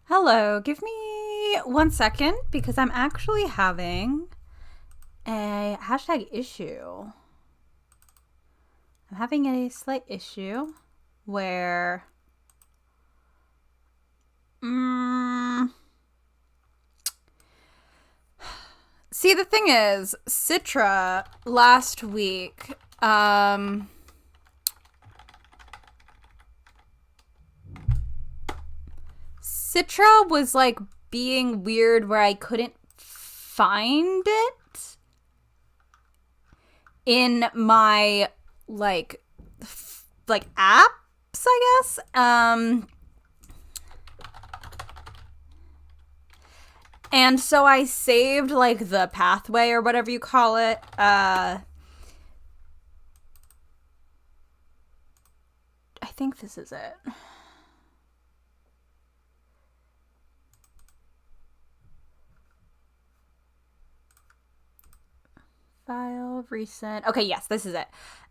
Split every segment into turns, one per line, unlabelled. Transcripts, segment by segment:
Hello, give me 1 second because I'm actually having a hashtag issue. I'm having a slight issue where see, the thing is, Citra last week Citra was like being weird where I couldn't find it in my like apps, I guess. And so I saved like the pathway or whatever you call it. I think this is it. File, recent. Okay, yes, this is it.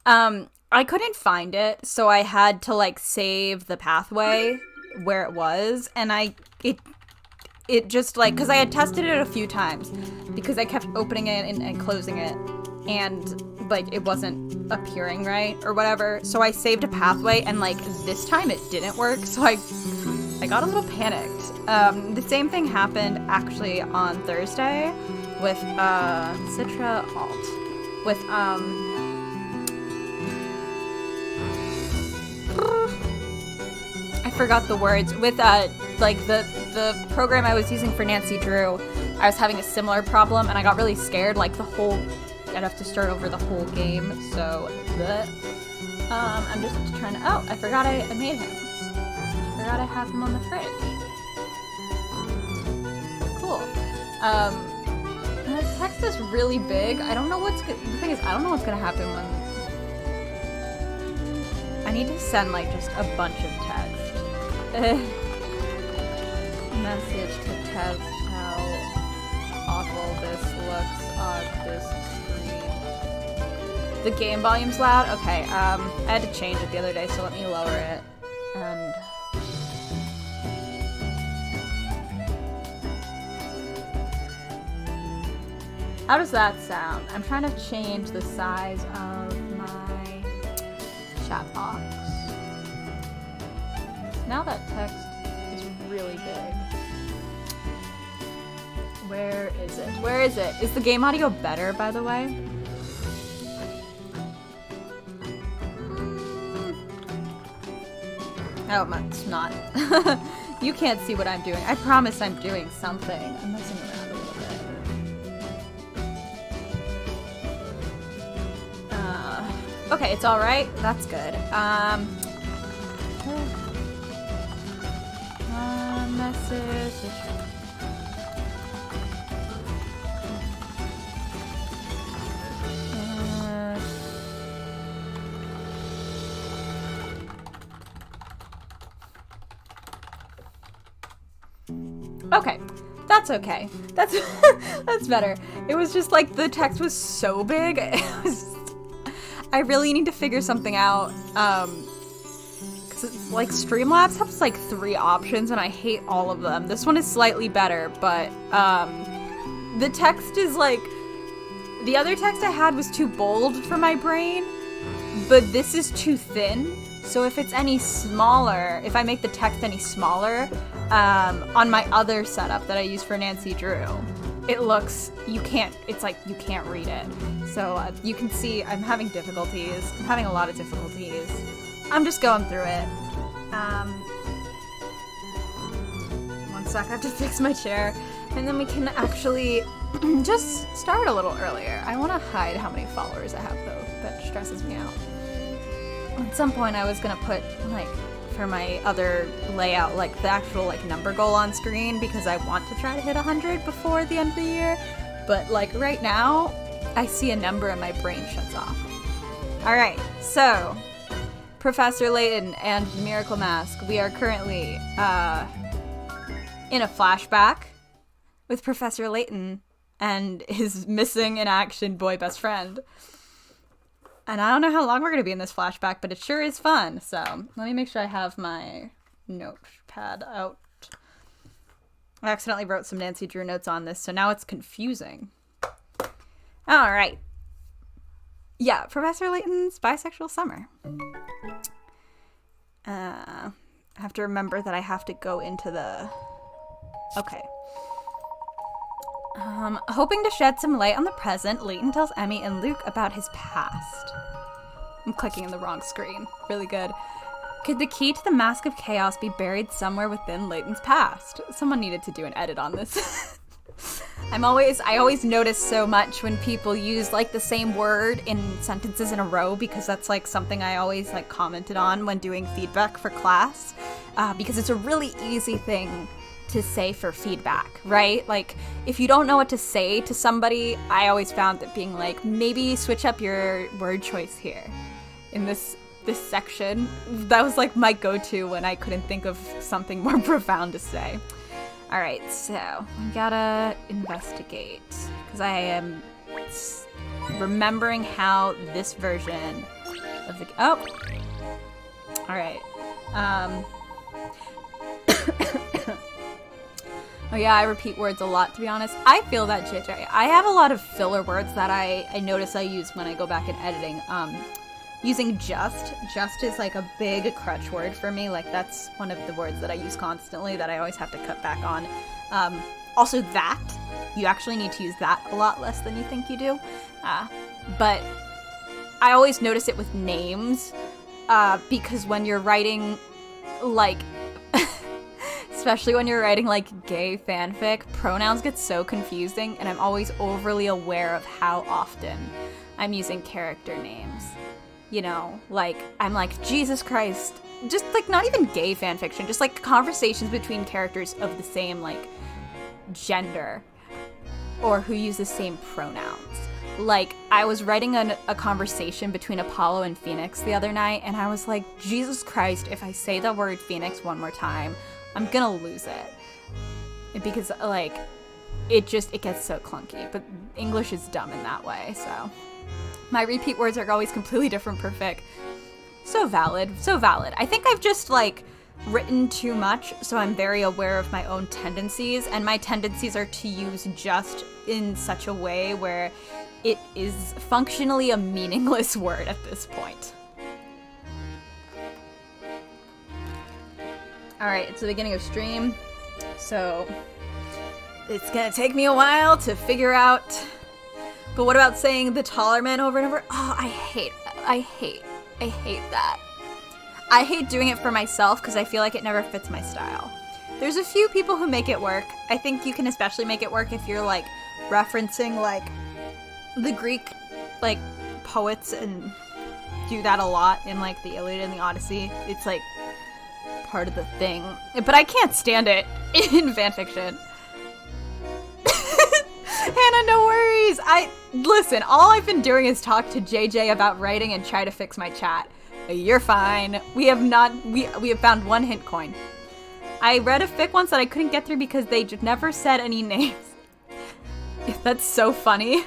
I couldn't find it, so I had to like save the pathway where it was, and it just like, because I had tested it a few times because I kept opening it and closing it, and like it wasn't appearing right or whatever. So I saved a pathway, and like this time it didn't work, so I got a little panicked. The same thing happened actually on Thursday with Citra Alt with I forgot the words with like the program I was using for Nancy Drew. I was having a similar problem and I got really scared, like I'd have to start over the whole game. So I'm just trying to I forgot I made him. I forgot I have him on the fridge. Cool. The text is really big. I don't know the thing is, I don't know what's gonna happen when I need to send like just a bunch of text. Message to test how awful this looks on this screen. The game volume's loud? Okay, I had to change it the other day, so let me lower it. And how does that sound? I'm trying to change the size of my chat box. Now that text is really big. Where is it? Where is it? Is the game audio better, by the way? Oh, it's not. You can't see what I'm doing. I promise I'm doing something. I'm messing around a little bit. Okay, it's all right. That's good. Message. Okay, that's okay. That's that's better. It was just like the text was so big. I really need to figure something out. Because it's like Streamlabs has like 3 options and I hate all of them. This one is slightly better, but the text is like, the other text I had was too bold for my brain, but this is too thin. So if it's any smaller, if I make the text any smaller, on my other setup that I use for Nancy Drew, it looks, it's like you can't read it. So you can see I'm having difficulties. I'm having a lot of difficulties. I'm just going through it. 1 sec, I have to fix my chair. And then we can actually just start a little earlier. I want to hide how many followers I have, though. That stresses me out. At some point, I was going to put, like, for my other layout, like, the actual, like, number goal on screen, because I want to try to hit 100 before the end of the year. But, like, right now, I see a number and my brain shuts off. Alright, so Professor Layton and the Miracle Mask, we are currently in a flashback with Professor Layton and his missing in action boy best friend. And I don't know how long we're going to be in this flashback, but it sure is fun. So let me make sure I have my notepad out. I accidentally wrote some Nancy Drew notes on this, so now it's confusing. All right. Yeah, Professor Layton's bisexual summer. I have to remember that I have to go into the... Okay. Hoping to shed some light on the present, Layton tells Emmy and Luke about his past. I'm clicking in the wrong screen. Really good. Could the key to the Mask of Chaos be buried somewhere within Layton's past? Someone needed to do an edit on this. I always notice so much when people use like the same word in sentences in a row, because that's like something I always like commented on when doing feedback for class, because it's a really easy thing to say for feedback, right? Like if you don't know what to say to somebody, I always found that being like, maybe switch up your word choice here in this section. That was like my go-to when I couldn't think of something more profound to say. All right, so we gotta investigate, because I am remembering how this version of the... Oh! All right. Oh yeah, I repeat words a lot, to be honest. I feel that, JJ. I have a lot of filler words that I notice I use when I go back in editing. Using just is like a big crutch word for me. Like that's one of the words that I use constantly that I always have to cut back on. Also that, you actually need to use that a lot less than you think you do. But I always notice it with names, because when you're writing like, especially when you're writing like gay fanfic, pronouns get so confusing, and I'm always overly aware of how often I'm using character names. You know, like, I'm like, Jesus Christ. Just, like, not even gay fanfiction. Just, like, conversations between characters of the same, like, gender. Or who use the same pronouns. Like, I was writing a conversation between Apollo and Phoenix the other night, and I was like, Jesus Christ, if I say the word Phoenix one more time, I'm gonna lose it. Because, like, it gets so clunky. But English is dumb in that way, so... My repeat words are always completely different per fic. So valid, so valid. I think I've just, like, written too much, so I'm very aware of my own tendencies, and my tendencies are to use just in such a way where it is functionally a meaningless word at this point. Alright, it's the beginning of stream, so it's gonna take me a while to figure out... But what about saying the taller man over and over? Oh, I hate that. I hate doing it for myself because I feel like it never fits my style. There's a few people who make it work. I think you can especially make it work if you're like referencing like the Greek like poets and do that a lot in like the Iliad and the Odyssey. It's like part of the thing. But I can't stand it in fanfiction. Hannah, no worries. Listen, all I've been doing is talk to JJ about writing and try to fix my chat. You're fine. We have found one hint coin. I read a fic once that I couldn't get through because they never said any names. That's so funny.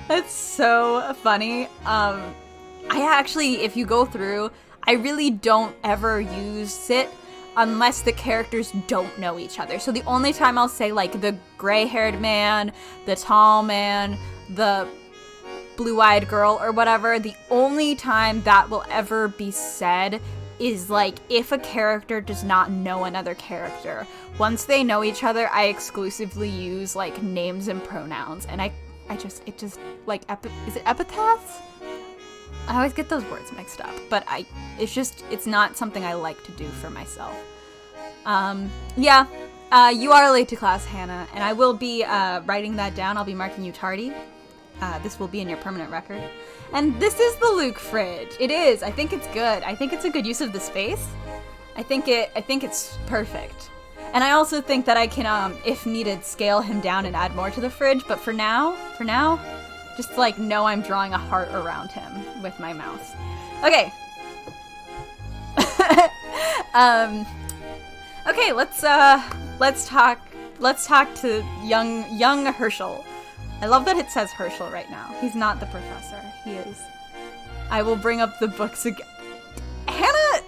That's so funny. I actually, if you go through, I really don't ever use it unless the characters don't know each other. So the only time I'll say like the gray-haired man, the tall man, the blue-eyed girl or whatever, the only time that will ever be said is like if a character does not know another character. Once they know each other, I exclusively use like names and pronouns, and it just like is it epithets? I always get those words mixed up, but it's not something I like to do for myself. Yeah, you are late to class, Hannah, and I will be writing that down. I'll be marking you tardy. This will be in your permanent record. And this is the Luke fridge. It is. I think it's good. I think it's a good use of the space. I think it's perfect. And I also think that I can, if needed, scale him down and add more to the fridge. But for now, just like know I'm drawing a heart around him with my mouse. Okay. Okay, let's talk to young Herschel. I love that it says Herschel right now. He's not the professor. He is. I will bring up the books again. Hannah,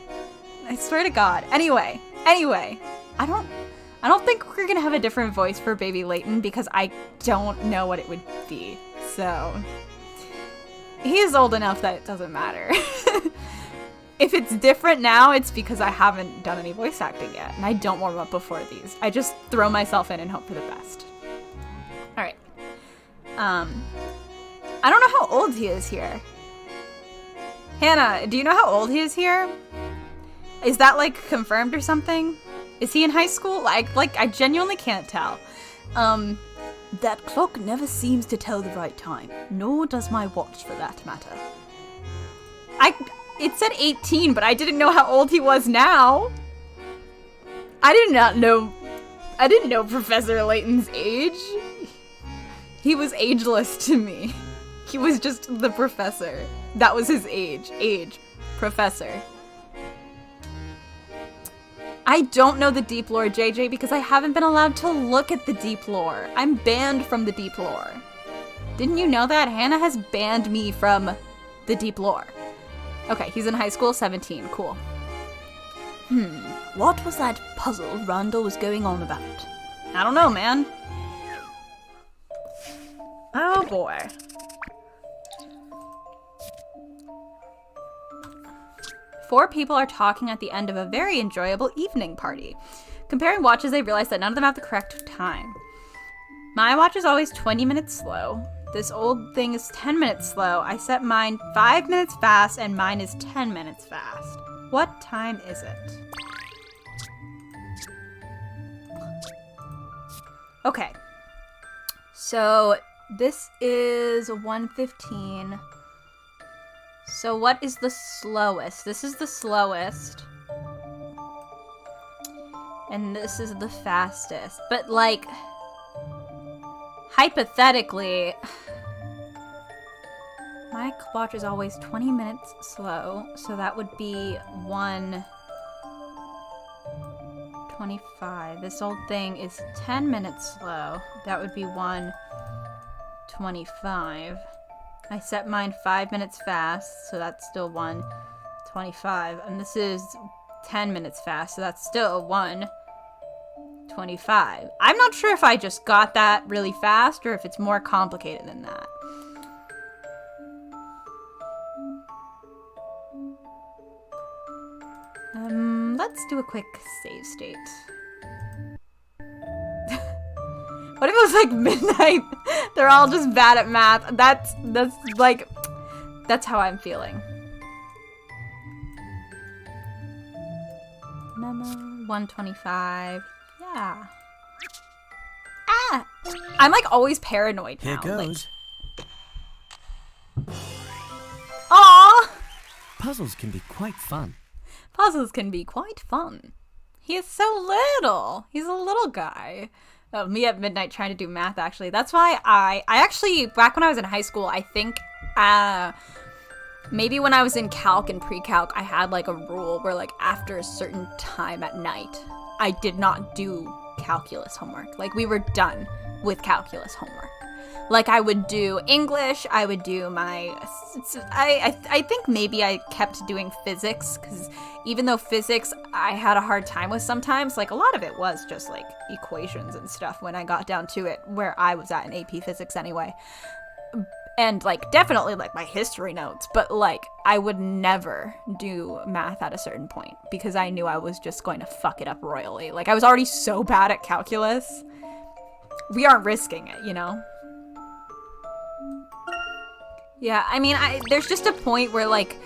I swear to God. Anyway, I I don't think we're gonna have a different voice for baby Layton because I don't know what it would be. So he is old enough that it doesn't matter. If it's different now, it's because I haven't done any voice acting yet, and I don't warm up before these. I just throw myself in and hope for the best. All right. I don't know how old he is here. Hannah, do you know how old he is here? Is that, like, confirmed or something? Is he in high school? I genuinely can't tell.
That clock never seems to tell the right time, nor does my watch for that matter.
It said 18, but I didn't know how old he was now. I didn't know Professor Layton's age. He was ageless to me. He was just the professor. That was his age. Professor. I don't know the deep lore, JJ, because I haven't been allowed to look at the deep lore. I'm banned from the deep lore. Didn't you know that? Hannah has banned me from the deep lore. Okay, he's in high school, 17. Cool.
What was that puzzle Randall was going on about?
I don't know, man. Oh, boy. Four people are talking at the end of a very enjoyable evening party. Comparing watches, they realize that none of them have the correct time. My watch is always 20 minutes slow. This old thing is 10 minutes slow. I set mine 5 minutes fast, and mine is 10 minutes fast. What time is it? Okay. So, this is 1:15. So what is the slowest? This is the slowest. And this is the fastest. But, like, hypothetically, my watch is always 20 minutes slow, so that would be 1:25. This old thing is 10 minutes slow. That would be 1:25. I set mine 5 minutes fast, so that's still 1:25. And this is 10 minutes fast, so that's still 1:25. I'm not sure if I just got that really fast or if it's more complicated than that. Let's do a quick save state. What if it was like midnight? They're all just bad at math. That's how I'm feeling. Memo 125. Yeah. Ah! I'm like always paranoid now.
Here goes.
Aww!
Puzzles can be quite fun.
Puzzles can be quite fun. He is so little. He's a little guy. Oh, me at midnight trying to do math, actually. That's why I actually, back when I was in high school, I think maybe when I was in calc and pre-calc, I had like a rule where like after a certain time at night, I did not do calculus homework. Like we were done with calculus homework. Like I would do English, I would do my, I think maybe I kept doing physics, because even though physics I had a hard time with sometimes, like a lot of it was just like equations and stuff when I got down to it, where I was at in AP physics anyway. And like definitely like my history notes, but like I would never do math at a certain point because I knew I was just going to fuck it up royally. Like I was already so bad at calculus. We aren't risking it, you know? Yeah, I mean, there's just a point where, like,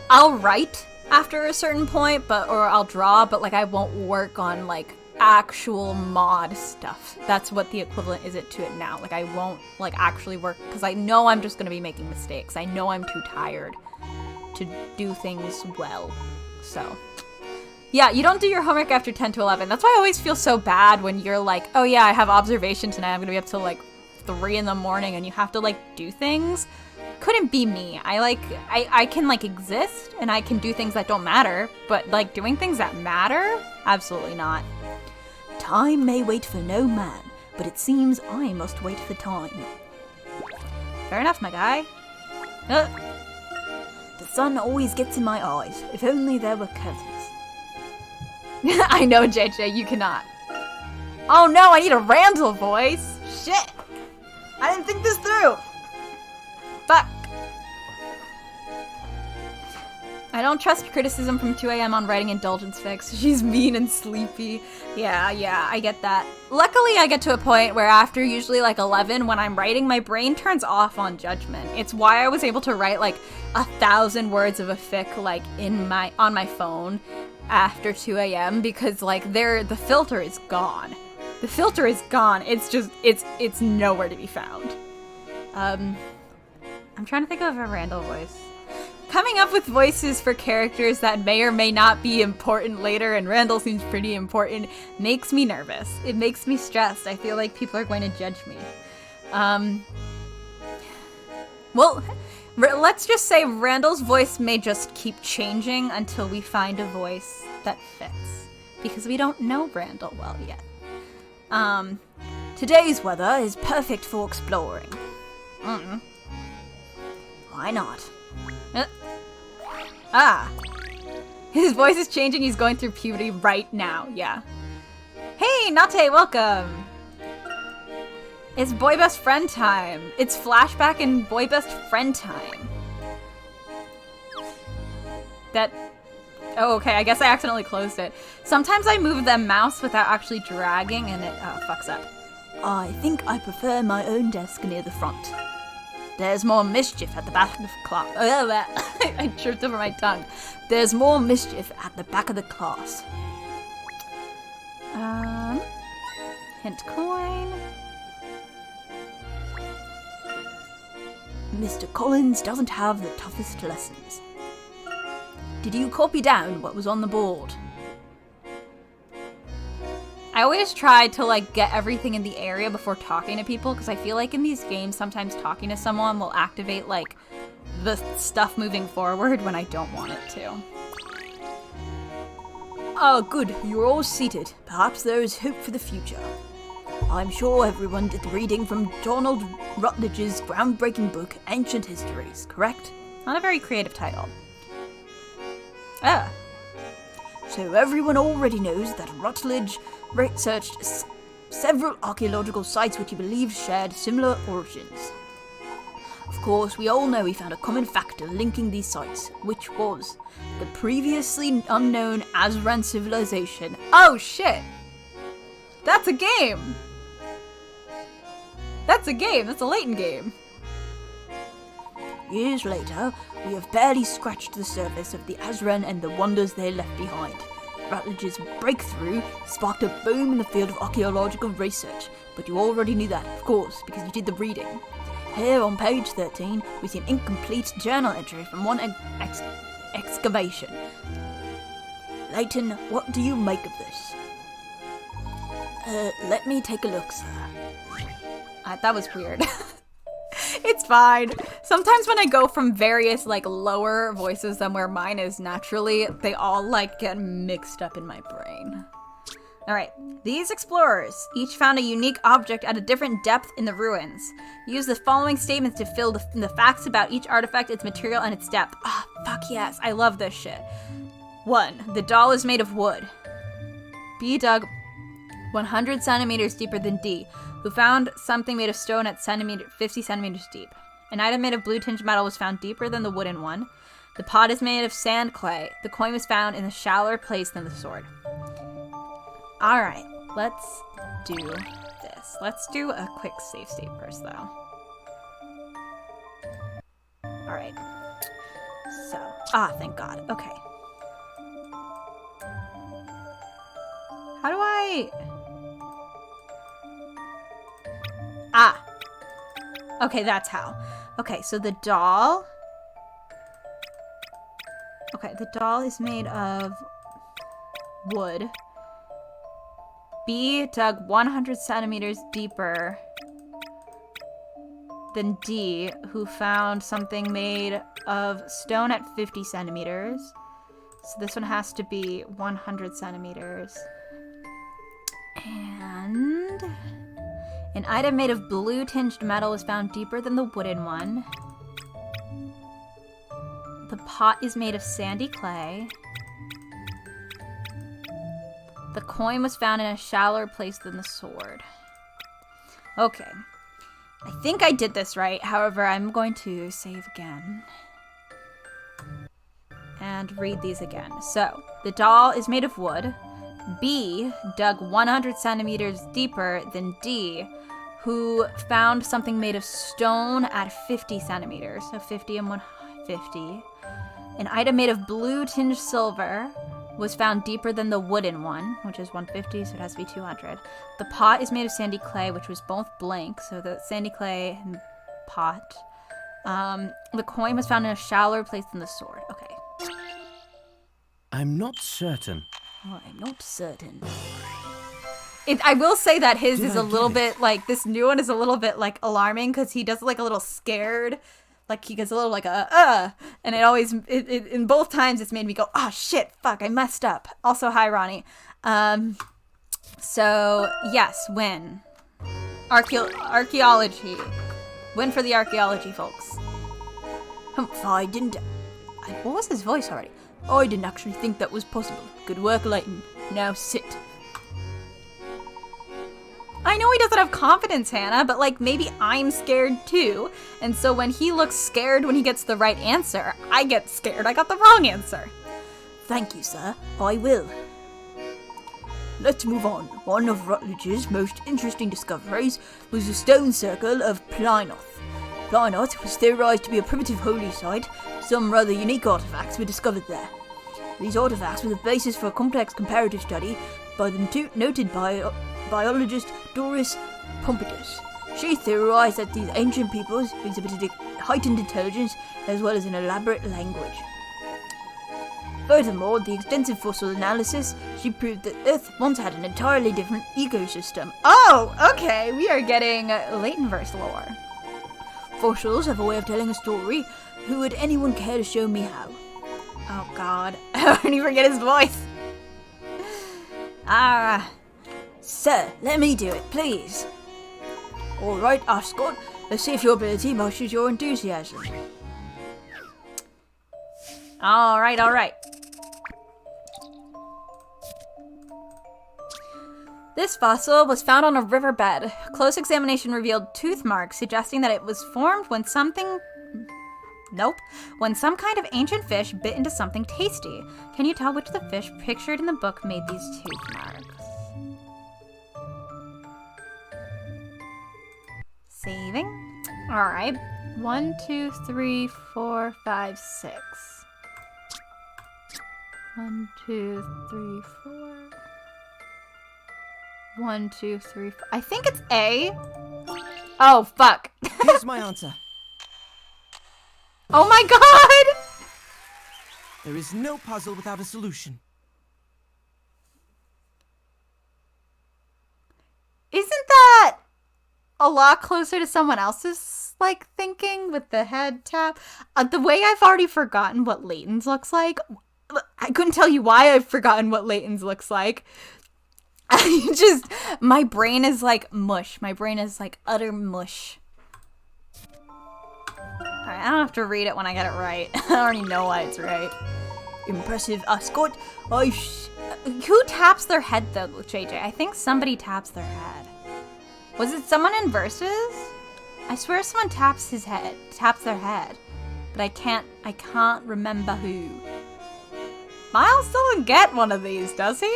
I'll write after a certain point, or I'll draw, but, like, I won't work on, like, actual mod stuff. That's what the equivalent is to it now. Like, I won't, like, actually work, because I know I'm just going to be making mistakes. I know I'm too tired to do things well. So, yeah, you don't do your homework after 10 to 11. That's why I always feel so bad when you're like, oh, yeah, I have observation tonight. I'm going to be up till, like, 3 in the morning, and you have to, like, do things. Couldn't be me. I can like exist and I can do things that don't matter, but like doing things that matter? Absolutely not.
Time may wait for no man, but it seems I must wait for time.
Fair enough, my guy.
The sun always gets in my eyes. If only there were curtains.
I know, JJ, you cannot. Oh no, I need a Randall voice. Shit. I didn't think this through. Fuck. I don't trust criticism from 2 a.m. on writing indulgence fics. She's mean and sleepy. Yeah, I get that. Luckily, I get to a point where after usually like 11, when I'm writing, my brain turns off on judgment. It's why I was able to write like 1,000 words of a fic like on my phone after 2 a.m. because like the filter is gone. The filter is gone. It's just, it's nowhere to be found. I'm trying to think of a Randall voice. Coming up with voices for characters that may or may not be important later, and Randall seems pretty important, makes me nervous. It makes me stressed. I feel like people are going to judge me. Well, let's just say Randall's voice may just keep changing until we find a voice that fits. Because we don't know Randall well yet.
Today's weather is perfect for exploring. Why not?
His voice is changing. He's going through puberty right now. Yeah. Hey, Nate, welcome. It's boy best friend time. It's flashback and boy best friend time. Oh, okay. I guess I accidentally closed it. Sometimes I move the mouse without actually dragging and it fucks up.
I think I prefer my own desk near the front. There's more mischief at the back of the class.
I tripped over my tongue.
There's more mischief at the back of the class.
Hint coin.
Mr. Collins doesn't have the toughest lessons. Did you copy down what was on the board?
I always try to like get everything in the area before talking to people because I feel like in these games sometimes talking to someone will activate like the stuff moving forward when I don't want it to.
Ah, good. You're all seated. Perhaps there is hope for the future. I'm sure everyone did the reading from Donald Rutledge's groundbreaking book, Ancient Histories, correct?
Not a very creative title.
So everyone already knows that Rutledge researched several archaeological sites which he believes shared similar origins. Of course, we all know he found a common factor linking these sites, which was the previously unknown Azran civilization.
Oh shit! That's a game! That's a game! That's a Layton game!
Years later, we have barely scratched the surface of the Azran and the wonders they left behind. Rutledge's breakthrough sparked a boom in the field of archaeological research, but you already knew that, of course, because you did the reading. Here on page 13, we see an incomplete journal entry from one excavation. Layton, what do you make of this? Let me take a look, sir.
That was weird. It's fine. Sometimes when I go from various like lower voices than where mine is naturally, they all like get mixed up in my brain. Alright, these explorers each found a unique object at a different depth in the ruins. Use the following statements to fill the facts about each artifact, its material, and its depth. Ah, fuck yes, I love this shit. 1. The doll is made of wood. B dug 100 centimeters deeper than D, who found something made of stone at 50 centimeters deep. An item made of blue tinged metal was found deeper than the wooden one. The pot is made of sand clay. The coin was found in a shallower place than the sword. Alright, let's do this. Let's do a quick save state first, though. Alright. So, thank God. Okay. How do I... Okay, that's how. Okay, so the doll... Okay, the doll is made of wood. B dug 100 centimeters deeper than D, who found something made of stone at 50 centimeters. So this one has to be 100 centimeters. And an item made of blue tinged metal was found deeper than the wooden one. The pot is made of sandy clay. The coin was found in a shallower place than the sword. Okay. I think I did this right. However, I'm going to save again. And read these again. So, the doll is made of wood. B dug 100 centimeters deeper than D, who found something made of stone at 50 centimeters. So 50 and 150. An item made of blue tinged silver was found deeper than the wooden one, which is 150, so it has to be 200. The pot is made of sandy clay, which was both blank, so the sandy clay and pot. The coin was found in a shallower place than the sword. Okay.
I'm not certain.
I'm not certain.
I will say that his is
I
a little
get it?
bit, like, this new one is a little bit, like, alarming, because he does, like, a little scared. Like, he gets a little, like, and it always, in both times, it's made me go, oh, shit, fuck, I messed up. Also, hi, Ronnie. So, yes, win. Archaeology. Win for the archaeology, folks.
I didn't...
What was his voice already?
I didn't actually think that was possible. Good work, Layton. Now sit.
I know he doesn't have confidence, Hannah, but, like, maybe I'm scared too. And so when he looks scared when he gets the right answer, I get scared I got the wrong answer.
Thank you, sir. I will. Let's move on. One of Rutledge's most interesting discoveries was the stone circle of Plymouth. Plymouth was theorized to be a primitive holy site. Some rather unique artifacts were discovered there. These artifacts were the basis for a complex comparative study by the noted biologist Doris Pompidus. She theorized that these ancient peoples exhibited heightened intelligence as well as an elaborate language. Furthermore, the extensive fossil analysis, she proved that Earth once had an entirely different ecosystem.
Oh, okay, we are getting Laytonverse lore.
Fossils have a way of telling a story. Who would anyone care to show me how?
Oh god, I already forget his voice.
Sir, let me do it, please. Alright, Ascot, let's see if your ability matches your enthusiasm.
Alright. This fossil was found on a riverbed. Close examination revealed tooth marks, suggesting that it was formed when some kind of ancient fish bit into something tasty. Can you tell which of the fish pictured in the book made these tooth marks? Saving. Alright. 1, 2, 3, 4, 5, 6. 1, 2, 3, 4. 1, 2, 3, 4. I think it's A. Oh, fuck.
Here's my answer.
Oh my god!
There is no puzzle without a solution.
Isn't that a lot closer to someone else's, like, thinking with the head tap? The way I've already forgotten what Layton's looks like. I couldn't tell you why I've forgotten what Layton's looks like. My brain is like mush. My brain is like utter mush. Alright, I don't have to read it when I get it right. I already know why it's right.
Impressive, Ascot.
Who taps their head though, JJ? I think somebody taps their head. Was it someone in Versus? I swear someone taps their head. But I can't remember who. Miles doesn't get one of these, does he?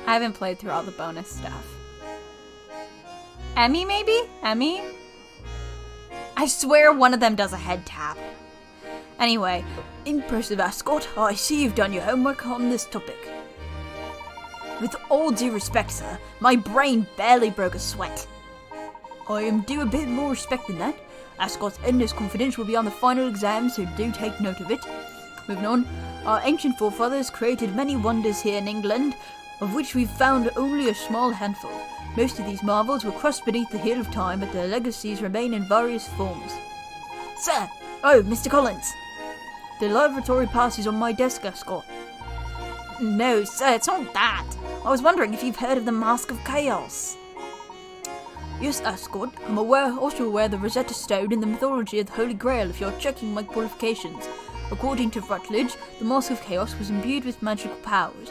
I haven't played through all the bonus stuff. Emmy, maybe? Emmy? I swear one of them does a head tap. Anyway,
impressive, Ascot. I see you've done your homework on this topic. With all due respect, sir, my brain barely broke a sweat. I am due a bit more respect than that. Ascot's endless confidence will be on the final exam, so do take note of it. Moving on, our ancient forefathers created many wonders here in England, of which we've found only a small handful. Most of these marvels were crushed beneath the heel of time, but their legacies remain in various forms. Sir! Oh, Mr. Collins! The laboratory pass is on my desk, Ascot.
No, sir, it's not that. I was wondering if you've heard of the Mask of Chaos.
Yes, Ascot. I'm also aware of the Rosetta Stone in the mythology of the Holy Grail if you're checking my qualifications. According to Rutledge, the Mask of Chaos was imbued with magical powers.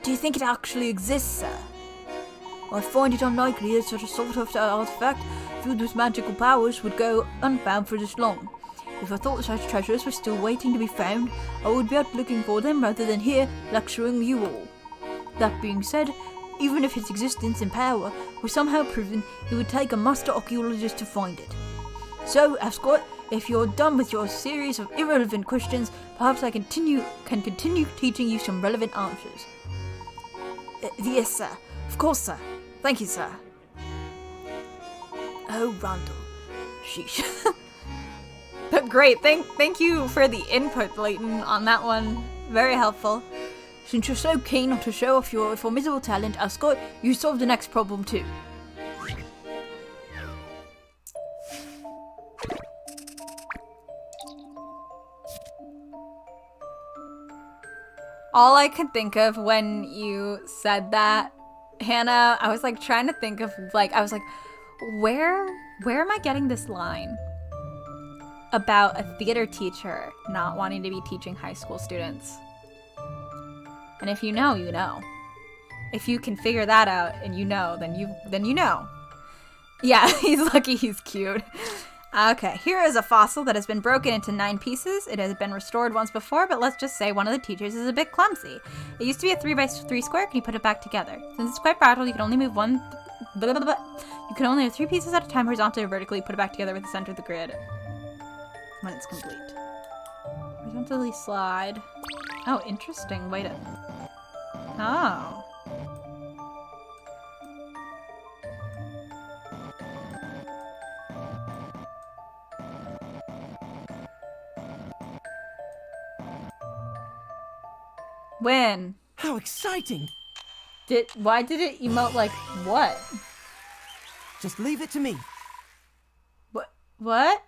Do you think it actually exists, sir? I find it unlikely that such a sort of artifact filled with magical powers would go unfound for this long. If I thought such treasures were still waiting to be found, I would be out looking for them rather than here lecturing you all. That being said, even if its existence and power were somehow proven, it would take a master archaeologist to find it. So, Ascot, if you're done with your series of irrelevant questions, perhaps I can continue teaching you some relevant answers. Yes, sir. Of course, sir. Thank you, sir. Oh, Randall. Sheesh.
But great, thank you for the input, Layton, on that one. Very helpful.
Since you're so keen to show off your formidable talent, Ascot, you solved the next problem too.
All I could think of when you said that, Hannah, I was like trying to think of where am I getting this line about a theater teacher not wanting to be teaching high school students? And if you know, you know. If you can figure that out and you know, then you know. Yeah, he's lucky he's cute. Okay, here is a fossil that has been broken into 9 pieces. It has been restored once before, but let's just say one of the teachers is a bit clumsy. It used to be a 3x3 square. Can you put it back together? Since it's quite fragile, you can only move one. You can only have 3 pieces at a time, horizontally or vertically. Put it back together with the center of the grid when it's complete. Horizontally slide. Oh, interesting. Wait a. Oh. When?
How exciting!
Why did it emote like what?
Just leave it to me.
What?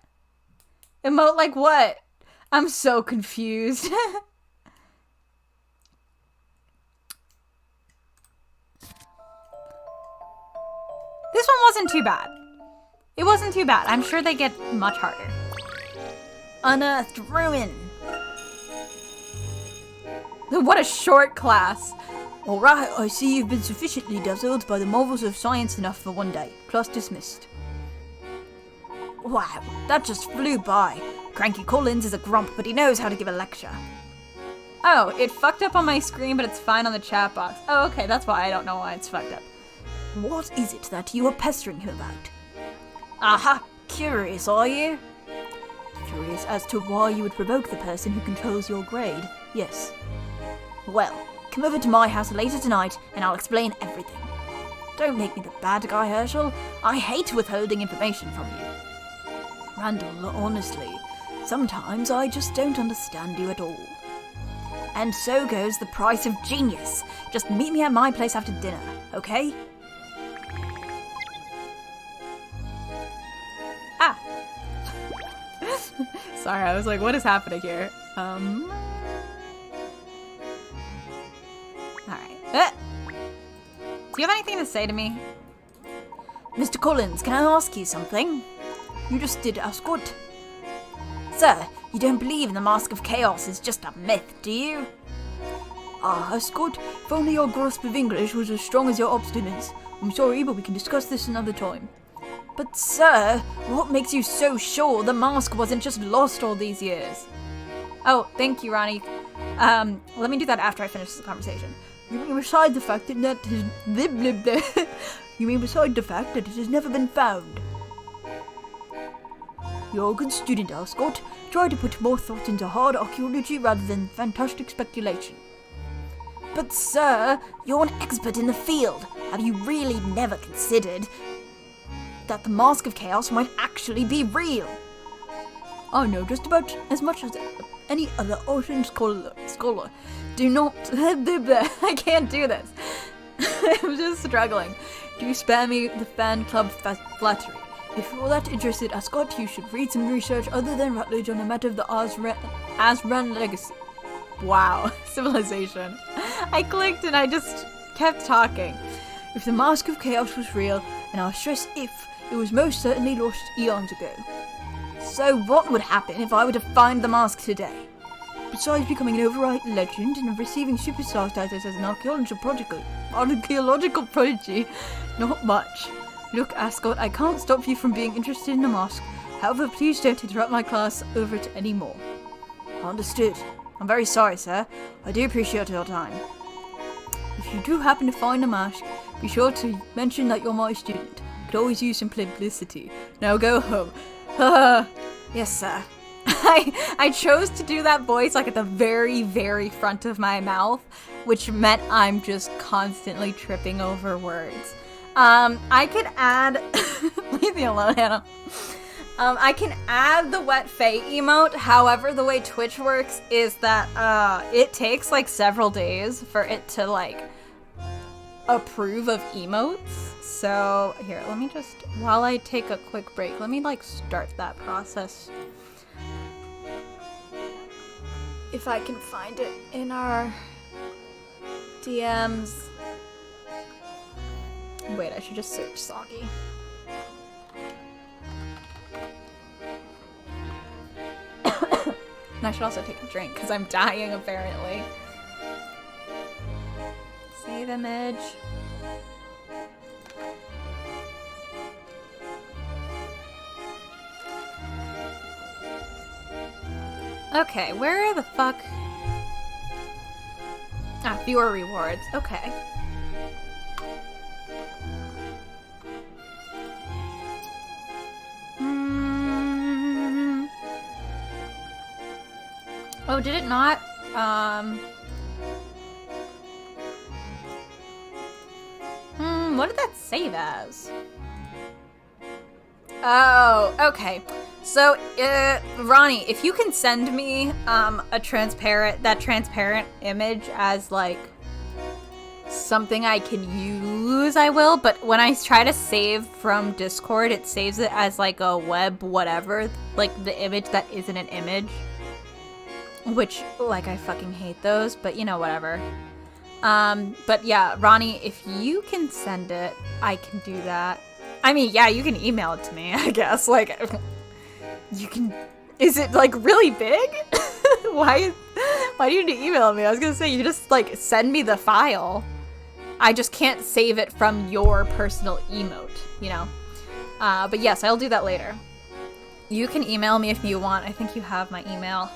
Emote like what? I'm so confused. This one wasn't too bad. It wasn't too bad. I'm sure they get much harder.
Unearthed ruin.
What a short class.
Alright, I see you've been sufficiently dazzled by the marvels of science enough for one day. Class dismissed. Wow, that just flew by. Cranky Collins is a grump, but he knows how to give a lecture.
Oh, it fucked up on my screen, but it's fine on the chat box. Oh, okay, that's why I don't know why it's fucked up.
What is it that you are pestering him about? Aha! Curious, are you? Curious as to why you would provoke the person who controls your grade, yes. Well, come over to my house later tonight and I'll explain everything. Don't make me the bad guy, Herschel. I hate withholding information from you. Randall, honestly, sometimes I just don't understand you at all. And so goes the price of genius. Just meet me at my place after dinner, okay?
Ah! Sorry, I was like, what is happening here? Alright. Do you have anything to say to me?
Mr. Collins, can I ask you something? You just did Ascot. Sir, you don't believe in the Mask of Chaos is just a myth, do you? Ah, Ascot, if only your grasp of English was as strong as your obstinance. I'm sorry, but we can discuss this another time. But sir, what makes you so sure the mask wasn't just lost all these years?
Oh, thank you, Ronnie. Let me do that after I finish this conversation.
You mean beside the fact that You mean beside the fact that it has never been found? You're a good student, Ascot. Try to put more thought into hard archaeology rather than fantastic speculation. But sir, you're an expert in the field. Have you really never considered that the Mask of Chaos might actually be real? I know just about as much as any other ocean scholar. Do not...
I can't do this. I'm just struggling.
Do spare me the fan club flattery. If you're that interested, Ascot, you should read some research other than Rutledge on the matter of the Azran legacy.
Wow, civilization. I clicked and I just kept talking.
If the Mask of Chaos was real, and I'll stress if, it was most certainly lost eons ago. So what would happen if I were to find the mask today? Besides becoming an overnight legend and receiving superstar status as an archaeological prodigy, not much. Look, Ascot, I can't stop you from being interested in a mask. However, please don't interrupt my class over it anymore. Understood. I'm very sorry, sir. I do appreciate your time. If you do happen to find a mask, be sure to mention that you're my student. Could always use some publicity. Now go home.
Yes, sir. I chose to do that voice like at the very, very front of my mouth, which meant I'm just constantly tripping over words. I could add... Leave me alone, Hannah. I can add the wet fae emote. However, the way Twitch works is that it takes like several days for it to like approve of emotes. So here, let me just, while I take a quick break, let me like start that process. If I can find it in our DMs. Wait, I should just search Soggy. And I should also take a drink because I'm dying apparently. Save image. Okay, where the fuck? Ah, viewer rewards. Okay. Oh, did it not? What did that save as? Oh, okay. So, Ronnie, if you can send me that transparent image as like something I can use, I will. But when I try to save from Discord, it saves it as like a web whatever, like the image that isn't an image. Which, like, I fucking hate those, but you know, whatever. But yeah, Ronnie, if you can send it, I can do that. I mean, yeah, you can email it to me, I guess. Like, you can... Is it, like, really big? Why do you need to email me? I was gonna say, you just, like, send me the file. I just can't save it from your personal emote, you know? But yes, I'll do that later. You can email me if you want. I think you have my email.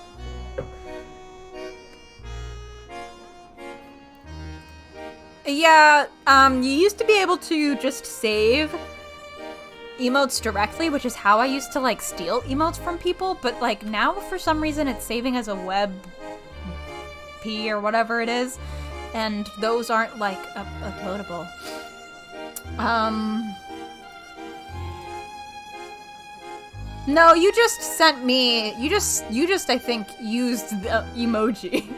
Yeah, you used to be able to just save emotes directly, which is how I used to, like, steal emotes from people, but, like, now for some reason it's saving as a web P or whatever it is, and those aren't, like, uploadable. No, you just sent me, you just, I think, used the emoji.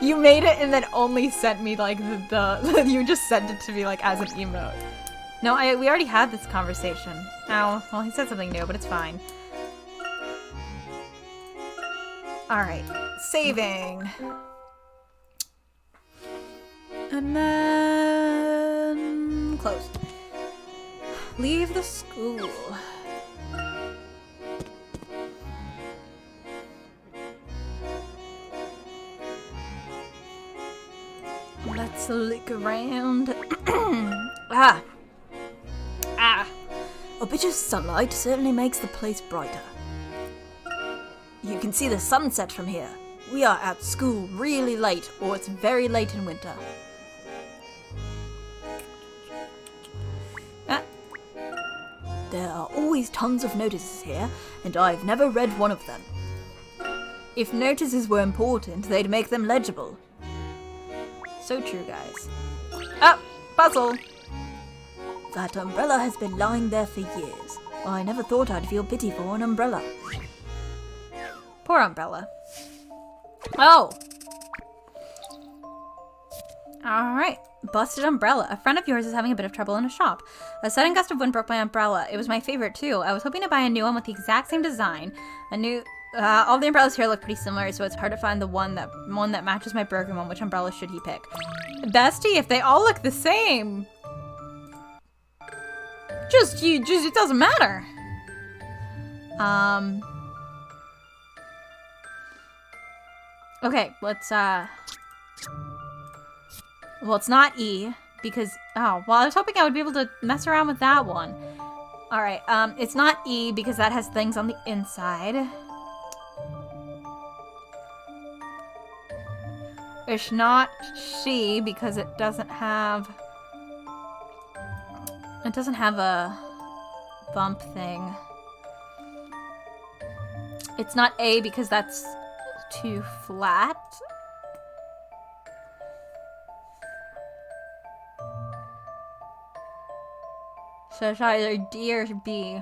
You made it and then only sent me, like, the you just sent it to me, like, as an emote. No, we already had this conversation. Oh, well, he said something new, but it's fine. Alright, saving. And then... close. Leave the school. Let's look around. Ah!
A bit of sunlight certainly makes the place brighter. You can see the sunset from here. We are at school really late, or it's very late in winter. There are always tons of notices here, and I've never read one of them. If notices were important, they'd make them legible. So true, guys.
Oh, puzzle.
That umbrella has been lying there for years. I never thought I'd feel pity for an umbrella.
Poor umbrella. Oh. Alright. Busted umbrella. A friend of yours is having a bit of trouble in a shop. A sudden gust of wind broke my umbrella. It was my favorite too. I was hoping to buy a new one with the exact same design. All the umbrellas here look pretty similar, so it's hard to find the one that matches my broken one. Which umbrella should he pick? Bestie, if they all look the same, it doesn't matter. Okay, let's, well, it's not E, because, oh, well, I was hoping I would be able to mess around with that one. Alright, it's not E, because that has things on the inside. It's not C, because it doesn't have a bump thing. It's not A, because that's too flat. So it's either D or B.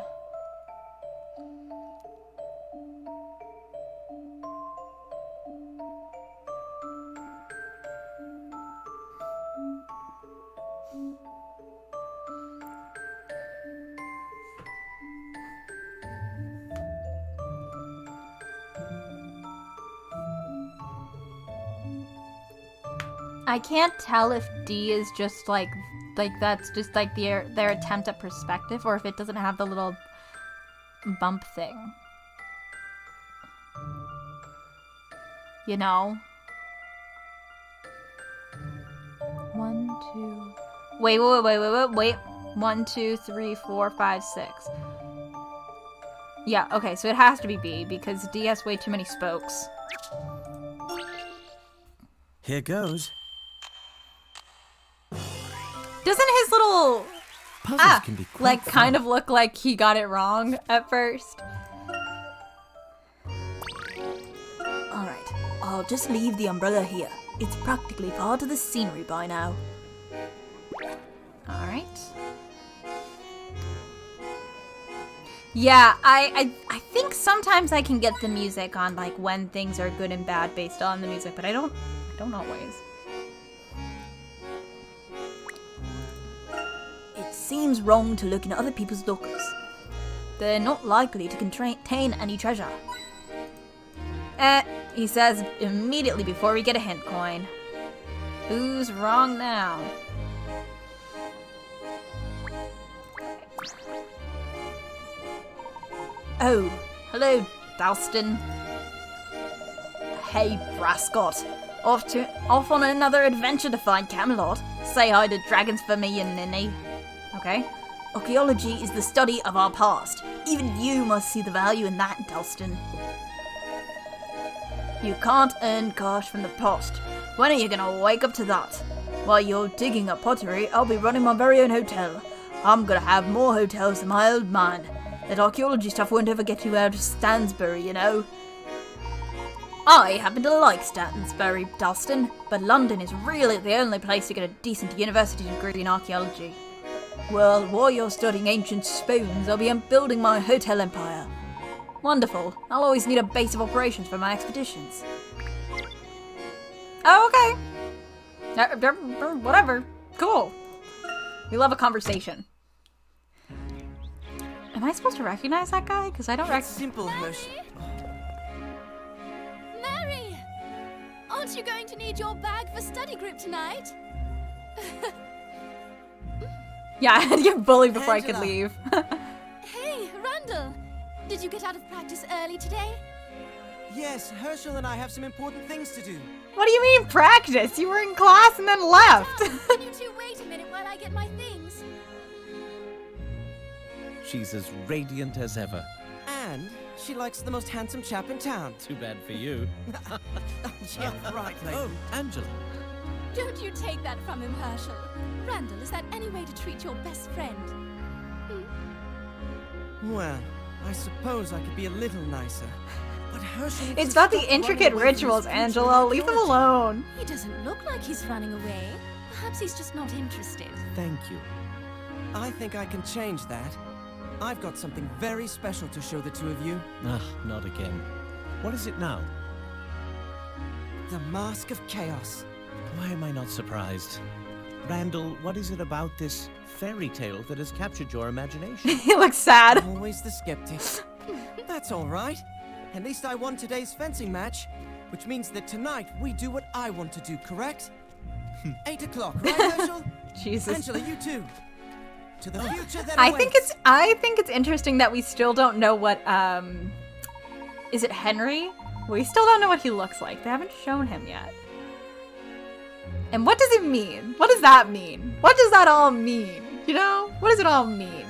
I can't tell if D is just like that's just like their attempt at perspective, or if it doesn't have the little bump thing. You know? 1, 2. Wait. 1, 2, 3, 4, 5, 6. Yeah, okay, so it has to be B because D has way too many spokes.
Here goes.
Doesn't his little
Puzzles can be quite
like
fun.
kind of look like he got it wrong at first?
Alright, I'll just leave the umbrella here. It's practically part of the scenery by now.
Alright. Yeah, I think sometimes I can get the music on like when things are good and bad based on the music, but I don't always.
It seems wrong to look in other people's lockers. They're not likely to contain any treasure.
He says immediately before we get a hint coin. Who's wrong now?
Oh, hello, Dalston. Hey, Brascott. Off on another adventure to find Camelot. Say hi to dragons for me and Ninny.
Okay.
Archaeology is the study of our past. Even you must see the value in that, Dalston. You can't earn cash from the past. When are you gonna wake up to that? While you're digging up pottery, I'll be running my very own hotel. I'm gonna have more hotels than my old man. That archaeology stuff won't ever get you out of Stansbury, you know. I happen to like Stansbury, Dalston, but London is really the only place to get a decent university degree in archaeology. Well, while you're studying ancient spoons, I'll be building my hotel empire. Wonderful. I'll always need a base of operations for my expeditions.
Oh, okay. Whatever. Cool. We love a conversation. Am I supposed to recognize that guy? Because I don't
It's
recognize.
simple, Hershey.
Mary! Aren't you going to need your bag for study group tonight?
Yeah, I had to get bullied before I could
Angela.
leave.
Hey, Randall! Did you get out of practice early today?
Yes, Herschel and I have some important things to do.
What do you mean practice? You were in class and then left.
Can you two wait a minute while I get my things?
She's as radiant as ever.
And she likes the most handsome chap in town.
Too bad for you.
Yeah, right, Layton.
Oh, Angela.
Don't you take that from him, Herschel. Randall, is that any way to treat your best friend?
Well, I suppose I could be a little nicer. But Herschel needs
It's
to
about the
stop running
intricate
away from his
rituals,
future in
Angela. Leave them
archaeology.
alone.
He doesn't look like he's running away. Perhaps he's just not interested.
Thank you.
I think I can change that. I've got something very special to show the two of you.
Ah, not again. What is it now?
The Mask of Chaos.
Why am I not surprised? Randall, what is it about this fairy tale that has captured your imagination?
He looks sad.
Always the skeptic. That's all right. At least I won today's fencing match, which means that tonight we do what I want to do, correct? 8 o'clock, right, Herschel?
Jesus.
Angela, you too. To the future that
I
awaits.
think it's interesting that we still don't know what is it Henry? We still don't know what he looks like. They haven't shown him yet. And what does it mean? What does that mean? What does that all mean? You know? What does it all mean?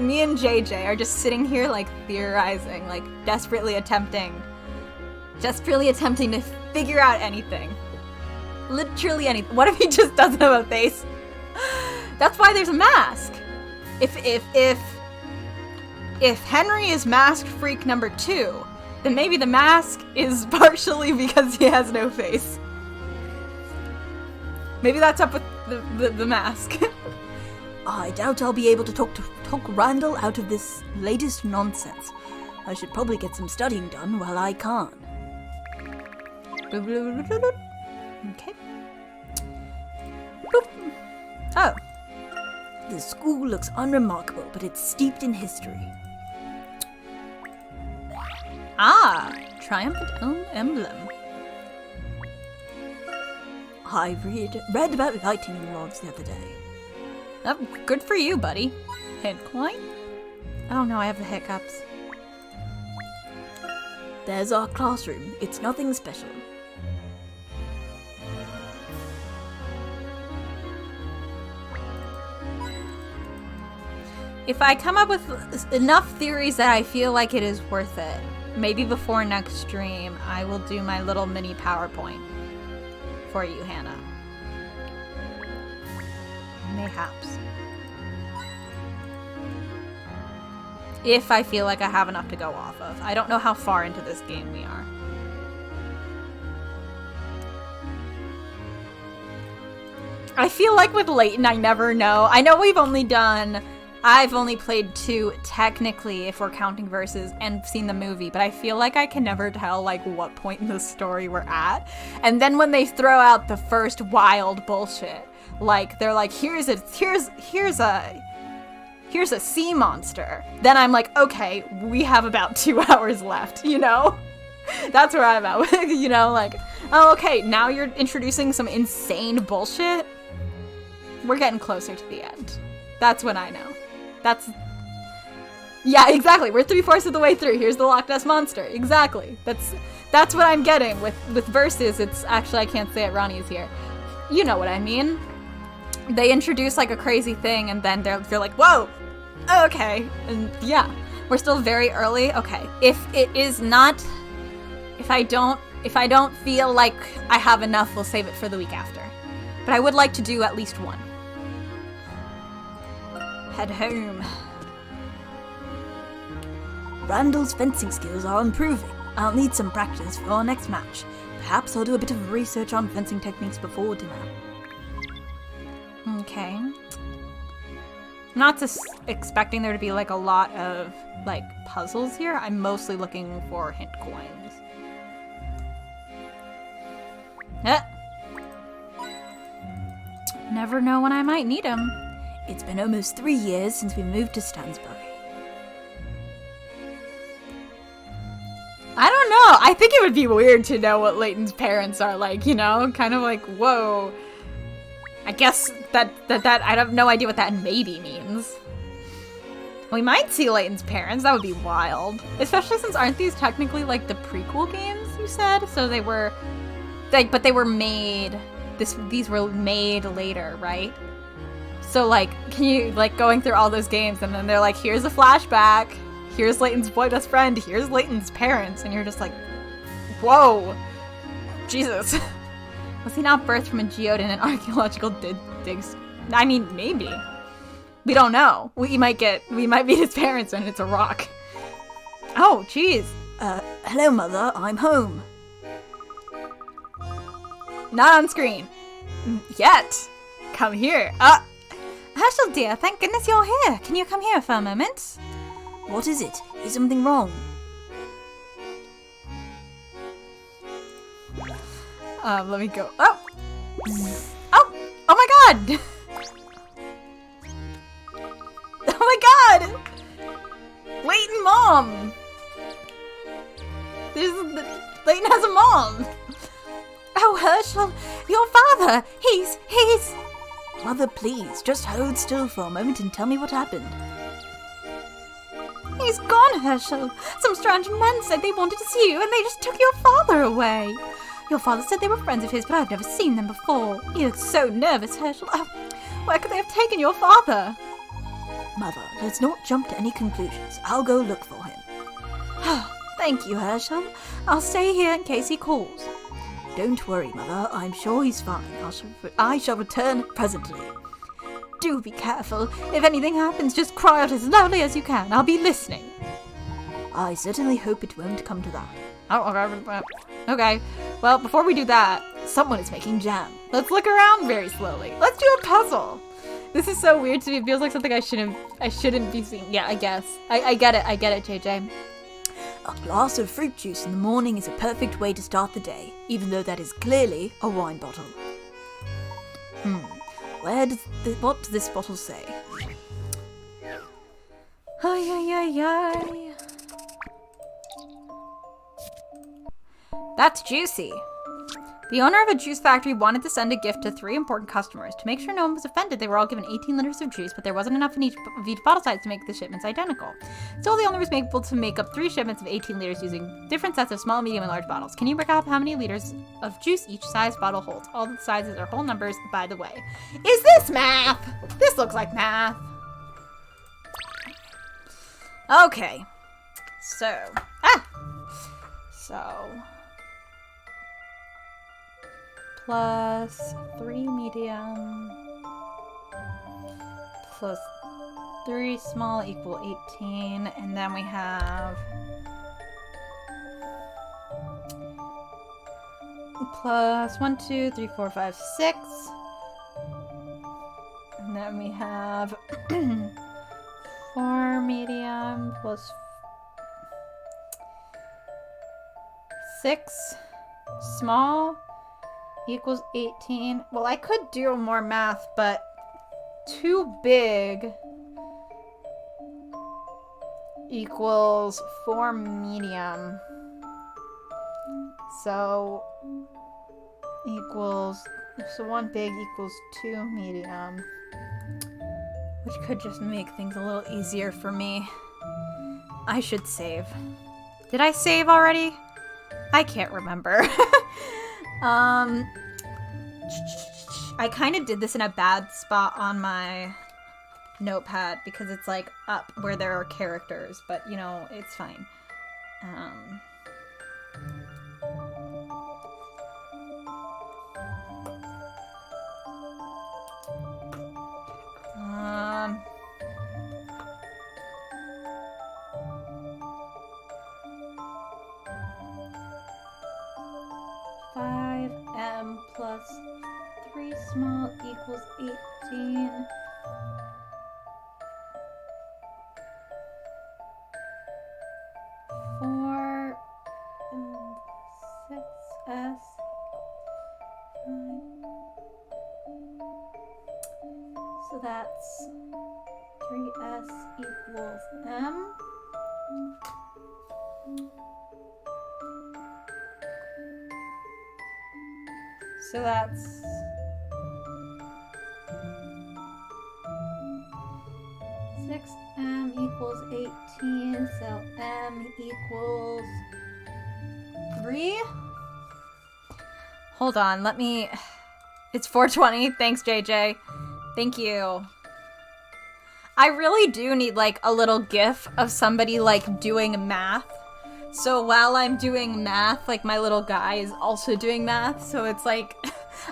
Me and JJ are just sitting here like theorizing, like desperately attempting to figure out anything. Literally anything. What if he just doesn't have a face? That's why there's a mask. If Henry is mask freak number 2, then maybe the mask is partially because he has no face. Maybe that's up with the mask.
I doubt I'll be able to talk Randall out of this latest nonsense. I should probably get some studying done while I can.
Okay. Boop. Oh.
The school looks unremarkable, but it's steeped in history.
Ah, triumphant emblem.
I read about lightning rods the other day.
Oh, good for you, buddy. Hint coin? Oh no, I have the hiccups.
There's our classroom. It's nothing special.
If I come up with enough theories that I feel like it is worth it, maybe before next stream, I will do my little mini PowerPoint for you, Hannah. Mayhaps. If I feel like I have enough to go off of. I don't know how far into this game we are. I feel like with Layton, I never know. I know I've only played 2 technically, if we're counting verses, and seen the movie, but I feel like I can never tell like what point in the story we're at. And then when they throw out the first wild bullshit, like they're like, here's a sea monster, then I'm like, okay, we have about 2 hours left, you know? That's where I'm at. You know, like, oh, okay, now you're introducing some insane bullshit. We're getting closer to the end. That's when I know. Yeah, exactly. We're 3/4 of the way through. Here's the Loch Ness Monster. Exactly. That's what I'm getting with verses. It's actually, I can't say it. Ronnie is here. You know what I mean. They introduce like a crazy thing, and then they're like, whoa, okay, and yeah, we're still very early. Okay, if I don't feel like I have enough, we'll save it for the week after. But I would like to do at least one. Head home.
Randall's fencing skills are improving. I'll need some practice for our next match. Perhaps I'll do a bit of research on fencing techniques before dinner.
Okay. I'm not expecting there to be like a lot of like puzzles here. I'm mostly looking for hint coins. Never know when I might need them.
It's been almost 3 years since we moved to Stansbury.
I don't know. I think it would be weird to know what Layton's parents are like, you know? Kind of like, whoa. I guess that I have no idea what that maybe means. We might see Layton's parents. That would be wild. Especially since aren't these technically like the prequel games you said? So they were like, but they were made these were made later, right? So like, can you like going through all those games and then they're like, here's a flashback. Here's Layton's boy best friend. Here's Layton's parents. And you're just like, whoa, Jesus. Was he not birthed from a geode in an archaeological digs? I mean, maybe. We don't know. We might meet his parents and it's a rock. Oh, jeez.
Hello, Mother. I'm home.
Not on screen. Yet. Come here. Herschel, dear, thank goodness you're here. Can you come here for a moment?
What is it? Is something wrong?
Let me go. Oh! Oh! Oh my god! Oh my god! Layton mom! Layton has a mom! Oh, Herschel, your father! He's...
Mother, please, just hold still for a moment and tell me what happened.
He's gone, Herschel. Some strange men said they wanted to see you, and they just took your father away. Your father said they were friends of his, but I've never seen them before. You look so nervous, Herschel. Oh, where could they have taken your father?
Mother, let's not jump to any conclusions. I'll go look for him.
Thank you, Herschel. I'll stay here in case he calls.
Don't worry, Mother. I'm sure he's fine. I shall return presently.
Do be careful. If anything happens, just cry out as loudly as you can. I'll be listening.
I certainly hope it won't come to that.
Oh, okay. Well, before we do that, someone is making jam. Let's look around very slowly. Let's do a puzzle. This is so weird to me. It feels like something I shouldn't be seeing. Yeah, I guess. I get it, JJ.
A glass of fruit juice in the morning is a perfect way to start the day, even though that is clearly a wine bottle. What does this bottle say?
Ay. That's juicy. The owner of a juice factory wanted to send a gift to 3 important customers. To make sure no one was offended, they were all given 18 liters of juice, but there wasn't enough in each bottle size to make the shipments identical. So the owner was able to make up 3 shipments of 18 liters using different sets of small, medium, and large bottles. Can you work out how many liters of juice each size bottle holds? All the sizes are whole numbers, by the way. Is this math? This looks like math. Okay. So. Plus 3 medium plus 3 small equal 18, and then we have plus 1, 2, 3, 4, 5, 6, and then we have 4 medium plus 6 small equals 18. Well, I could do more math, but 2 big equals 4 medium. So 1 big equals 2 medium, which could just make things a little easier for me. I should save. Did I save already? I can't remember. I kind of did this in a bad spot on my notepad because it's like up where there are characters, but you know, it's fine. Plus 3 small equals 18. Four and 6s. So that's 3s equals m. So that's 6m equals 18, so m equals 3. Hold on, it's 420. Thanks, JJ. Thank you. I really do need like a little gif of somebody like doing math. So while I'm doing math, like my little guy is also doing math. So it's like,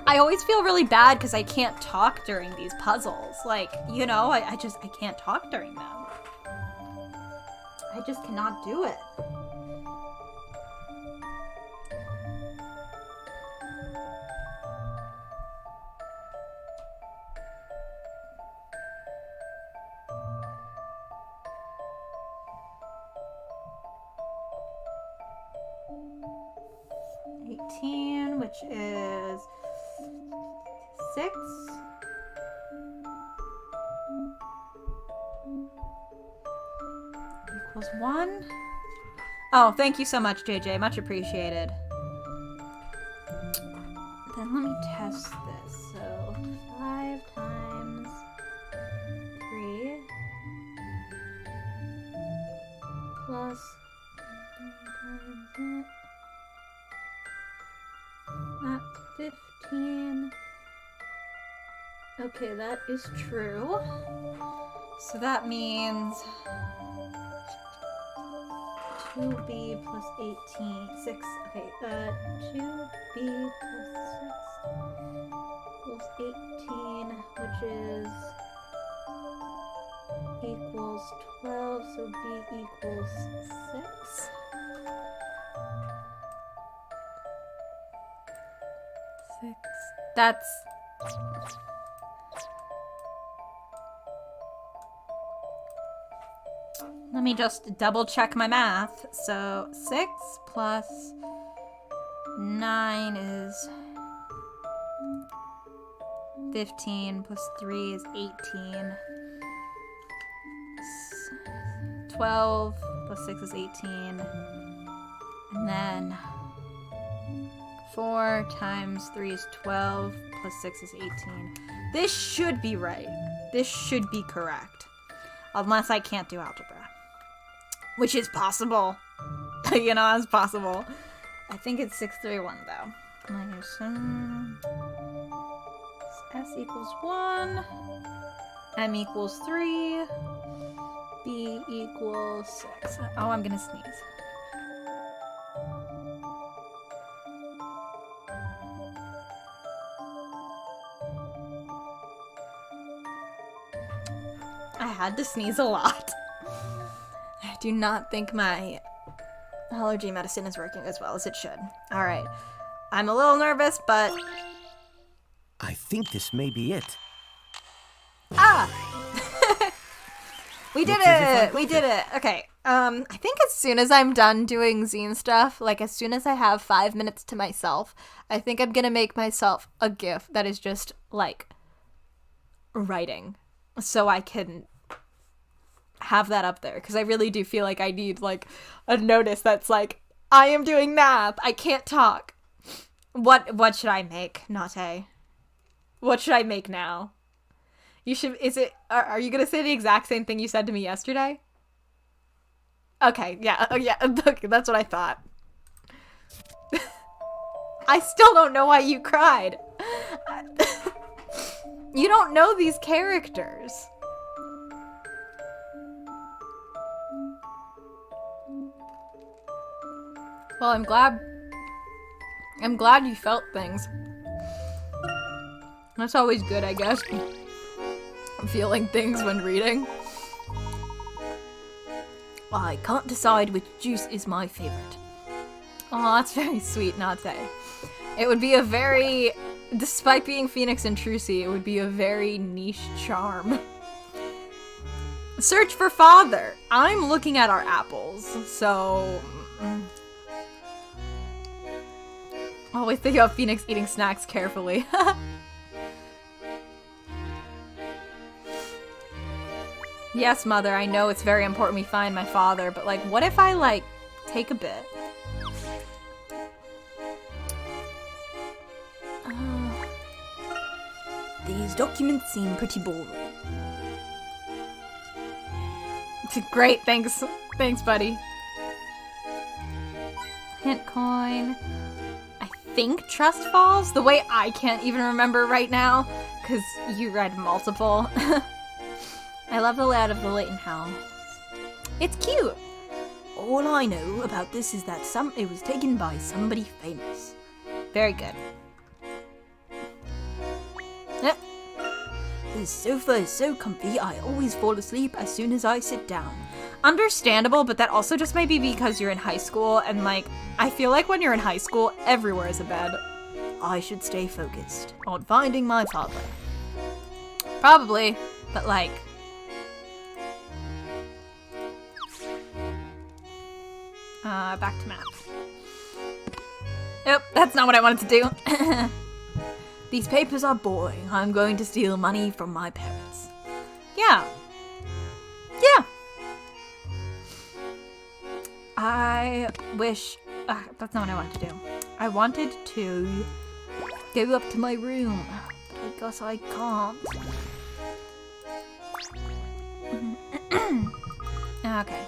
I always feel really bad because I can't talk during these puzzles. Like, you know, I can't talk during them. I just cannot do it. Which is 6 equals 1. Oh, thank you so much, JJ. Much appreciated. Then let me test this. So 5 times Not 15. Okay, that is true. So that means 2b plus 18. 6. Okay, 2b plus 6 equals 18, which is equals 12, so b equals 6. 6. That's... Let me just double check my math. So 6 plus 9 is 15, plus 3 is 18. 12 plus 6 is 18. And then 4 times 3 is 12, plus 6 is 18. This should be right. This should be correct. Unless I can't do algebra. Which is possible. You know, it's possible. I think it's 631 though. S equals 1. M equals 3. B equals 6. Oh, I'm gonna sneeze. I had to sneeze a lot. I do not think my allergy medicine is working as well as it should. Alright. I'm a little nervous, but...
I think this may be it.
Ah! We did it! We did it! Okay. I think as soon as I'm done doing zine stuff, like as soon as I have 5 minutes to myself, I think I'm gonna make myself a GIF that is just, like, writing. So I can have that up there. Because I really do feel like I need, like, a notice that's like, I am doing math! I can't talk! What should I make, Nate? What should I make now? You should, are you gonna say the exact same thing you said to me yesterday? Okay, yeah, oh yeah, okay, that's what I thought. I still don't know why you cried. You don't know these characters. Well, I'm glad you felt things. That's always good, I guess. Feeling things when reading.
I can't decide which juice is my favorite.
Oh, that's very sweet, Nate. It would be a very, despite being Phoenix and Trucy, it would be a very niche charm. Search for father. I'm looking at our apples, so... Always think about Phoenix eating snacks carefully. Yes, mother, I know it's very important we find my father, but like, what if I, like, take a bit?
These documents seem pretty boring.
Great, thanks. Thanks, buddy. Hint coin. I think trust falls, the way I can't even remember right now, because you read multiple. I love the layout of the Layton house. It's cute.
All I know about this is that it was taken by somebody famous.
Very good.
Yep. This sofa is so comfy, I always fall asleep as soon as I sit down.
Understandable, but that also just may be because you're in high school, and like, I feel like when you're in high school, everywhere is a bed.
I should stay focused on finding my father.
Probably, but like... back to math. Yep, that's not what I wanted to do.
These papers are boring. I'm going to steal money from my parents.
Yeah. Yeah. I wish... that's not what I wanted to do. I wanted to go up to my room, but I guess I can't. Okay.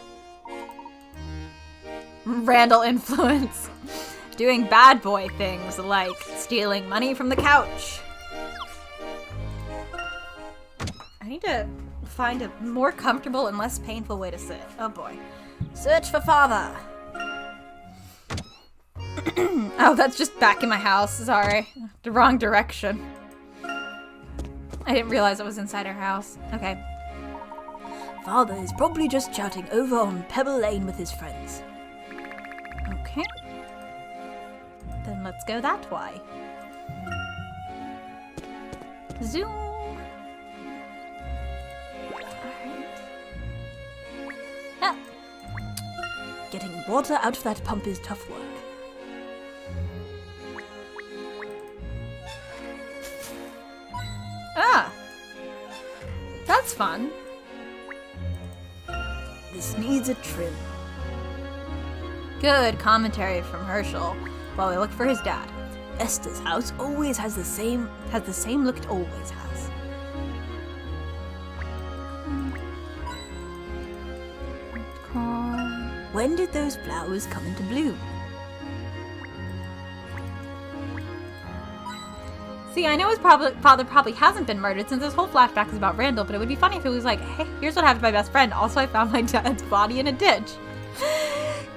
Randall influence. doing bad boy things like stealing money from the couch. I need to find a more comfortable and less painful way to sit. Oh boy. Search for father. Oh, that's just back in my house. Sorry. The wrong direction. I didn't realize it was inside our house. Okay.
Father is probably just chatting over on Pebble Lane with his friends.
Okay. Then let's go that way. Zoom. Alright. Ah.
Getting water out of that pump is tough work.
Ah. That's fun.
This needs a trim.
Good commentary from Herschel while we look for his dad.
Esther's house always has the same look it always has. When did those flowers come into bloom?
See, I know his father probably hasn't been murdered since this whole flashback is about Randall, but it would be funny if it was like, hey, here's what happened to my best friend. Also, I found my dad's body in a ditch.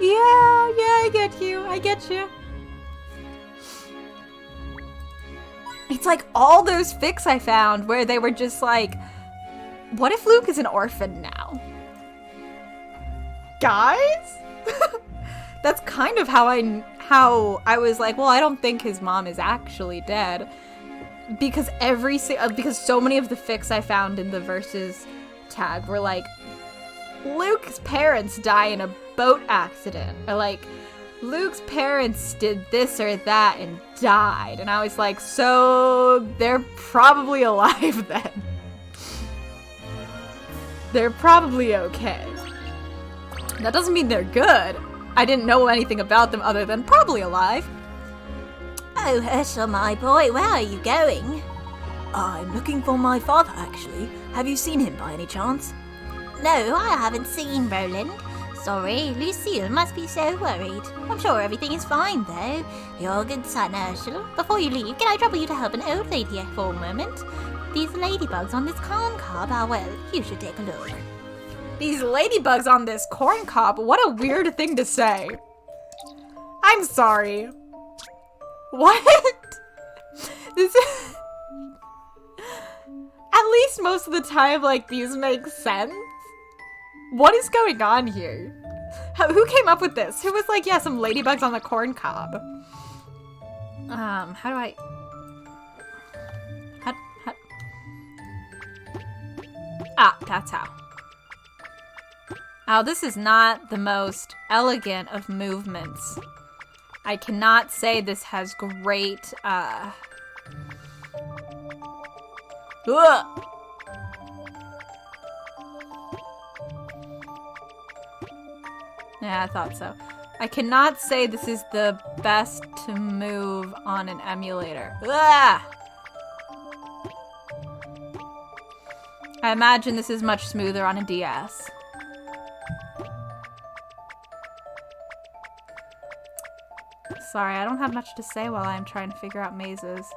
Yeah, I get you. It's like all those fics I found where they were just like, what if Luke is an orphan now? Guys? That's kind of how I was like, well, I don't think his mom is actually dead. Because because so many of the fics I found in the versus tag were like, Luke's parents die in a boat accident, or like, Luke's parents did this or that and died, and I was like, so they're probably alive then. They're probably okay. That doesn't mean they're good. I didn't know anything about them other than probably alive.
Oh, Herschel, my boy, where are you going? I'm looking for my father, actually. Have you seen him by any chance?
No, I haven't seen Roland. Sorry, Lucille must be so worried. I'm sure everything is fine, though. You're a good son, Herschel. Before you leave, can I trouble you to help an old lady for a moment? These ladybugs on this corn cob are, well, you should take a look.
These ladybugs on this corn cob? What a weird thing to say. I'm sorry. What? This is... At least most of the time, like, these make sense. What is going on here? Who came up with this? Who was like, yeah, some ladybugs on the corn cob? How do I... How... Ah, that's how. Oh, this is not the most elegant of movements. I cannot say this has great, Ugh. Yeah, I thought so. I cannot say this is the best to move on an emulator. Ugh. I imagine this is much smoother on a DS. Sorry, I don't have much to say while I'm trying to figure out mazes.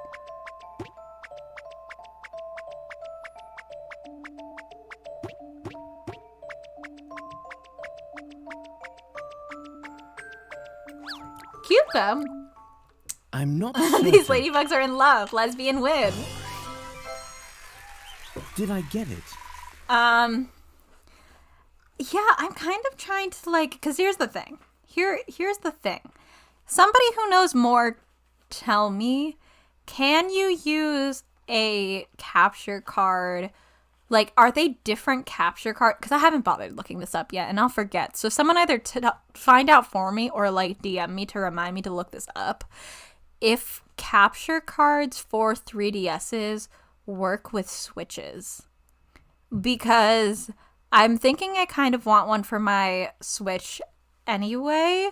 Cute though.
I'm not certain.
These ladybugs are in love. Lesbian win.
Did I get it?
Yeah, I'm kind of trying to like, because here's the thing. Here's the thing. Somebody who knows more, tell me, can you use a capture card? Like, are they different capture cards? Because I haven't bothered looking this up yet, and I'll forget. So someone either find out for me or, like, DM me to remind me to look this up. If capture cards for 3DSs work with Switches. Because I'm thinking I kind of want one for my Switch anyway.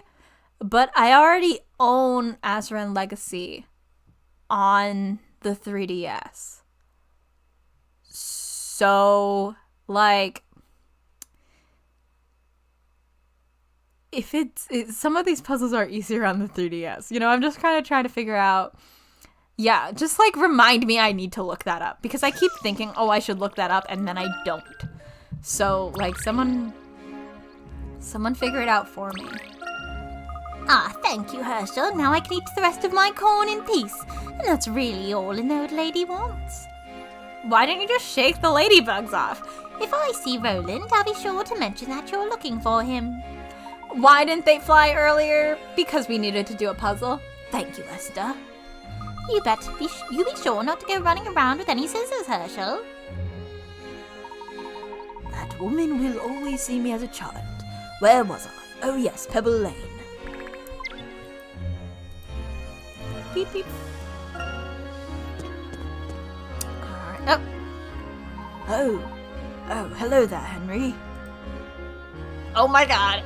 But I already own Azran Legacy on the 3DS. So, like, some of these puzzles are easier on the 3DS. You know, I'm just kind of trying to figure out. Yeah, just like remind me I need to look that up because I keep thinking, oh, I should look that up, and then I don't. So like someone figure it out for me.
Ah, thank you, Herschel. Now I can eat the rest of my corn in peace. And that's really all an old lady wants.
Why don't you just shake the ladybugs off?
If I see Roland, I'll be sure to mention that you're looking for him.
Why didn't they fly earlier? Because we needed to do a puzzle.
Thank you, Esther. You be sure not to go running around with any scissors, Herschel.
That woman will always see me as a child. Where was I? Oh yes, Pebble Lane.
Beep, beep. Alright.
Oh, hello there, Henry.
Oh my god.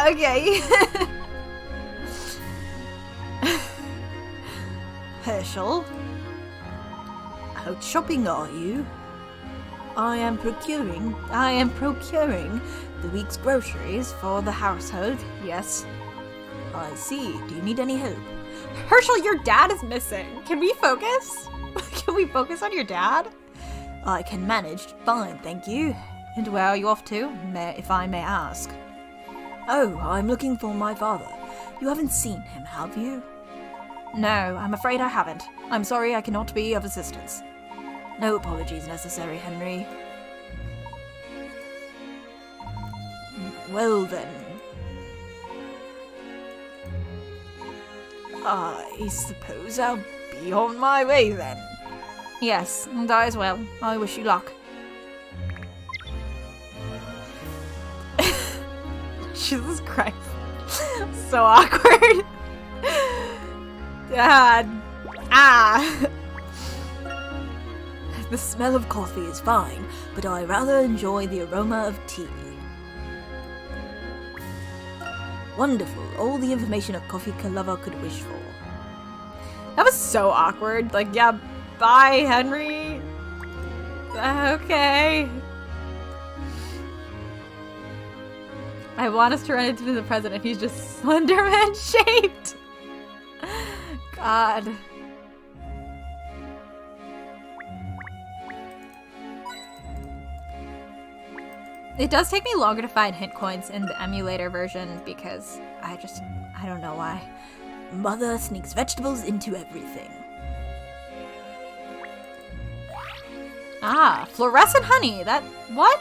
Okay.
Herschel? Out shopping, are you? I am procuring the week's groceries for the household, yes. I see. Do you need any help?
Herschel, your dad is missing. Can we focus? Can we focus on your dad?
I can manage fine, thank you.
And where are you off to, if I may ask?
Oh, I'm looking for my father. You haven't seen him, have you?
No, I'm afraid I haven't. I'm sorry I cannot be of assistance.
No apologies necessary, Henry. Well then. I suppose I'll be on my way then.
Yes, and I as well. I wish you luck. Jesus Christ. So awkward. Dad.
The smell of coffee is fine, but I rather enjoy the aroma of tea. Wonderful, all the information a coffee lover could wish for.
That was so awkward. Like, yeah, bye, Henry. Okay. I want us to run into the president. He's just Slenderman shaped. God. It does take me longer to find hint coins in the emulator version because I don't know why.
Mother sneaks vegetables into everything.
Ah, fluorescent honey. What?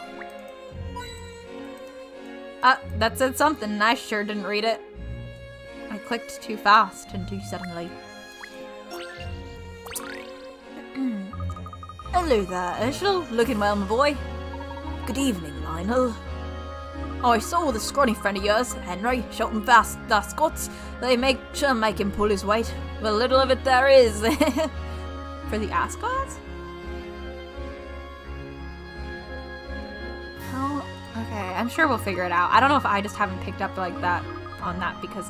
That said something and I sure didn't read it. I clicked too fast and too suddenly.
Hello there, Herschel. Looking well, my boy. Good evening, Lionel. I saw the scrawny friend of yours, Henry, shot him fast, the Scots. They make him pull his weight. Well, little of it there is.
For the Ascots? How? Okay, I'm sure we'll figure it out. I don't know if I just haven't picked up like that on that because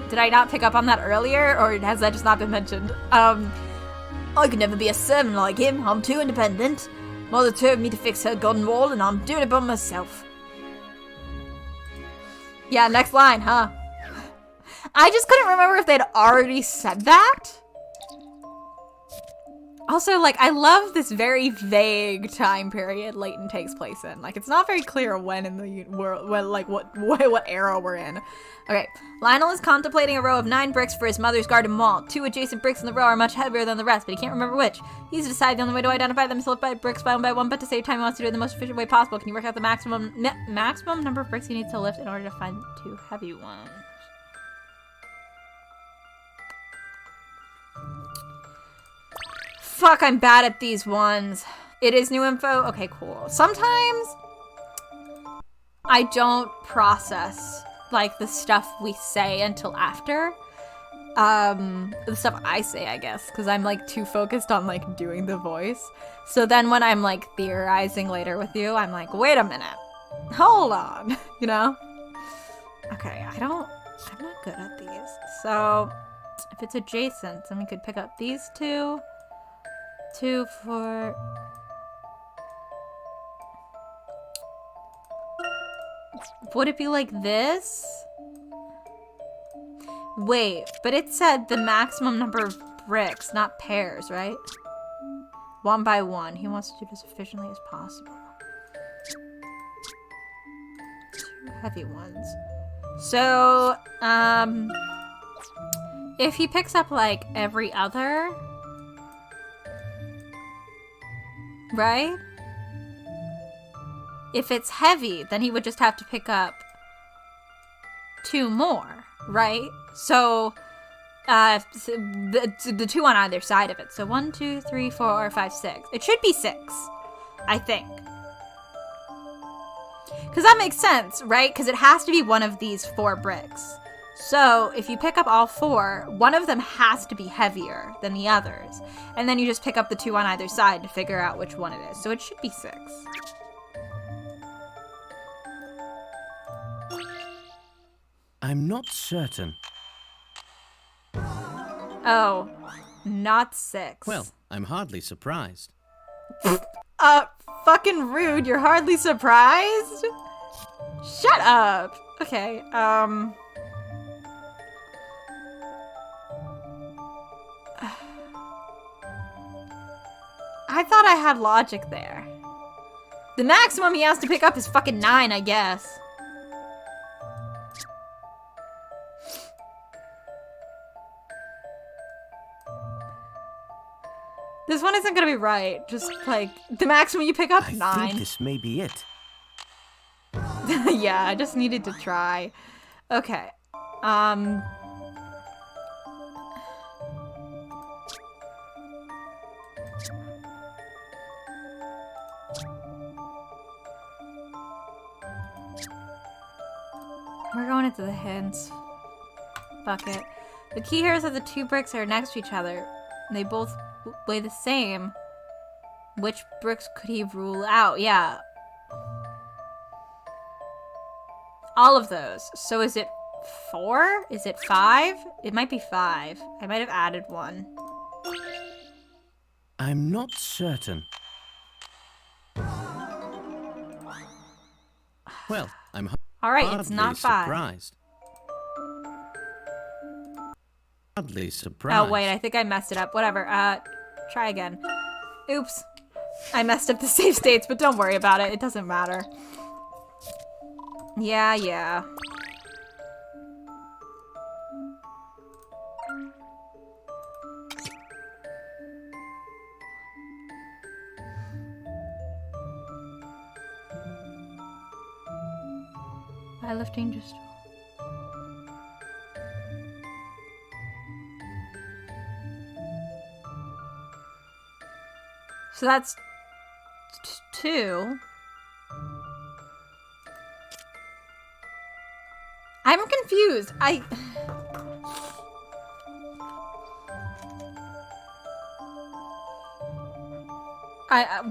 did I not pick up on that earlier, or has that just not been mentioned?
I could never be a servant like him. I'm too independent. Mother told me to fix her garden wall, and I'm doing it by myself.
Yeah, next line, huh? I just couldn't remember if they'd already said that. Also, like, I love this very vague time period Layton takes place in. Like, it's not very clear when in the world, what era we're in. Okay, Lionel is contemplating a row of 9 bricks for his mother's garden wall. 2 adjacent bricks in the row are much heavier than the rest, but he can't remember which. He's decided the only way to identify them is to lift by bricks by one, but to save time he wants to do it in the most efficient way possible. Can you work out the maximum number of bricks he needs to lift in order to find 2 heavy ones? Fuck, I'm bad at these ones. It is new info? Okay, cool. Sometimes I don't process like the stuff we say until after. The stuff I say, I guess, because I'm like too focused on like doing the voice. So then when I'm like theorizing later with you, I'm like, wait a minute. Hold on, you know? Okay, I'm not good at these. So if it's adjacent, then we could pick up these 2. 2, 4. Would it be like this? Wait, but it said the maximum number of bricks, not pairs, right? 1 by 1. He wants to do it as efficiently as possible. 2 heavy ones. So, if he picks up like every other, right? If it's heavy, then he would just have to pick up 2 more, right? So, the 2 on either side of it. So 1, 2, 3, 4, 5, 6. It should be 6, I think. Because that makes sense, right? Because it has to be one of these 4 bricks. So if you pick up all 4, one of them has to be heavier than the others. And then you just pick up the 2 on either side to figure out which one it is. So it should be 6.
I'm not certain.
Oh, not 6.
Well, I'm hardly surprised.
Fucking rude. You're hardly surprised? Shut up. Okay, I thought I had logic there. The maximum he has to pick up is fucking 9, I guess. This one isn't gonna be right. Just like the maximum you pick up,
I
9.
think this may be it.
Yeah, I just needed to try. Okay. We're going into the hints bucket. The key here is that the 2 bricks are next to each other. And they both weigh the same. Which bricks could he rule out? Yeah. All of those. So is it 4? Is it 5? It might be 5. I might have added 1.
I'm not certain. Well, I'm
Alright, it's not 5.
surprised. Hardly surprised.
Oh, wait, I think I messed it up. Whatever. Try again. Oops. I messed up the save states, but don't worry about it. It doesn't matter. Yeah. By lifting just... So that's 2. I'm confused.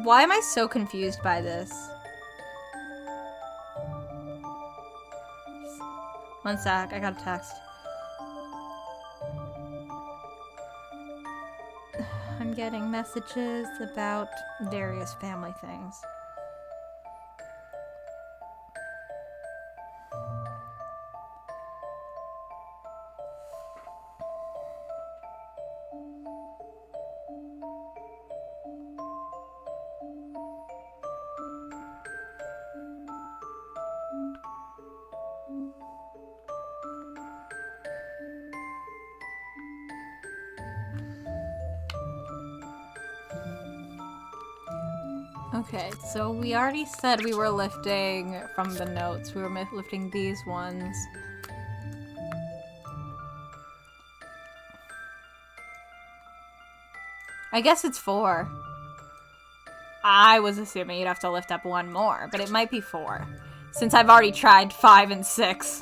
Why am I so confused by this? One sec, I got a text. I'm getting messages about various family things. Okay, so we already said we were lifting from the notes. We were lifting these ones. I guess it's 4. I was assuming you'd have to lift up 1 more, but it might be 4. Since I've already tried 5 and 6.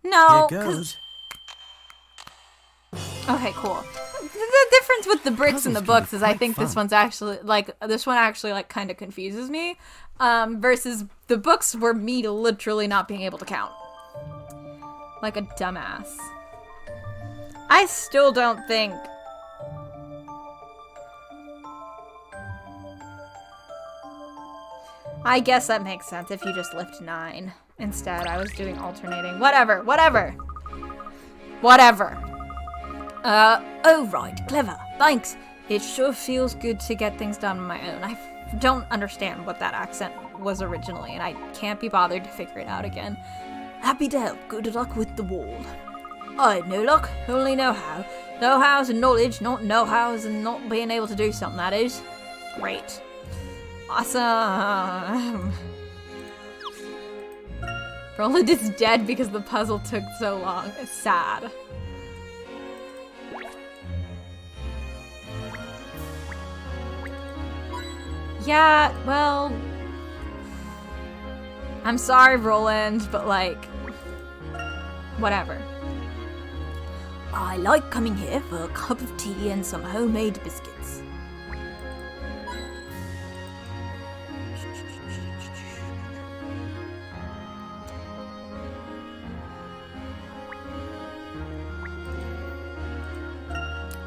No,
Here goes.
Okay, cool. The difference with the bricks and the books is I think this one's actually, this one actually, kind of confuses me. Versus the books were me literally not being able to count. Like a dumbass. I still don't think I guess that makes sense if you just lift 9. Instead, I was doing alternating. Whatever.
Oh right, clever. Thanks.
It sure feels good to get things done on my own. I don't understand what that accent was originally, and I can't be bothered to figure it out again.
Happy to help. Good luck with the wall. I had no luck, only know-how. Know-how's and knowledge, not know-how's and not being able to do something, that is.
Great. Awesome. Roland is dead because the puzzle took so long. It's sad. Yeah, well... I'm sorry, Roland, but like... Whatever.
I like coming here for a cup of tea and some homemade biscuits.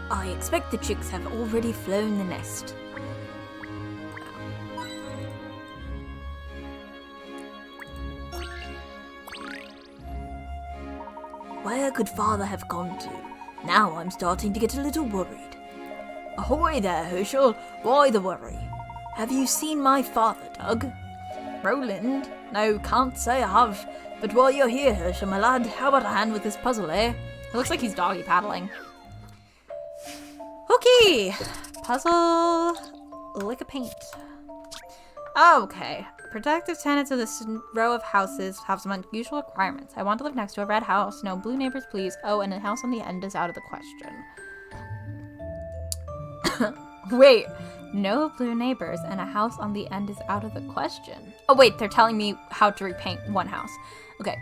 I expect the chicks have already flown the nest. Where could father have gone to? Now I'm starting to get a little worried. Ahoy there, Herschel. Why the worry? Have you seen my father, Doug? Roland? No, can't say I have. But while you're here, Herschel, my lad, how about a hand with this puzzle, eh?
It looks like he's doggy paddling. Okay. Puzzle. Lick a paint. Okay. Protective tenants of this row of houses have some unusual requirements. I want to live next to a red house. No blue neighbors, please. Oh, and a house on the end is out of the question. Wait. No blue neighbors and a house on the end is out of the question. Oh, wait. They're telling me how to repaint one house. Okay.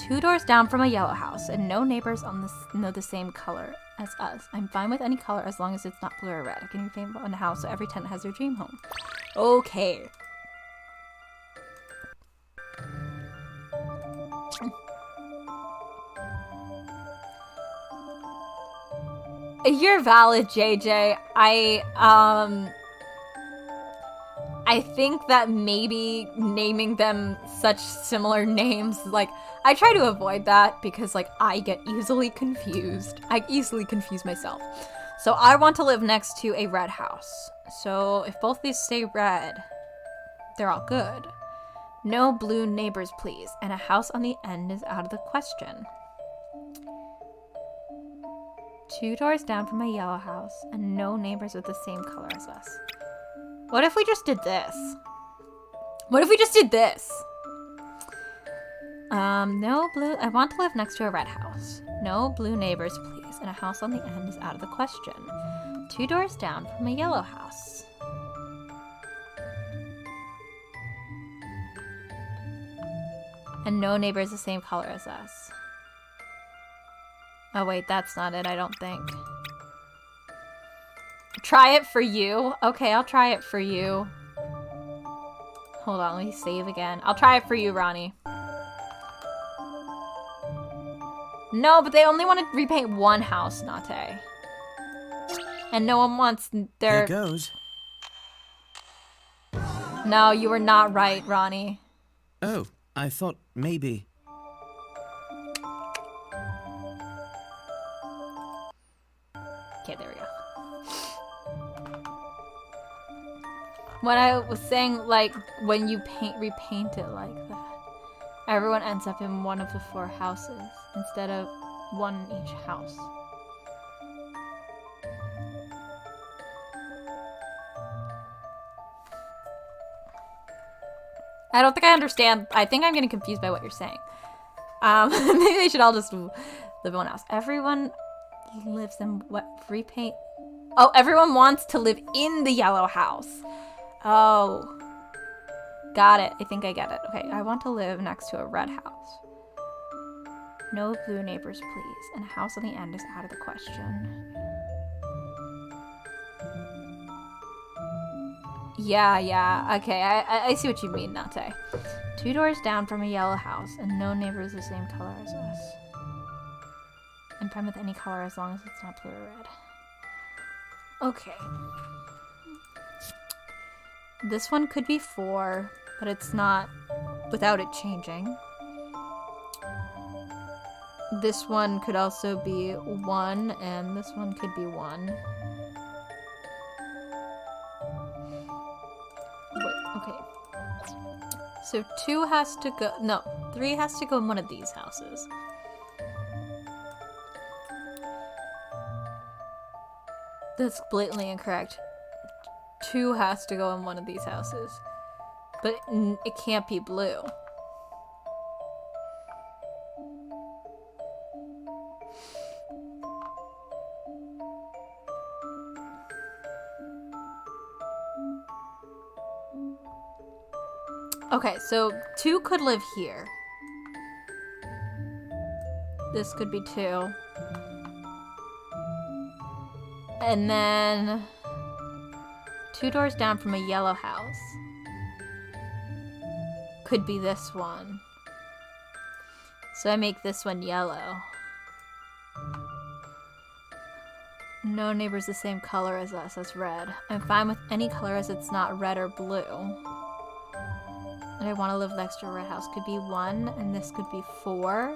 2 doors down from a yellow house and no neighbors on the same color as us. I'm fine with any color as long as it's not blue or red. I can repaint one house so every tenant has their dream home. Okay. You're valid, JJ. I think that maybe naming them such similar names, like, I try to avoid that because, like, I get easily confused. I easily confuse myself. So I want to live next to a red house. So if both these stay red, they're all good. No blue neighbors, please. And a house on the end is out of the question. 2 doors down from a yellow house and no neighbors with the same color as us. What if we just did this? No blue. I want to live next to a red house. No blue neighbors, please. And a house on the end is out of the question. 2 doors down from a yellow house. And no neighbors the same color as us. Oh wait, that's not it, I don't think. Try it for you? Okay, I'll try it for you. Hold on, let me save again. I'll try it for you, Ronnie. No, but they only want to repaint one house, Nate. And no one wants their...
Here goes.
No, you were not right, Ronnie.
Oh, I thought maybe...
Okay, there we go. When I was saying, like, when you repaint it like that, everyone ends up in one of the 4 houses instead of one in each house. I don't think I understand. I think I'm getting confused by what you're saying. Maybe they should all just live in one house. Everyone lives in what? Repaint? Oh, everyone wants to live in the yellow house. Oh. Got it. I think I get it. Okay, I want to live next to a red house. No blue neighbors, please. And a house on the end is out of the question. Yeah. Okay, I see what you mean, Nate. 2 doors down from a yellow house and no neighbors the same color as us. I'm fine with any color as long as it's not blue or red. Okay. This one could be 4, but it's not without it changing. This one could also be 1, and this one could be 1. Wait, okay. So 2 has to go, no, 3 has to go in one of these houses. That's blatantly incorrect. 2 has to go in one of these houses. But it can't be blue. Okay, so 2 could live here. This could be 2. And then 2 doors down from a yellow house could be this one. So I make this one yellow. No neighbor's the same color as us, that's red. I'm fine with any color as it's not red or blue. And I want to live next to a red house. Could be 1, and this could be 4.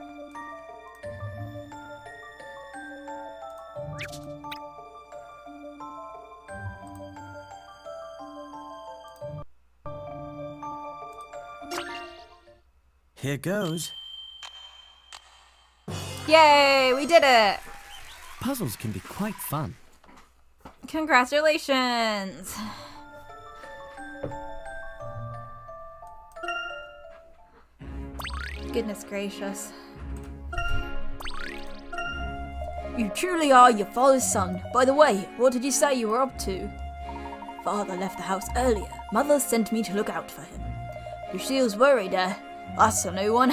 Here goes.
Yay, we did it!
Puzzles can be quite fun.
Congratulations! Goodness gracious.
You truly are your father's son. By the way, what did you say you were up to? Father left the house earlier. Mother sent me to look out for him. Lucille's worried, That's a new one.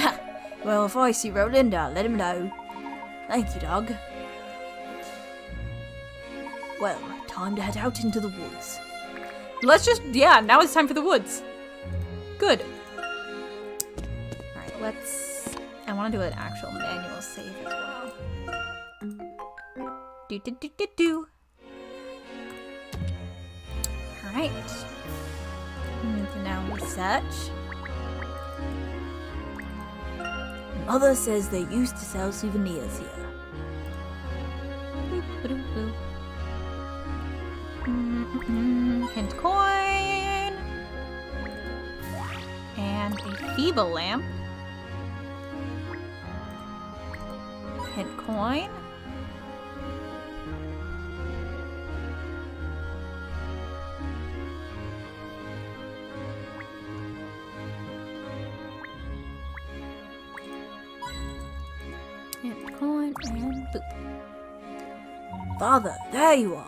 Well, if I see Roland, I'll let him know. Thank you, dog. Well, time to head out into the woods.
Let's just, yeah, now it's time for the woods. Good. Alright, I want to do an actual manual save as well. Do. Alright. Need to now research.
Mother says they used to sell souvenirs here.
Hint coin. And a feeble lamp. Hint coin. Hint coin and boop.
Father, there you are.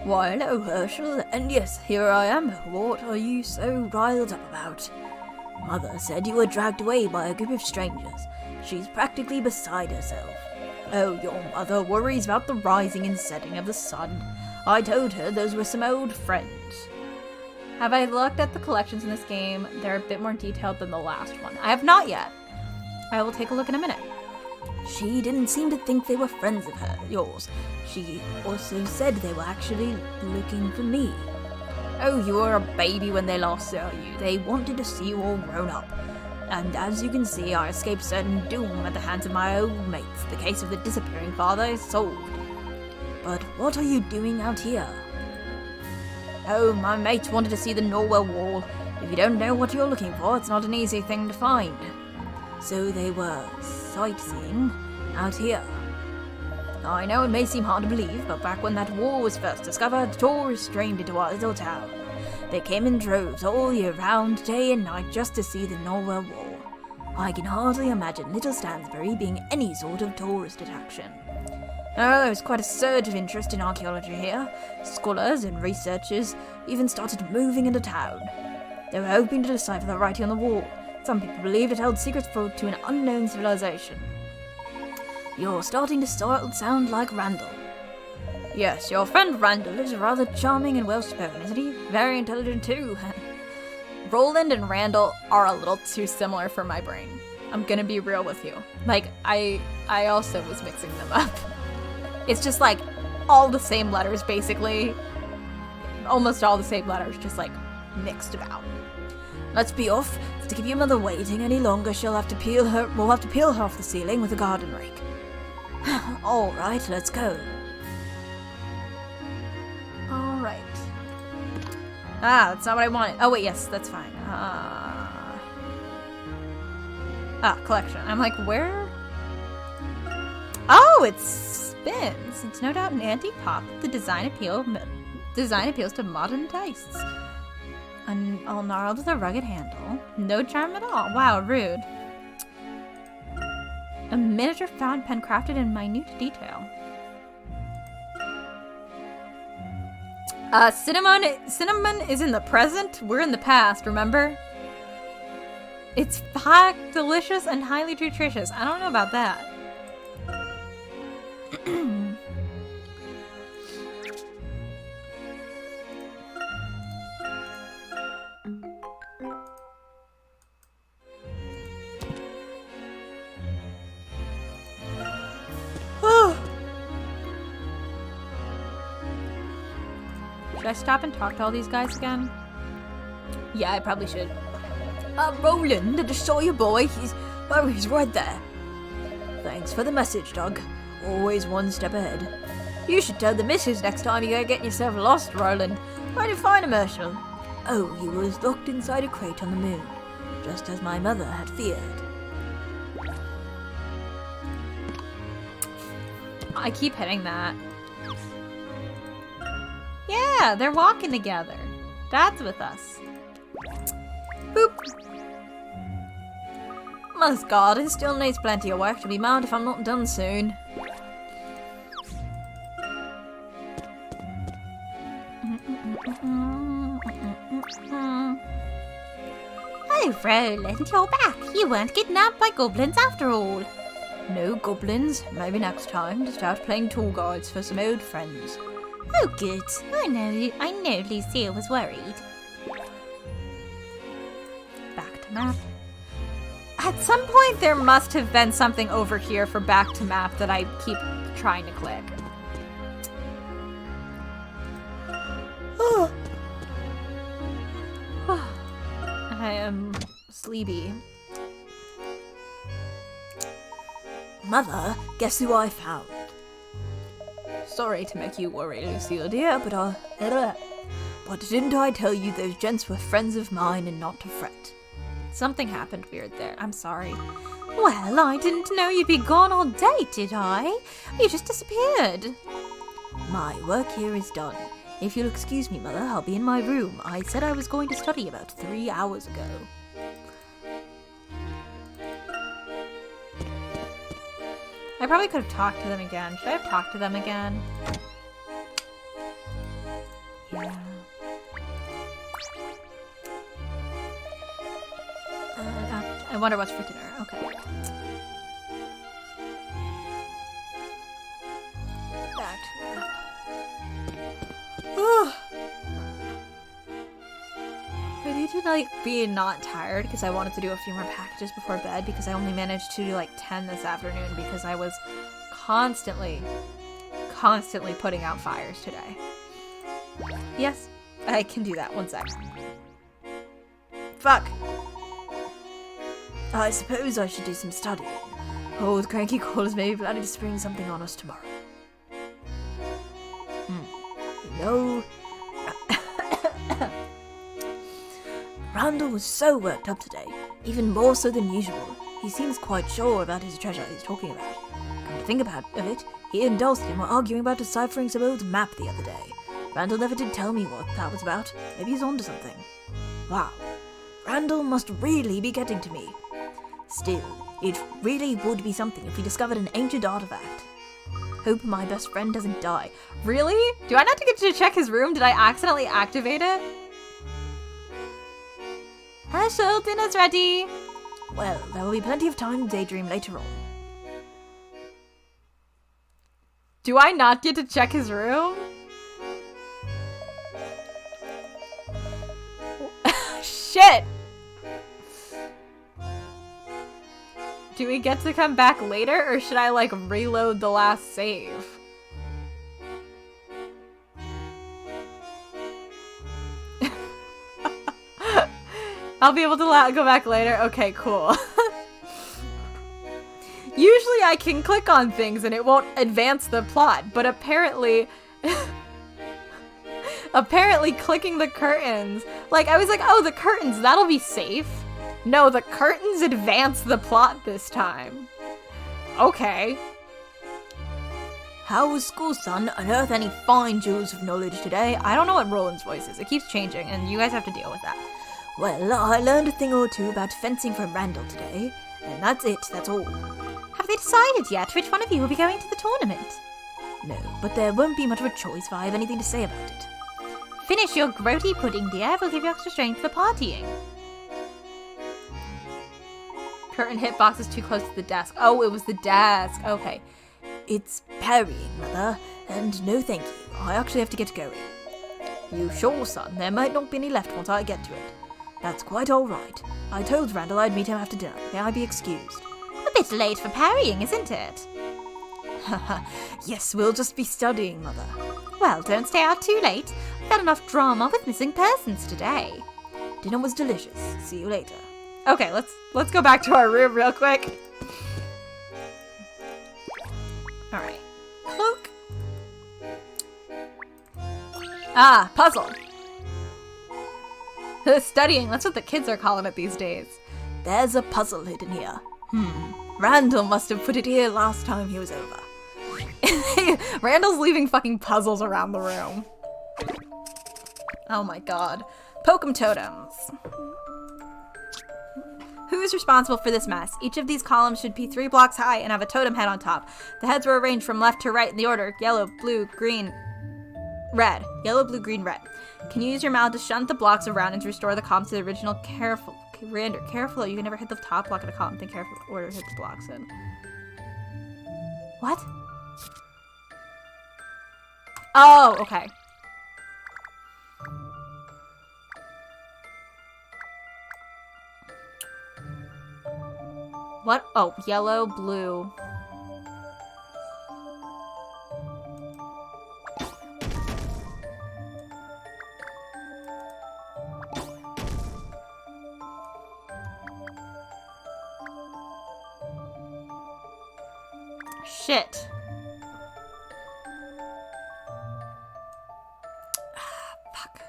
Why, hello, Herschel, and yes, here I am. What are you so riled up about? Mother said you were dragged away by a group of strangers. She's practically beside herself. Oh, your mother worries about the rising and setting of the sun. I told her those were some old friends.
Have I looked at the collections in this game? They're a bit more detailed than the last one. I have not yet. I will take a look in a minute.
She didn't seem to think they were friends of yours. She also said they were actually looking for me. Oh, you were a baby when they last saw you. They wanted to see you all grown up. And as you can see, I escaped certain doom at the hands of my old mates. The case of the disappearing father is solved. But what are you doing out here? Oh, my mates wanted to see the Norwell Wall. If you don't know what you're looking for, it's not an easy thing to find. So they were sightseeing out here. I know it may seem hard to believe, but back when that wall was first discovered, tourists streamed into our little town. They came in droves all year round, day and night, just to see the Norwell Wall. I can hardly imagine Little Stansbury being any sort of tourist attraction. Oh, there was quite a surge of interest in archaeology here. Scholars and researchers even started moving into town. They were hoping to decipher the writing on the wall. Some people believed it held secrets to an unknown civilization. You're starting to sound like Randall. Yes, your friend Randall is rather charming and well-spoken, isn't he? Very intelligent too.
Roland and Randall are a little too similar for my brain. I'm gonna be real with you. Like, I also was mixing them up. It's just like all the same letters, basically. Almost all the same letters, just like mixed about.
Let's be off. To keep your mother waiting any longer, we'll have to peel her off the ceiling with a garden rake. Alright, let's go.
Alright. Ah, that's not what I wanted. Oh wait, yes, that's fine. Collection. I'm like, where? Oh, it spins. It's no doubt an anti-pop. The design appeals to modern tastes. All gnarled with a rugged handle. No charm at all. Wow, rude. A miniature fountain pen crafted in minute detail. Cinnamon is in the present. We're in the past, remember? It's hot, delicious, and highly nutritious. I don't know about that. Should I stop and talk to all these guys again? Yeah, I probably should.
Roland, I just saw your boy. He's right there. Thanks for the message, Doug. Always one step ahead. You should tell the missus next time you go getting yourself lost, Roland. Where'd you find him, Herschel? Oh, he was locked inside a crate on the moon, just as my mother had feared.
I keep hitting that. Yeah, they're walking together. Dad's with us. Boop.
Mother's garden still needs plenty of work to be mad if I'm not done soon.
Oh, Roland, you're back. You weren't kidnapped by goblins after all.
No goblins. Maybe next time. Just out playing tour guides for some old friends.
Oh, good. I know Lucille was worried.
Back to map. At some point, there must have been something over here for back to map that I keep trying to click. I am sleepy.
Mother, guess who I found? Sorry to make you worry, Lucille dear, but didn't I tell you those gents were friends of mine and not to fret?
Something happened weird there. I'm sorry.
Well, I didn't know you'd be gone all day, did I? You just disappeared.
My work here is done. If you'll excuse me, Mother, I'll be in my room. I said I was going to study about 3 hours ago.
I probably could have talked to them again. Should I have talked to them again? Yeah. I wonder what's for dinner. Okay. Back to I need to like be not tired because I wanted to do a few more packages before bed because I only managed to do like 10 this afternoon because I was constantly putting out fires today. Yes, I can do that. 1 sec. Fuck.
I suppose I should do some studying. Old cranky calls may be planning to spring something on us tomorrow. You know, Randall was so worked up today, even more so than usual. He seems quite sure about his treasure he's talking about. Come to think about it, he and Dalston were arguing about deciphering some old map the other day. Randall never did tell me what that was about. Maybe he's onto something. Wow. Randall must really be getting to me. Still, it really would be something if we discovered an ancient artifact. Hope my best friend doesn't die.
Really? Do I not get to check his room? Did I accidentally activate it? Herschel, dinner's ready.
Well, there will be plenty of time to daydream later on.
Do I not get to check his room? Shit! Do we get to come back later, or should I, like, reload the last save? I'll be able to go back later. Okay, cool. Usually I can click on things and it won't advance the plot, but apparently... apparently clicking the curtains... Like, I was like, oh, the curtains, that'll be safe. No, the curtains advance the plot this time. Okay.
How was school, son? Unearth any fine jewels of knowledge today?
I don't know what Roland's voice is. It keeps changing, and you guys have to deal with that.
Well, I learned a thing or two about fencing from Randall today, and that's it, that's all.
Have they decided yet which one of you will be going to the tournament?
No, but there won't be much of a choice if I have anything to say about it.
Finish your grody pudding, dear. We'll give you extra strength for partying.
Curtain hitbox is too close to the desk. Oh, it was the desk. Okay.
It's parrying, Mother, and no thank you. I actually have to get going. You sure, son? There might not be any left once I get to it. That's quite all right. I told Randall I'd meet him after dinner. May I be excused?
A bit late for parrying, isn't it?
Haha, yes, we'll just be studying, Mother.
Well, don't stay out too late. We've had enough drama with missing persons today.
Dinner was delicious. See you later.
Okay, let's go back to our room real quick. Alright. Cloak. Ah, puzzle. Studying, that's what the kids are calling it these days.
There's a puzzle hidden here. Randall must have put it here last time he was over.
Randall's leaving fucking puzzles around the room. Oh my god. Pokem totems. Who is responsible for this mess? Each of these columns should be 3 blocks high and have a totem head on top. The heads were arranged from left to right in the order: yellow, blue, green, red. Yellow, blue, green, red. Can you use your mallet to shunt the blocks around and to restore the columns to the original? Careful. Careful, you can never hit the top block of the column. Think careful order hit the blocks in. What? Oh, okay. What? Oh, yellow, blue. Shit. Fuck.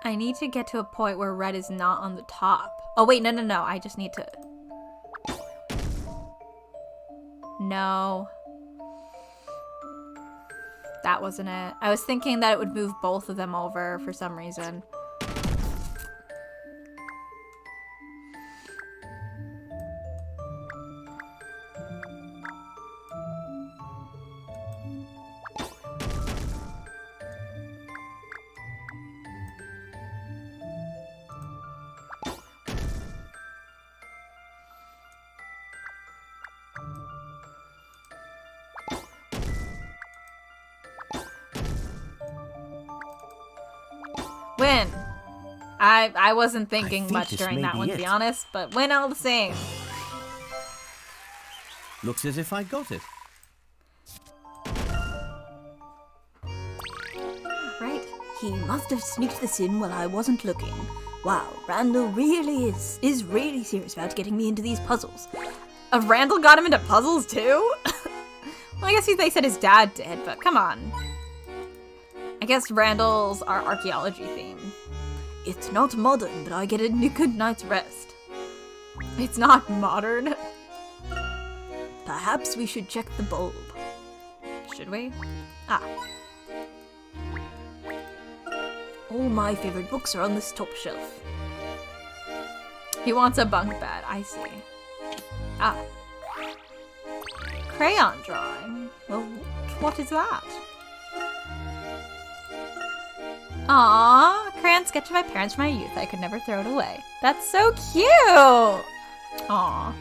I need to get to a point where red is not on the top. Oh wait, no. I just need to... No. That wasn't it. I was thinking that it would move both of them over for some reason. Win. I wasn't thinking much during that one, to be honest, but win all the same.
Looks as if I got it.
Right.
He must have sneaked this in while I wasn't looking. Wow, Randall really is really serious about getting me into these puzzles.
Randall got him into puzzles too? Well, I guess they said his dad did, but come on. I guess Randall's our archaeology theme.
It's not modern, but I get a good night's rest.
It's not modern.
Perhaps we should check the bulb.
Should we? Ah.
All my favorite books are on this top shelf.
He wants a bunk bed, I see. Ah. Crayon drawing. Well, what is that? Aww, a crayon sketch of my parents from my youth. I could never throw it away. That's so cute! Aww.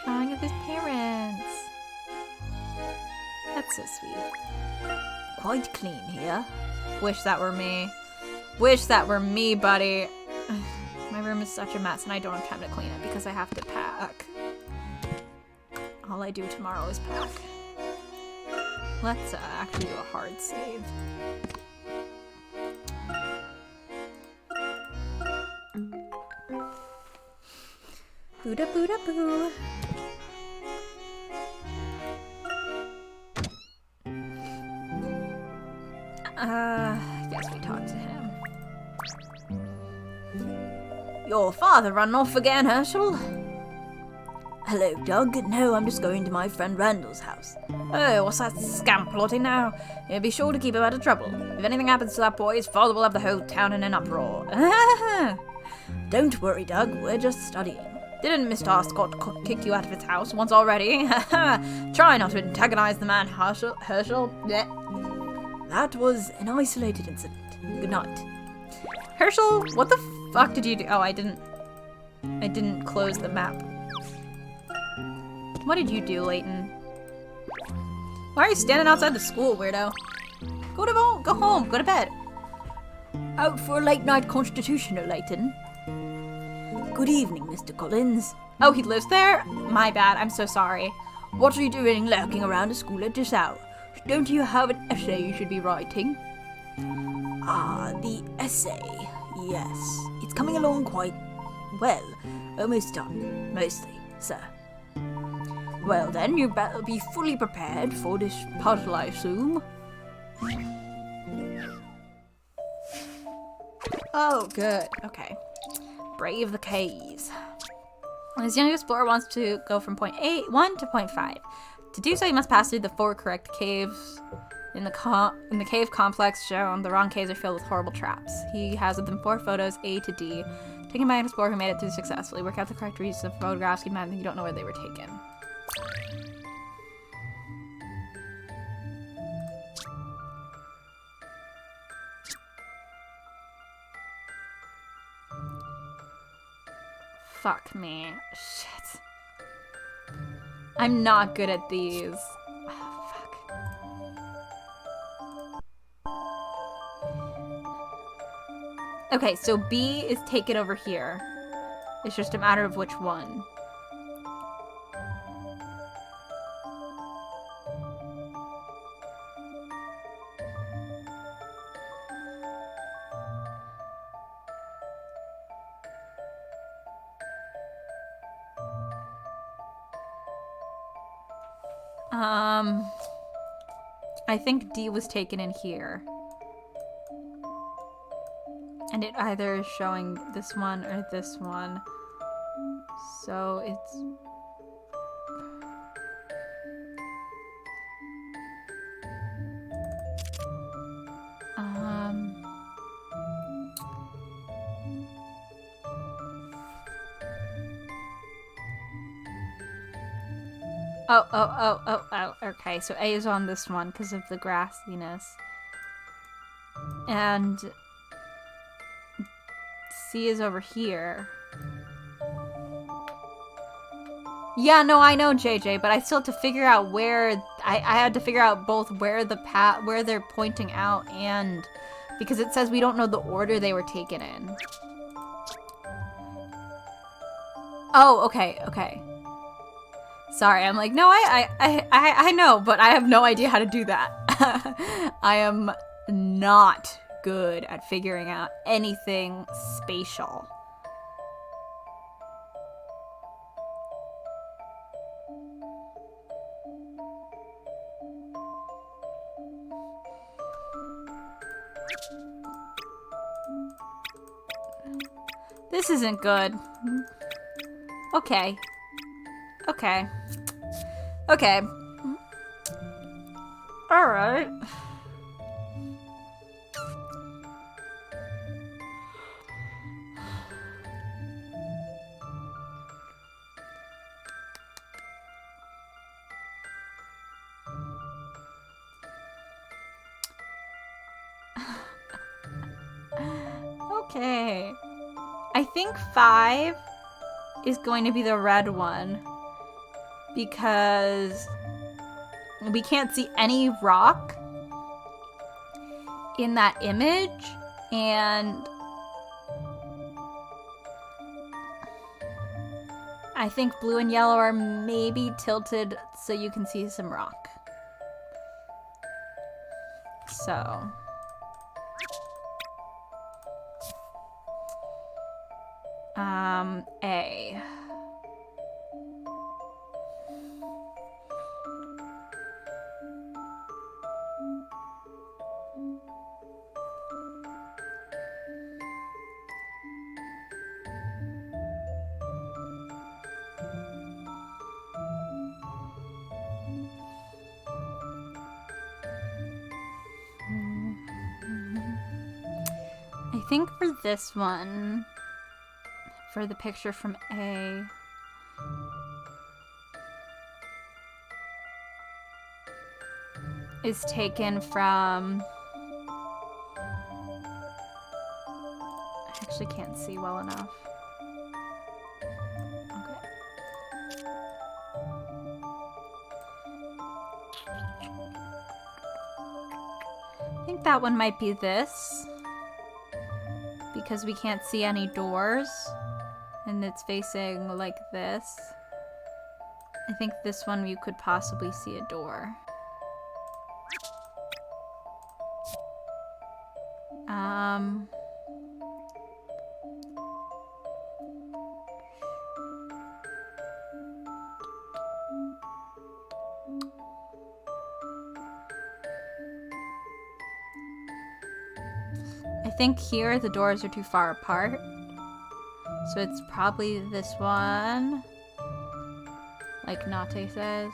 Drawing of his parents. That's so sweet.
Quite clean here.
Wish that were me. Wish that were me, buddy. My room is such a mess and I don't have time to clean it because I have to pack. All I do tomorrow is pack. Let's actually do a hard save. Boo-da boo-da boo. Guess we talked to him.
Your father run off again, Herschel? Hello, Doug. No, I'm just going to my friend Randall's house.
Oh, what's that scamp plotting now? Yeah, be sure to keep him out of trouble. If anything happens to that boy, his father will have the whole town in an uproar.
Don't worry, Doug. We're just studying.
Didn't Mr. Scott kick you out of his house once already? Try not to antagonize the man, Herschel. Blech.
That was an isolated incident. Good night.
Herschel, what the fuck did you do? Oh, I didn't close the map. What did you do, Layton? Why are you standing outside the school, weirdo? Go home, go to bed.
Out for a late night constitutional, Layton. Good evening, Mr. Collins.
Oh, he lives there? My bad, I'm so sorry.
What are you doing lurking around the school at this hour? Don't you have an essay you should be writing? Ah, the essay. Yes. It's coming along quite well. Almost done. Mostly, sir. Well then, you better be fully prepared for this puzzle, I assume.
Oh, good. Okay. Brave the caves. This young explorer wants to go from point 1 to point 5. To do so, you must pass through the 4 correct caves. In the cave complex shown, the wrong caves are filled with horrible traps. He has with him 4 photos, A to D, taken by an explorer who made it through successfully. Work out the correct reads of photographs. Keep in mind that you don't know where they were taken. Fuck me. Shit. I'm not good at these. Oh, fuck. Okay, so B is taken over here. It's just a matter of which one. I think D was taken in here. And it either is showing this one or this one. So it's... Oh, okay, so A is on this one because of the grassiness. And C is over here. Yeah, no, I know, JJ, but I still have to figure out where... I had to figure out both where the where they're pointing out and... Because it says we don't know the order they were taken in. Oh, okay. Sorry, I'm like, no, I know, but I have no idea how to do that. I am not good at figuring out anything spatial. This isn't good. Okay. Alright. Okay. I think 5 is going to be the red one because we can't see any rock in that image, and I think blue and yellow are maybe tilted so you can see some rock. So. A. I think for this one, for the picture from A, is taken from, I actually can't see well enough. Okay. I think that one might be this, because we can't see any doors, and it's facing like this. I think this one you could possibly see a door. I think here the doors are too far apart, so it's probably this one, like Nate says.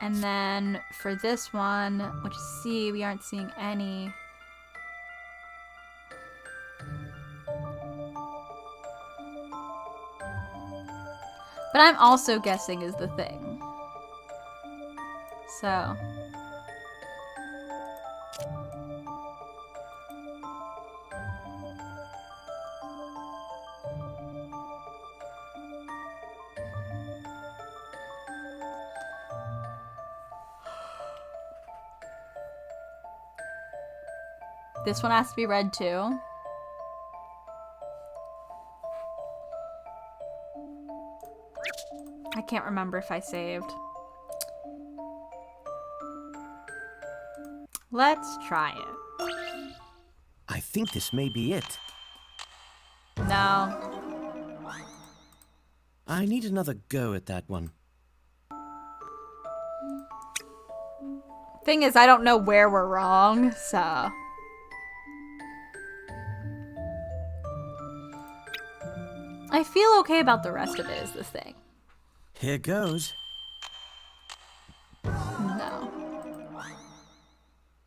And then for this one, which is C, we aren't seeing any. But I'm also guessing is the thing. So. This one has to be red too. I can't remember if I saved. Let's try it.
I think this may be it.
No.
I need another go at that one.
Thing is, I don't know where we're wrong, so. I feel okay about the rest of it is the thing.
Here goes.
No.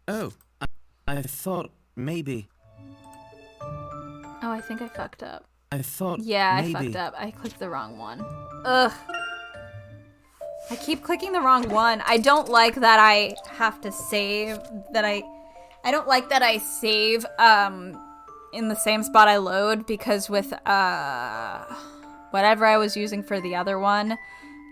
Oh, I thought maybe.
Oh, I think I fucked up.
I thought
Yeah,
maybe.
I fucked up. I clicked the wrong one. Ugh. I keep clicking the wrong one. I don't like that I have to save, I don't like that I save, in the same spot I load, because with, whatever I was using for the other one,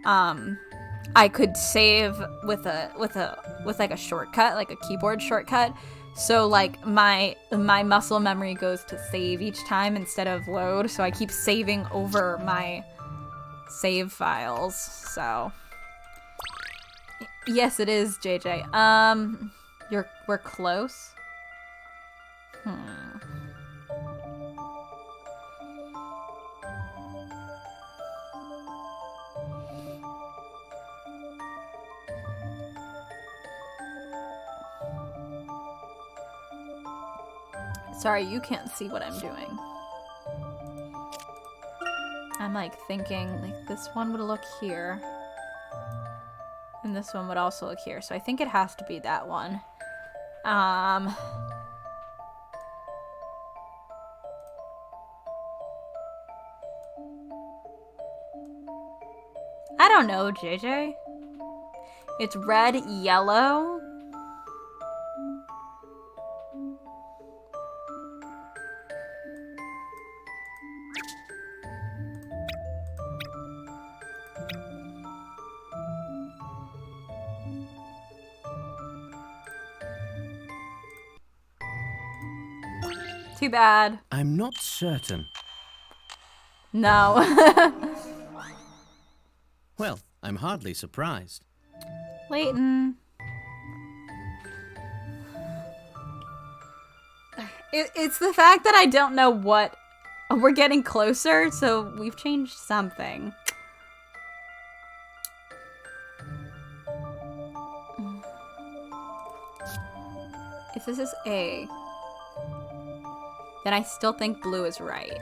I could save with like a shortcut, like a keyboard shortcut. So like my muscle memory goes to save each time instead of load. So I keep saving over my save files. So yes, it is, JJ. We're close. Sorry, you can't see what I'm doing. I'm like thinking, like this one would look here. And this one would also look here. So I think it has to be that one. I don't know, JJ. It's red, yellow. Too bad.
I'm not certain.
No.
Well, I'm hardly surprised.
Layton. It's the fact that I don't know what... We're getting closer, so we've changed something. If this is A, then I still think blue is right.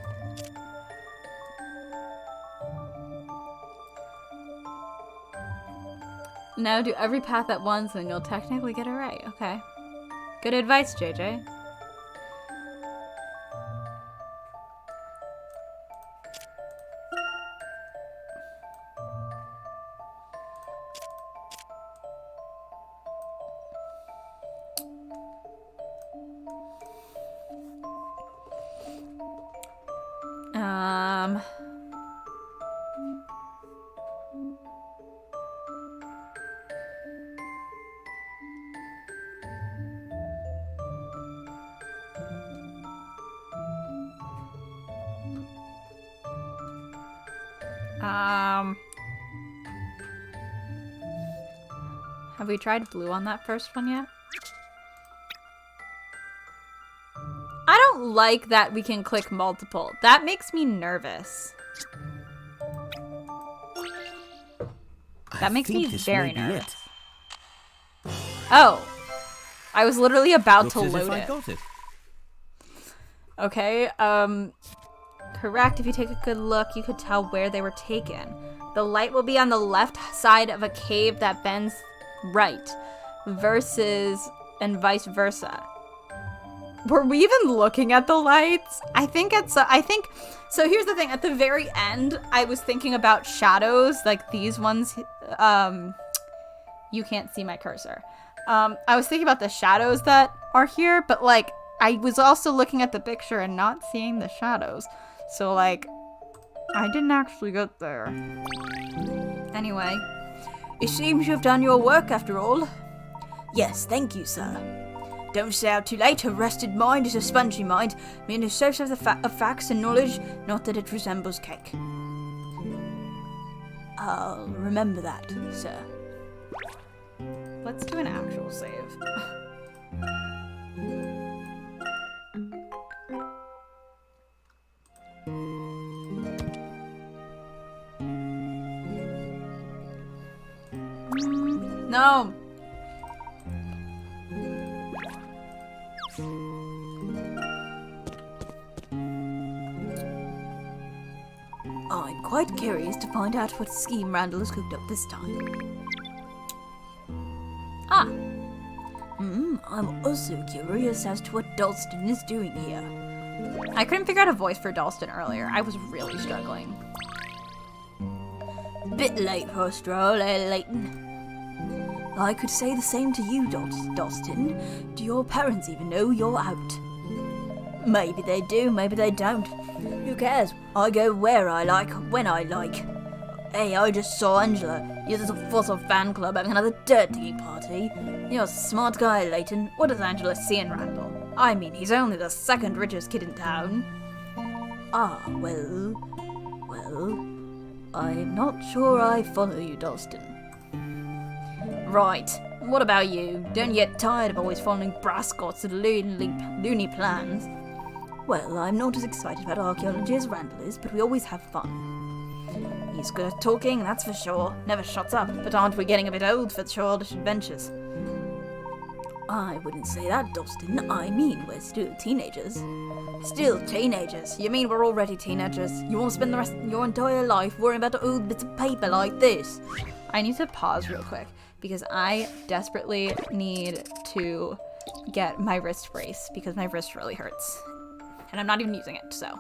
No, do every path at once and you'll technically get it right. Okay. Good advice, JJ. Um... Have we tried blue on that first one yet? I don't like that we can click multiple. That makes me nervous. That makes me very nervous. Oh. I was literally about to load it.
Got it.
Okay, correct. If you take a good look, you could tell where they were taken. The light will be on the left side of a cave that bends right, versus and vice versa. Were we even looking at the lights? I think so. Here's the thing. At the very end, I was thinking about shadows, like these ones. You can't see my cursor. I was thinking about the shadows that are here, but like I was also looking at the picture and not seeing the shadows. So like, I didn't actually get there. Anyway,
It seems you have done your work after all. Yes, thank you, sir. Don't stay out too late. A rested mind is a spongy mind, being a source of facts and knowledge, not that it resembles cake. I'll remember that, sir.
let's do an actual save. No.
I'm quite curious to find out what scheme Randall has cooked up this time.
Ah.
I'm also curious as to what Dalston is doing here.
I couldn't figure out a voice for Dalston earlier. I was really struggling.
Bit late for a stroll, Layton? I could say the same to you, Dalston. Do your parents even know you're out? Maybe they do, maybe they don't. Who cares? I go where I like, when I like. Hey, I just saw Angela. You're just a fossil fan club having another dirt-digging party. You're a smart guy, Layton.
What does Angela see in Randall? I mean, he's only the second richest kid in town.
Ah, well, I'm not sure I follow you, Dalston.
Right. What about you? Don't you get tired of always following Brascott's loony plans?
Well, I'm not as excited about archaeology as Randall is, but we always have fun.
He's good at talking, that's for sure. Never shuts up. But aren't we getting a bit old for childish adventures?
I wouldn't say that, Dalston. I mean, we're still teenagers.
Still teenagers? You mean we're already teenagers? You won't spend the rest of your entire life worrying about old bits of paper like this? I need to pause real quick, because I desperately need to get my wrist brace, because my wrist really hurts. And I'm not even using it, so.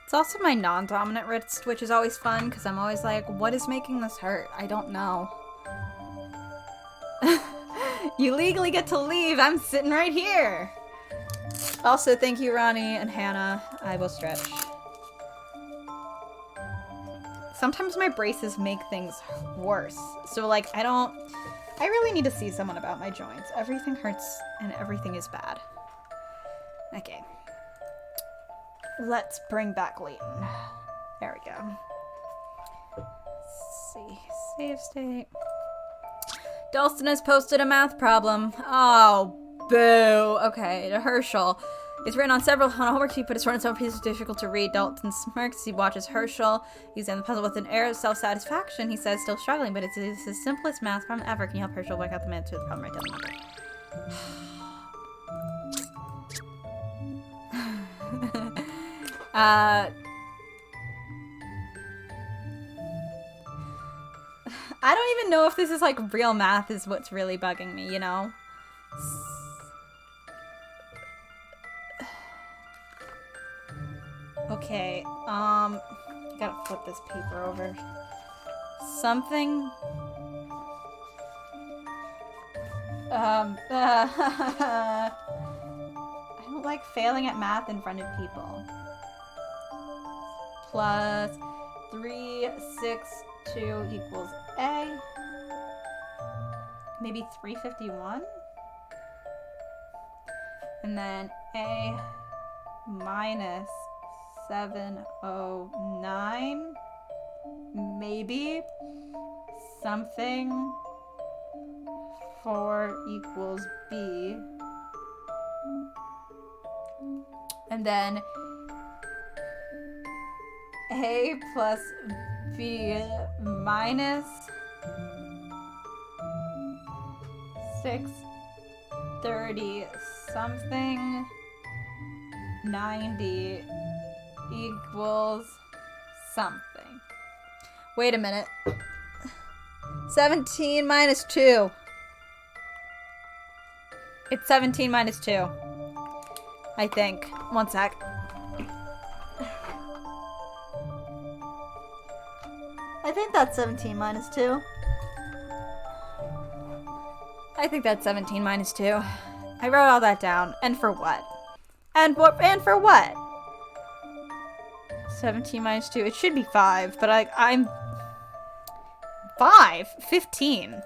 It's also my non-dominant wrist, which is always fun, because I'm always like, what is making this hurt? I don't know. You legally get to leave. I'm sitting right here. Also, thank you, Ronnie and Hannah. I will stretch. Sometimes my braces make things worse. So, like, I really need to see someone about my joints. Everything hurts and everything is bad. Okay. Let's bring back Layton. There we go. Let's see. Save state. Dalston has posted a math problem. Oh, boo. Okay, to Herschel. It's written on a homework sheet, but it's written on several pieces difficult to read. Dalton smirks as he watches Herschel. He's in the puzzle with an air of self-satisfaction. He says, still struggling, but it's the simplest math problem ever. Can you help Herschel work out the answer to the problem right down the number? I don't even know if this is like real math is what's really bugging me, you know? Okay, gotta flip this paper over. Something. I don't like failing at math in front of people. Plus 3, 6, 2 equals A. Maybe 351? And then A minus 709, maybe something 4 equals B, and then A plus B minus 630 something 90 equals something. Wait a minute. 17 minus 2. It's 17 minus 2. I think. One sec.
I think that's 17 minus 2.
I think that's 17 minus 2. I wrote all that down. And for what? And for what? 17 minus 2. It should be 5, but I'm 5? 15.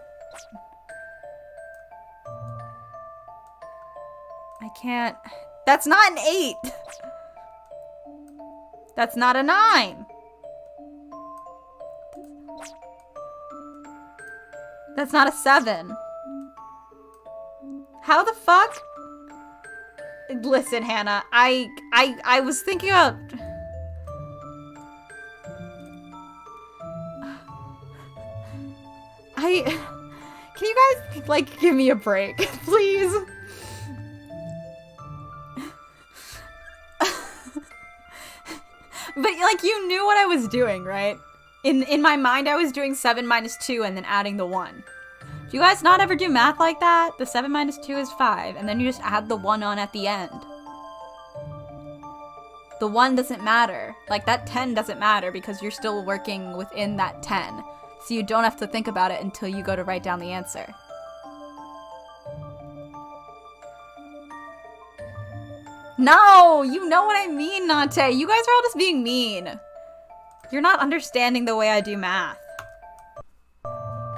I can't. That's not an 8. That's not a 9. That's not a 7. How the fuck? Listen, Hannah, I was thinking about... Can you guys, like, give me a break, please? But, like, you knew what I was doing, right? In my mind, I was doing 7 minus 2 and then adding the 1. Do you guys not ever do math like that? The 7 minus 2 is 5, and then you just add the 1 on at the end. The 1 doesn't matter. Like, that 10 doesn't matter because you're still working within that 10. So you don't have to think about it until you go to write down the answer. No! You know what I mean, Nate. You guys are all just being mean. You're not understanding the way I do math.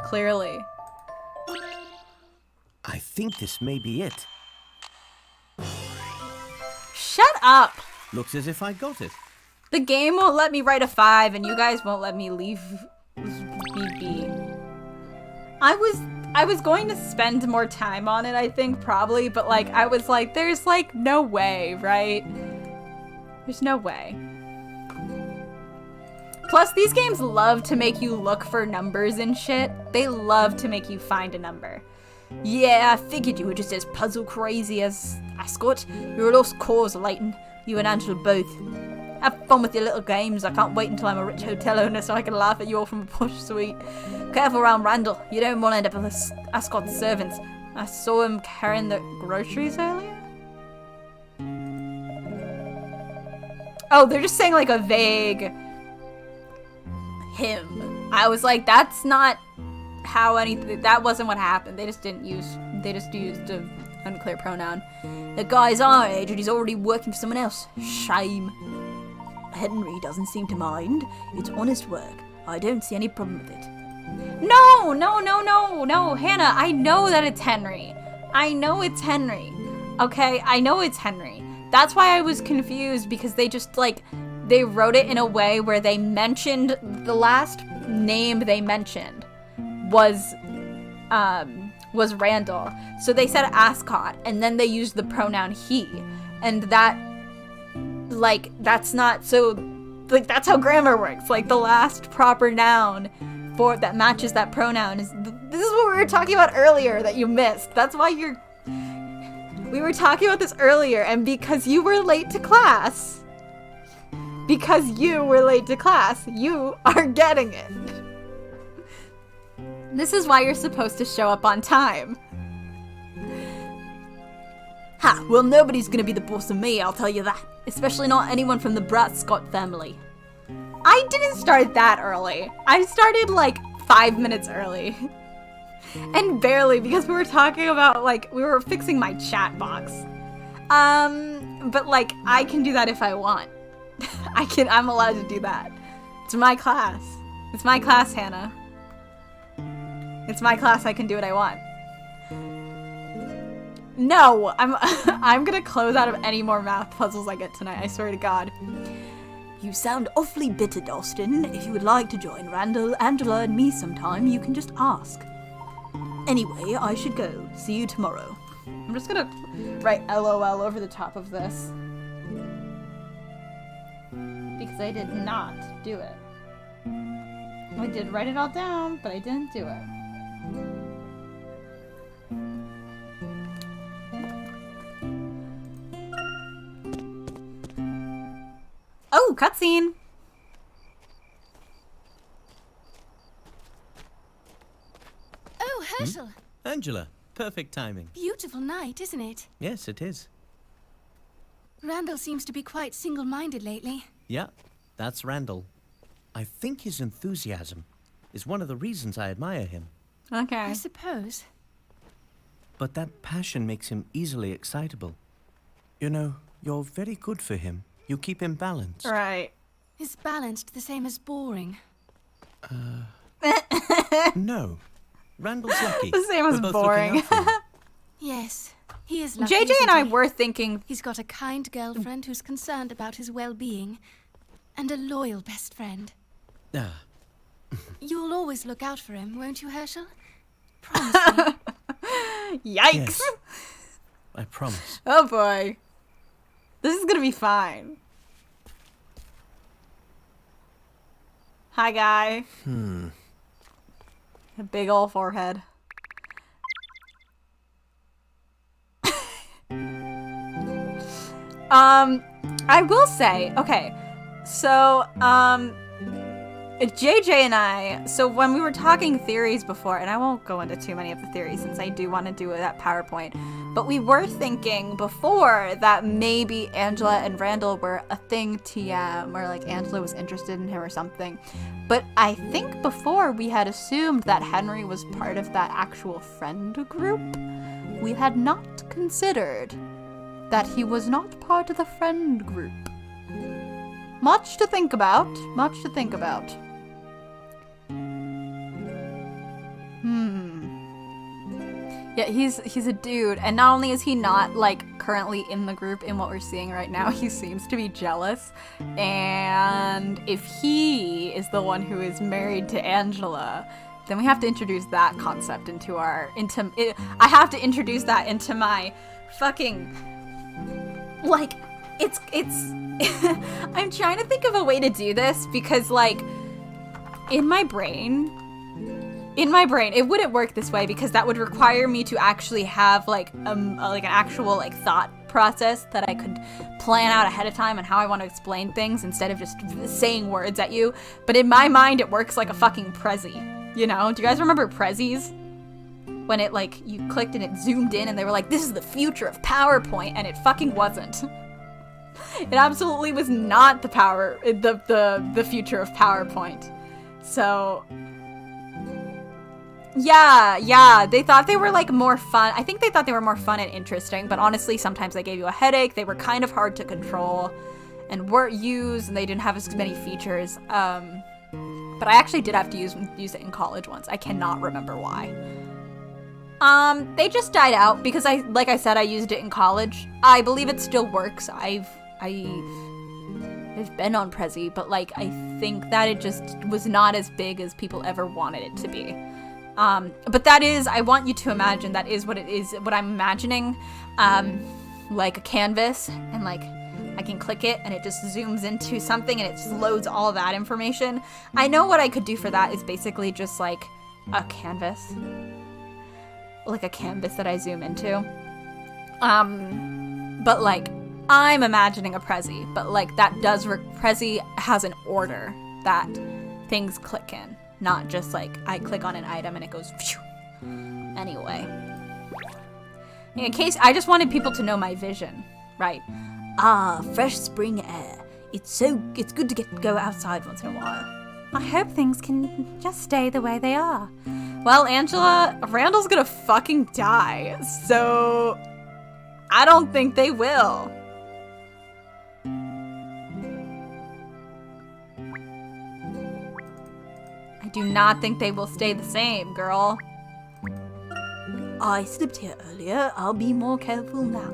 Clearly.
I think this may be it.
Shut up!
Looks as if I got it.
The game won't let me write a 5, and you guys won't let me leave BB. I was going to spend more time on it, I think, probably, but, like, I was like, there's, like, no way, right? There's no way. Plus, these games love to make you look for numbers and shit. They love to make you find a number. Yeah, I figured you were just as puzzle crazy as Ascot. You're a lost cause, Layton. You and Angela both. Have fun with your little games. I can't wait until I'm a rich hotel owner so I can laugh at you all from a posh suite. Careful around Randall. You don't want to end up with Ascot's servants. I saw him carrying the groceries earlier. Oh, they're just saying like a vague him. I was like, that's not how anything, that wasn't what happened. They just didn't use
They just used an unclear pronoun. The guy's our age and he's already working for someone else. Shame. Henry doesn't seem to mind. It's honest work. I don't see any problem with it.
No, Hannah, I know that it's Henry. I know it's Henry. Okay, I know it's Henry. That's why I was confused, because they just, like, they wrote it in a way where they mentioned, the last name they mentioned was Randall. So they said Ascot, and then they used the pronoun he. And that, like, that's not, so, like, that's how grammar works. Like, the last proper noun for that matches that pronoun is, this is what we were talking about earlier that you missed. That's why we were talking about this earlier, and because you were late to class, you are getting it. This is why you're supposed to show up on time.
Ha! Well, nobody's gonna be the boss of me, I'll tell you that. Especially not anyone from the Brat Scott family.
I didn't start that early. I started like 5 minutes early. And barely, because we were talking about, like, we were fixing my chat box. But like, I can do that if I want. I'm allowed to do that. It's my class. It's my class, Hannah. It's my class, I can do what I want. No, I'm gonna close out of any more math puzzles I get tonight, I swear to God.
You sound awfully bitter, Dalston. If you would like to join Randall, Angela, and me sometime, you can just ask. Anyway, I should go. See you tomorrow.
I'm just gonna write LOL over the top of this. Because I did not do it. I did write it all down, but I didn't do it. Oh, cutscene!
Oh, Herschel!
Angela, perfect timing.
Beautiful night, isn't it?
Yes, it is.
Randall seems to be quite single-minded lately.
Yeah, that's Randall. I think his enthusiasm is one of the reasons I admire him.
Okay.
I suppose.
But that passion makes him easily excitable. You know, you're very good for him. You keep him balanced.
Right.
Is balanced the same as boring?
No. Randall's lucky.
The same as
We're both
boring.
looking out for him.
Yes, he is lucky.
JJ and
isn't
I
he?
were thinking...
He's got a kind girlfriend who's concerned about his well-being, and a loyal best friend.
Ah,
You'll always look out for him, won't you, Herschel? Promise me.
Yikes!
yes. I promise.
Oh boy. This is gonna be fine. Hi, guy. A big ol' forehead. I will say, okay, so, JJ and I, so when we were talking theories before, and I won't go into too many of the theories since I do want to do that PowerPoint, but we were thinking before that maybe Angela and Randall were a thing TM, or like Angela was interested in him or something. But I think before we had assumed that Henry was part of that actual friend group. We had not considered that he was not part of the friend group. Much to think about. Much to think about. Yeah, he's a dude, and not only is he not, like, currently in the group in what we're seeing right now, he seems to be jealous, and if he is the one who is married to Angela, then we have to introduce that concept into our, I have to introduce that into my fucking, like, it's, I'm trying to think of a way to do this, because, like, in my brain, it wouldn't work this way because that would require me to actually have like an actual like thought process that I could plan out ahead of time on how I want to explain things instead of just saying words at you. But in my mind, it works like a fucking Prezi. You know? Do you guys remember Prezis? When it like you clicked and it zoomed in and they were like, "This is the future of PowerPoint," and it fucking wasn't. It absolutely was not the future of PowerPoint. So. Yeah, they thought they were like more fun. I think they thought they were more fun and interesting, but honestly, sometimes they gave you a headache. They were kind of hard to control and weren't used, and they didn't have as many features. But I actually did have to use it in college once. I cannot remember why. They just died out because like I said, I used it in college. I believe it still works. I've been on Prezi, but like I think that it just was not as big as people ever wanted it to be. But that is, I want you to imagine that is what it is, what I'm imagining, like a canvas, and like I can click it and it just zooms into something and it just loads all of that information. I know what I could do for that is basically just like a canvas. Like a canvas that I zoom into. But like, I'm imagining a Prezi, but like that does Prezi has an order that things click in, not just like I click on an item and it goes phew. Anyway. In case, I just wanted people to know my vision, right?
Ah, fresh spring air. It's good to go outside once in a while.
I hope things can just stay the way they are. Well, Angela, Randall's gonna fucking die, so I don't think they will. I do not think they will stay the same, girl.
I slipped here earlier. I'll be more careful now.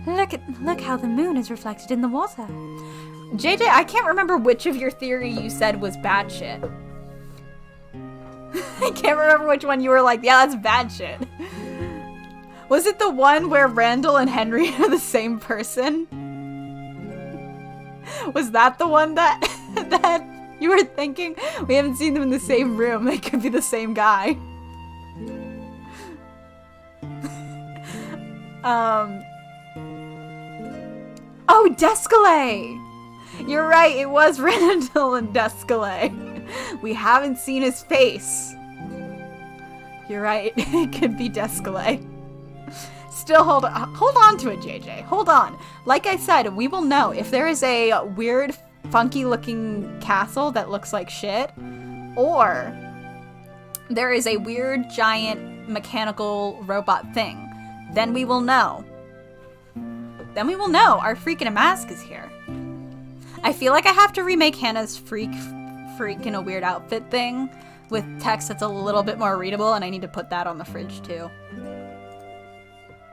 Look how the moon is reflected in the water. JJ, I can't remember which of your theory you said was bad shit. I can't remember which one you were like, yeah, that's bad shit. Was it the one where Randall and Henry are the same person? Was that the one that that you were thinking? We haven't seen them in the same room. They could be the same guy. Oh, Descalay! You're right, it was Randall and Descalay. We haven't seen his face. You're right, it could be Descalay. Still, hold on to it, JJ. Hold on. Like I said, we will know if there is a weird, funky-looking castle that looks like shit, or there is a weird, giant, mechanical robot thing. Then we will know. Then we will know our freak in a mask is here. I feel like I have to remake Hannah's freak in a weird outfit thing with text that's a little bit more readable, and I need to put that on the fridge too.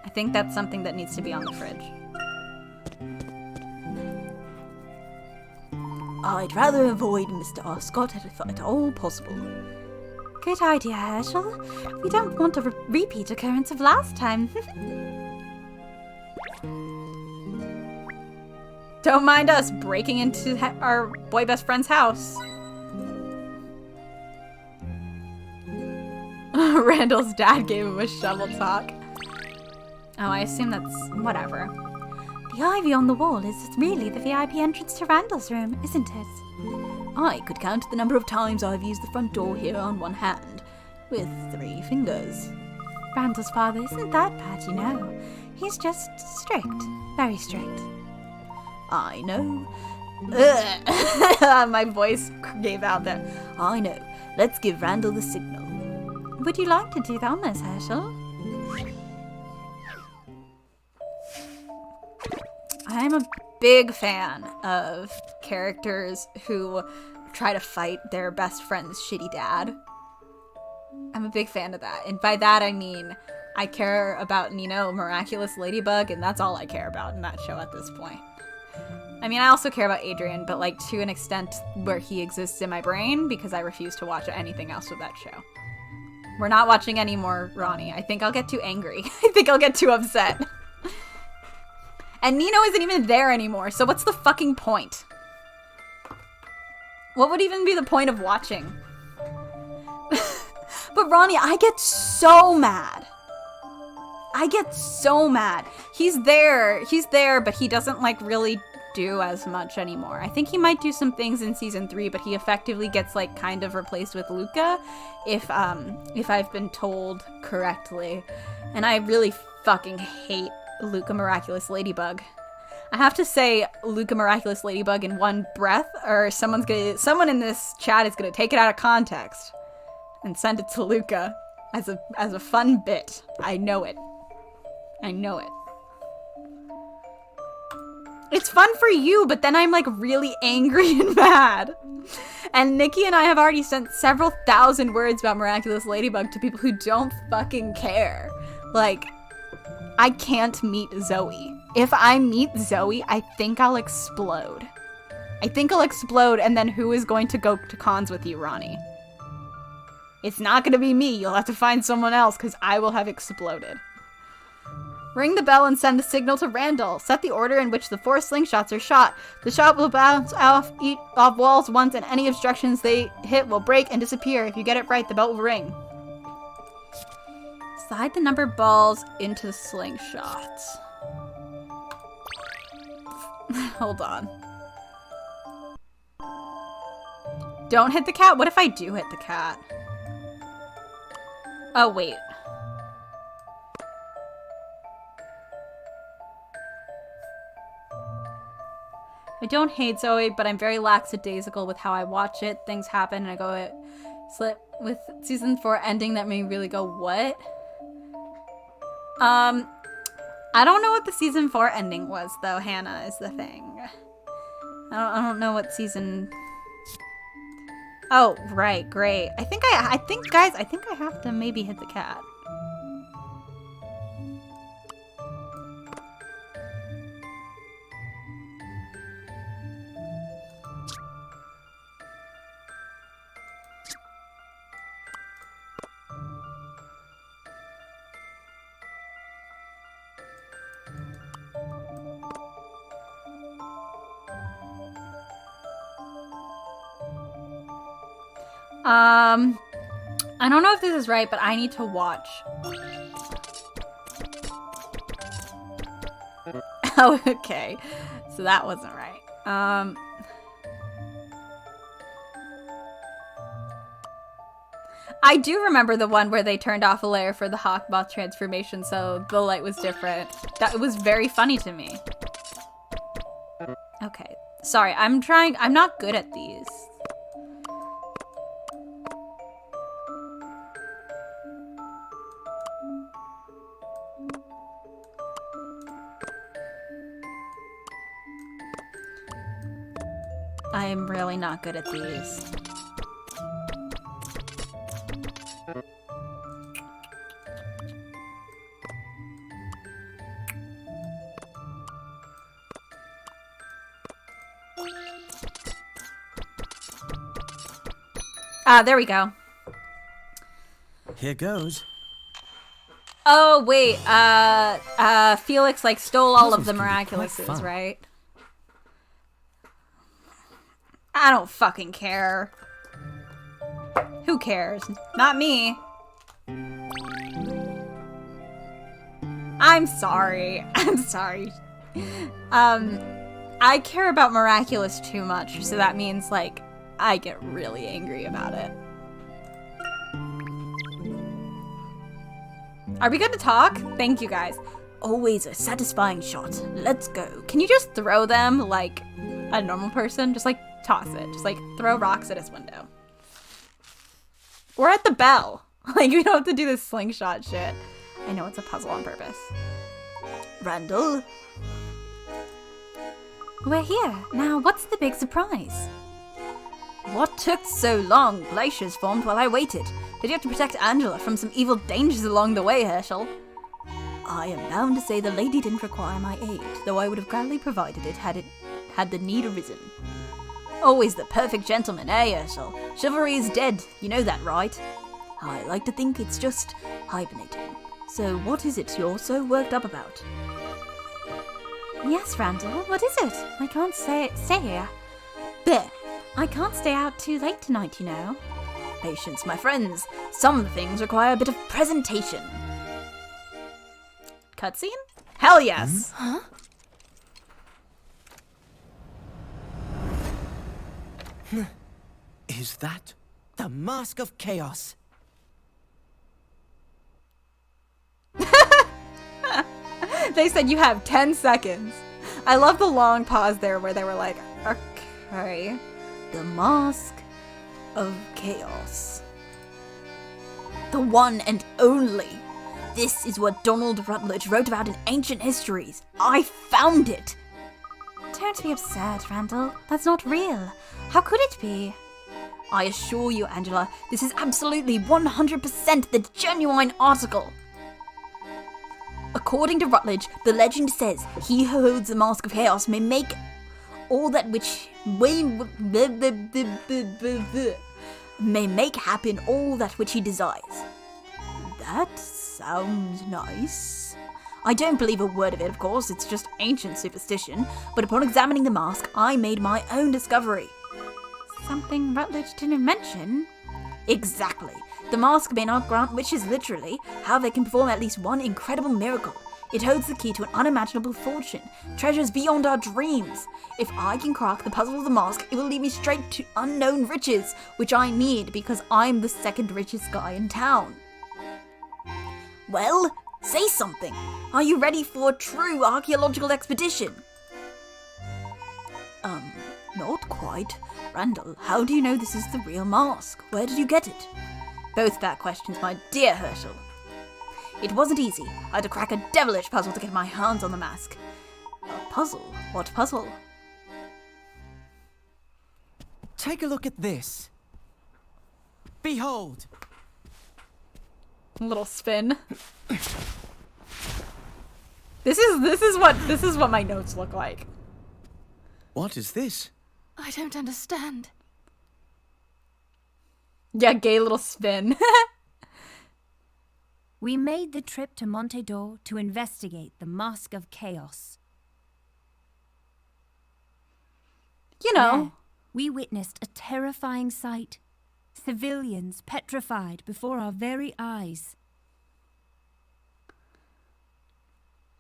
I think that's something that needs to be on the fridge.
I'd rather avoid Mr. Ascot if at all possible.
Good idea, Herschel. We don't want a repeat occurrence of last time. Don't mind us breaking into our boy best friend's house. Randall's dad gave him a shovel talk. Oh, I assume that's whatever. The ivy on the wall is really the VIP entrance to Randall's room, isn't it?
I could count the number of times I've used the front door here on one hand, with 3 fingers.
Randall's father isn't that bad, you know. He's just strict. Very strict.
I know.
My voice gave out there.
I know. Let's give Randall the signal.
Would you like to do that, Miss Herschel? I'm a big fan of characters who try to fight their best friend's shitty dad. I'm a big fan of that. And by that I mean I care about Nino, Miraculous Ladybug, and that's all I care about in that show at this point. I mean, I also care about Adrian, but like to an extent where he exists in my brain because I refuse to watch anything else with that show. We're not watching any more Ronnie. I think I'll get too angry. I think I'll get too upset. And Nino isn't even there anymore, so what's the fucking point? What would even be the point of watching? But Ronnie, I get so mad. I get so mad. He's there, but he doesn't like really do as much anymore. I think he might do some things in season 3, but he effectively gets like kind of replaced with Luca, if I've been told correctly. And I really fucking hate Luca Miraculous Ladybug. I have to say Luca Miraculous Ladybug in one breath, or someone in this chat is gonna take it out of context. and send it to Luca as a fun bit. I know it. I know it. It's fun for you, but then I'm like really angry and mad. And Nikki and I have already sent several thousand words about Miraculous Ladybug to people who don't fucking care. Like, I can't meet Zoe. If I meet Zoe, I think I'll explode. I think I'll explode, and then who is going to go to cons with you, Ronnie? It's not gonna be me. You'll have to find someone else, because I will have exploded. Ring the bell and send the signal to Randall. Set the order in which the 4 slingshots are shot. The shot will bounce off walls once, and any obstructions they hit will break and disappear. If you get it right, the bell will ring. Slide the numbered balls into the slingshot. Hold on. Don't hit the cat? What if I do hit the cat? Oh, wait. I don't hate Zoe, but I'm very lackadaisical with how I watch it. Things happen and I go slip with season 4 ending that made me really go, what? I don't know what the season 4 ending was though, Hannah, is the thing. I don't know what season. Oh, right, great. I think guys, I think I have to maybe hit the cat. I don't know if this is right, but I need to watch. Oh, okay. So that wasn't right. I do remember the one where they turned off a layer for the Hawkmoth transformation, so the light was different. That was very funny to me. Okay. Sorry, I'm not good at these. I'm really not good at these. Ah, there we go.
Here goes.
Oh, wait, Felix, like, stole all of the miraculouses,
fun.
right? I don't fucking care. Who cares? Not me. I'm sorry. I'm sorry. I care about Miraculous too much, so that means, like, I get really angry about it. Are we good to talk? Thank you, guys.
Always a satisfying shot. Let's go.
Can you just throw them like a normal person? Just, like, toss it. Just, like, throw rocks at his window. Or at the bell. Like, we don't have to do this slingshot shit. I know it's a puzzle on purpose.
Randall?
We're here. Now, what's the big surprise?
What took so long? Glaciers formed while I waited. Did you have to protect Angela from some evil dangers along the way, Herschel? I am bound to say the lady didn't require my aid, though I would have gladly provided it had the need arisen. Always the perfect gentleman, eh, Herschel? Chivalry is dead, you know that, right? I like to think it's just hibernating. So what is it you're so worked up about?
Yes, Randall, what is it? I can't stay here.
There!
I can't stay out too late tonight, you know.
Patience, my friends. Some things require a bit of presentation.
Cutscene? Hell yes!
Huh?
Is that?
The Mask of Chaos.
They said you have 10 seconds. I love the long pause there where they were like, okay.
The Mask of Chaos. The one and only. This is what Donald Rutledge wrote about in ancient histories. I found it.
Don't be absurd, Randall. That's not real. How could it be?
I assure you, Angela, this is absolutely 100% the genuine article. According to Rutledge, the legend says he who holds the Mask of Chaos may make all that which may make happen all that which he desires. That sounds nice. I don't believe a word of it, of course, it's just ancient superstition, but upon examining the mask, I made my own discovery.
Something Rutledge didn't mention?
Exactly. The mask may not grant wishes literally, however it can perform at least one incredible miracle. It holds the key to an unimaginable fortune, treasures beyond our dreams. If I can crack the puzzle of the mask, it will lead me straight to unknown riches, which I need because I'm the second richest guy in town. Well, say something. Are you ready for a true archaeological expedition? Not quite. Randall, how do you know this is the real mask? Where did you get it? Both bad questions, my dear Herschel. It wasn't easy. I had to crack a devilish puzzle to get my hands on the mask. A puzzle? What puzzle?
Take a look at this. Behold!
A little spin. This is what my notes look like.
What is this?
I don't understand.
Yeah, gay little spin.
We made the trip to Monte d'Or to investigate the Mask of Chaos.
You know.
There, we witnessed a terrifying sight. Civilians petrified before our very eyes.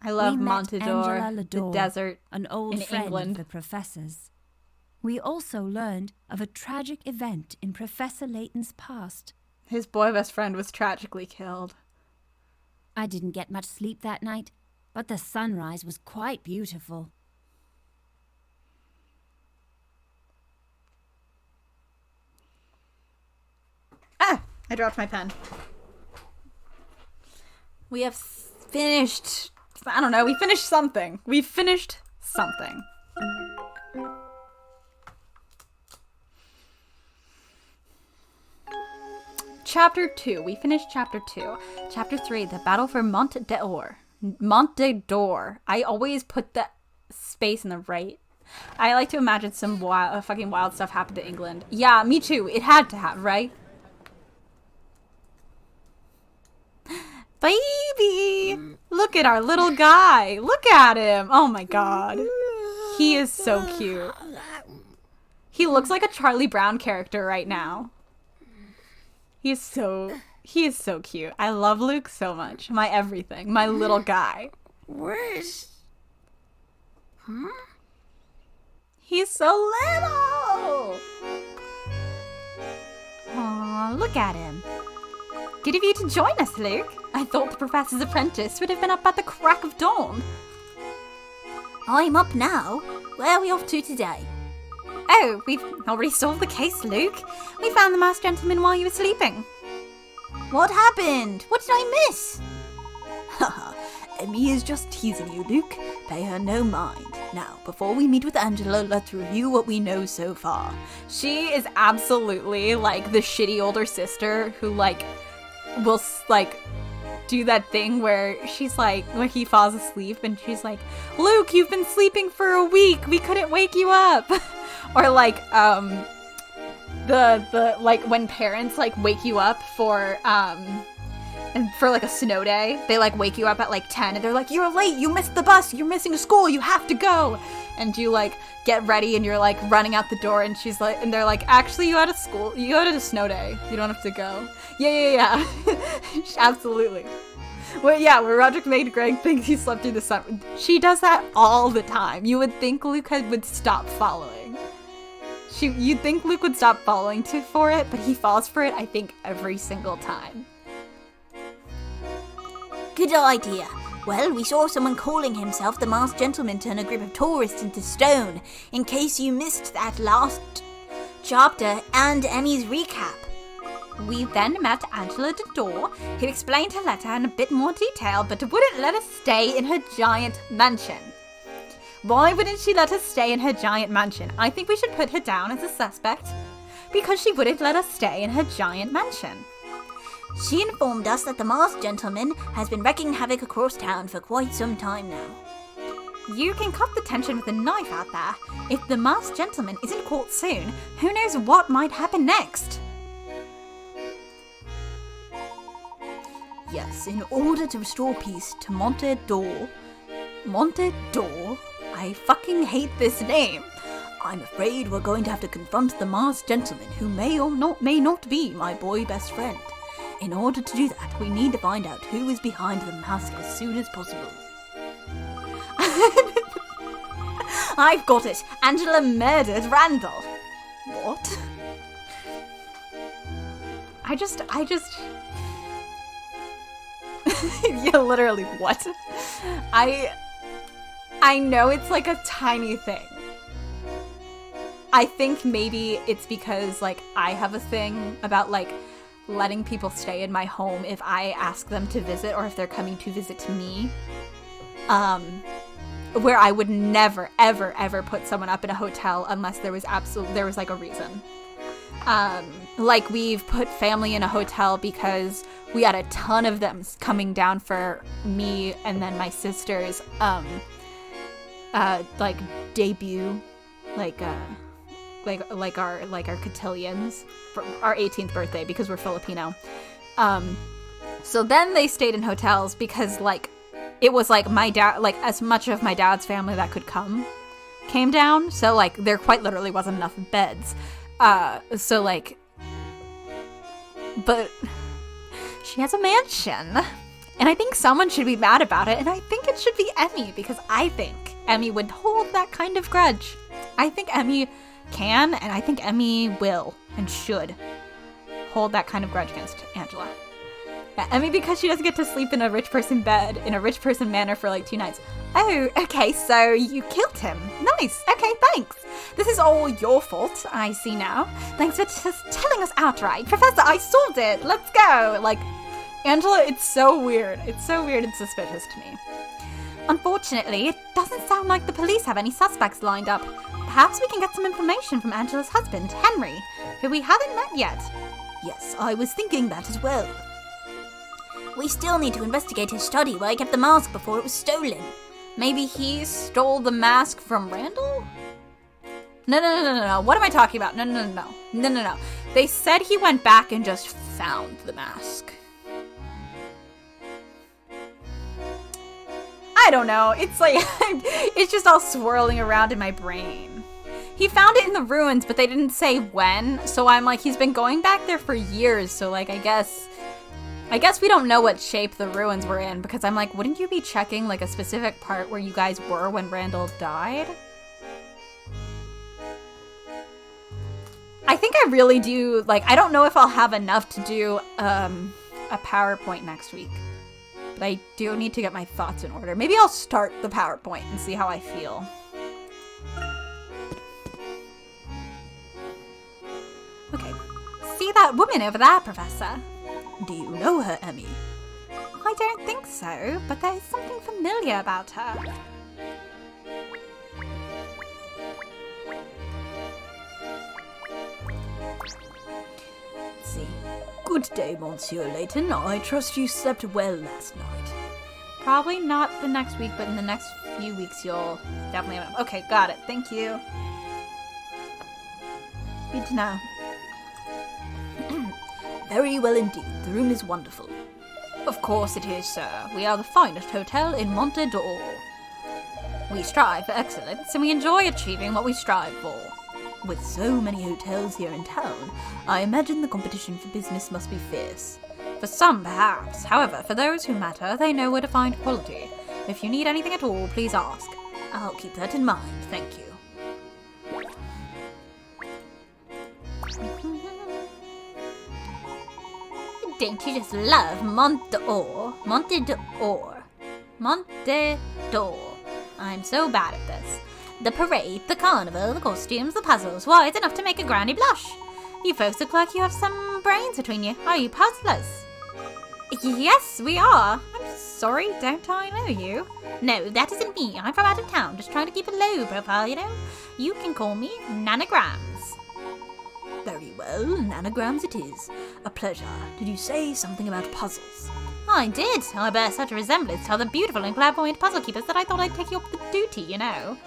I love
We met
Monte d'Or,
Angela
the
Lador,
desert
an old
in
friend
England.
of the professor's. We also learned of a tragic event in Professor Layton's past.
His boy best friend was tragically killed.
I didn't get much sleep that night, but the sunrise was quite beautiful.
Ah! I dropped my pen. We have finished... I don't know, we finished something. We finished something. Chapter 2. We finished Chapter 2. Chapter 3. The Battle for Monte d'Or. Monte d'Or. I always put the space in the right. I like to imagine some fucking wild stuff happened to England. Yeah, me too. It had to have, right? Baby! Look at our little guy. Look at him. Oh my god. He is so cute. He looks like a Charlie Brown character right now. He is so cute. I love Luke so much. My everything. My little guy.
Where's...
He's so little! Aw, look at him. Good of you to join us, Luke. I thought the Professor's Apprentice would have been up at the crack of dawn.
I'm up now. Where are we off to today?
Oh, we've already solved the case, Luke. We found the masked gentleman while you were sleeping.
What happened? What did I miss? Haha, Emmy is just teasing you, Luke. Pay her no mind. Now, before we meet with Angela, let's review what we know so far.
She is absolutely like the shitty older sister who will do that thing where she's like, when he falls asleep and she's like, Luke, you've been sleeping for a week. We couldn't wake you up. Or the when parents wake you up for and for a snow day, they wake you up at 10 and they're like, you're late, you missed the bus, you're missing school, you have to go. And you get ready and you're running out the door and she's and they're like, actually you had a snow day, you don't have to go. Yeah. Absolutely. Where Roderick made Greg think he slept through the summer. She does that all the time. You would think Luke would stop following. You'd think Luke would stop following for it, but he falls for it, I think, every single time.
Good idea. Well, we saw someone calling himself the Masked Gentleman turn a group of tourists into stone, in case you missed that last chapter and Emmy's recap.
We then met Angela at the door, who explained her letter in a bit more detail, but wouldn't let us stay in her giant mansion. Why wouldn't she let us stay in her giant mansion? I think we should put her down as a suspect, because she wouldn't let us stay in her giant mansion.
She informed us that the masked gentleman has been wreaking havoc across town for quite some time now.
You can cut the tension with a knife out there. If the masked gentleman isn't caught soon, who knows what might happen next?
Yes, in order to restore peace to Montedor,
I fucking hate this name.
I'm afraid we're going to have to confront the masked gentleman who may not be my boy best friend. In order to do that, we need to find out who is behind the mask as soon as possible.
I've got it. Angela murdered Randall. What? I just... Yeah, literally, what? I know it's like a tiny thing. I think maybe it's because, like, I have a thing about, like, letting people stay in my home if I ask them to visit or if they're coming to visit me. Where I would never, ever, ever put someone up in a hotel unless there was like a reason. Like we've put family in a hotel because we had a ton of them coming down for me and then my sister's like debut, like our cotillions for our 18th birthday because we're Filipino. So then they stayed in hotels because like it was like my dad, like as much of my dad's family that could come came down. So like there quite literally wasn't enough beds. So like, but she has a mansion and I think someone should be mad about it. And I think it should be Emmy because I think Emmy would hold that kind of grudge. I think Emmy can, and I think Emmy will and should hold that kind of grudge against Angela. Yeah, Emmy, because she doesn't get to sleep in a rich person bed in a rich person manor for like 2 nights. Oh, okay, so you killed him. Nice. Okay, thanks. This is all your fault, I see now. Thanks for telling us outright. Professor, I solved it. Let's go. Like, Angela, it's so weird. It's so weird and suspicious to me. Unfortunately, it doesn't sound like the police have any suspects lined up. Perhaps we can get some information from Angela's husband, Henry, who we haven't met yet.
Yes, I was thinking that as well. We still need to investigate his study where he kept the mask before it was stolen.
Maybe he stole the mask from Randall? No. What am I talking about? No. They said he went back and just found the mask. I don't know. It's like, it's just all swirling around in my brain. He found it in the ruins, but they didn't say when. So I'm like, he's been going back there for years. So like, I guess we don't know what shape the ruins were in because I'm like, wouldn't you be checking like a specific part where you guys were when Randall died? I think I really do, like, I don't know if I'll have enough to do a PowerPoint next week. But I do need to get my thoughts in order. Maybe I'll start the PowerPoint and see how I feel. Okay. See that woman over there, Professor?
Do you know her, Emmy?
I don't think so, but there's something familiar about her.
Let's see. Good day, Monsieur Layton. I trust you slept well last night.
Probably not the next week, but in the next few weeks you'll definitely have enough. Okay, got it. Thank you. Good to know.
Very well indeed. The room is wonderful.
Of course it is, sir. We are the finest hotel in Montedor. We strive for excellence, and we enjoy achieving what we strive for.
With so many hotels here in town, I imagine the competition for business must be fierce.
For some, perhaps. However, for those who matter, they know where to find quality. If you need anything at all, please ask.
I'll keep that in mind, thank you.
Don't you just love Montedor?
I'm so bad at this.
The parade, the carnival, the costumes, the puzzles. Why, it's enough to make a granny blush. You folks look like you have some brains between you. Are you puzzlers?
Yes, we are. I'm sorry, don't I know you?
No, that isn't me. I'm from out of town, just trying to keep a low profile, you know? You can call me Nanograms.
Very well, nanograms it is. A pleasure. Did you say something about puzzles?
I did. I bear such a resemblance to other beautiful and clairvoyant puzzle keepers that I thought I'd take you up the duty, you know.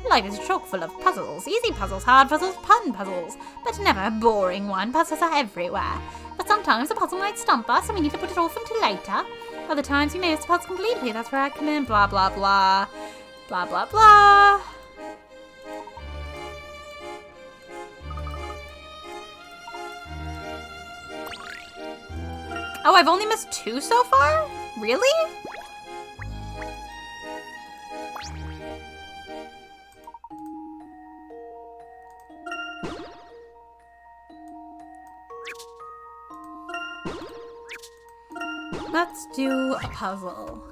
Life is chock full of puzzles. Easy puzzles, hard puzzles, pun puzzles. But never a boring one. Puzzles are everywhere. But sometimes a puzzle might stump us and we need to put it off until later. Other times we may miss the puzzle completely. That's where I come in. Blah, blah, blah. Blah, blah, blah.
Oh, I've only missed 2 so far? Really? Let's do a puzzle.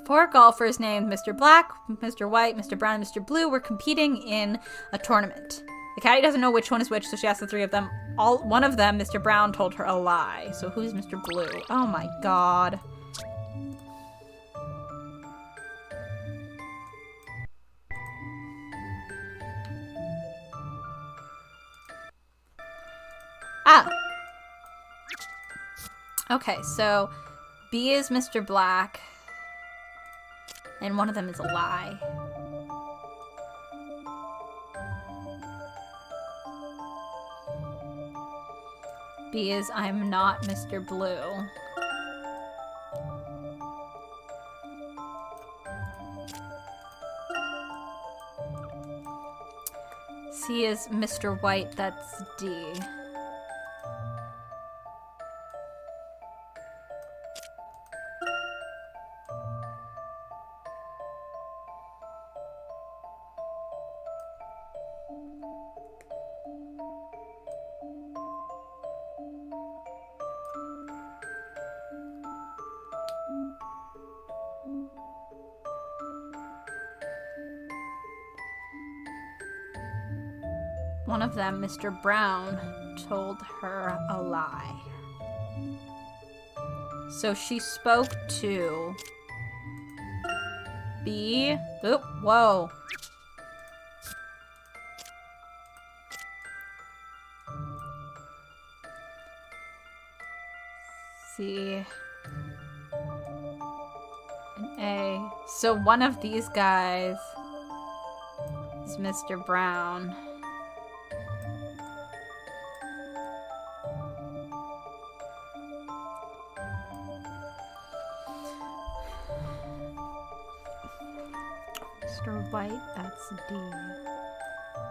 Four golfers named Mr. Black, Mr. White, Mr. Brown, and Mr. Blue were competing in a tournament. The caddy doesn't know which one is which, so she asked the 3 of them. One of them, Mr. Brown, told her a lie. So who's Mr. Blue? Oh my god. Ah! Okay, so B is Mr. Black, and one of them is a lie. B is I'm not Mr. Blue. C is Mr. White, that's D. One of them, Mr. Brown, told her a lie. So she spoke to B. Oop, whoa. C. And A. So one of these guys is Mr. Brown. Mr. White, that's D.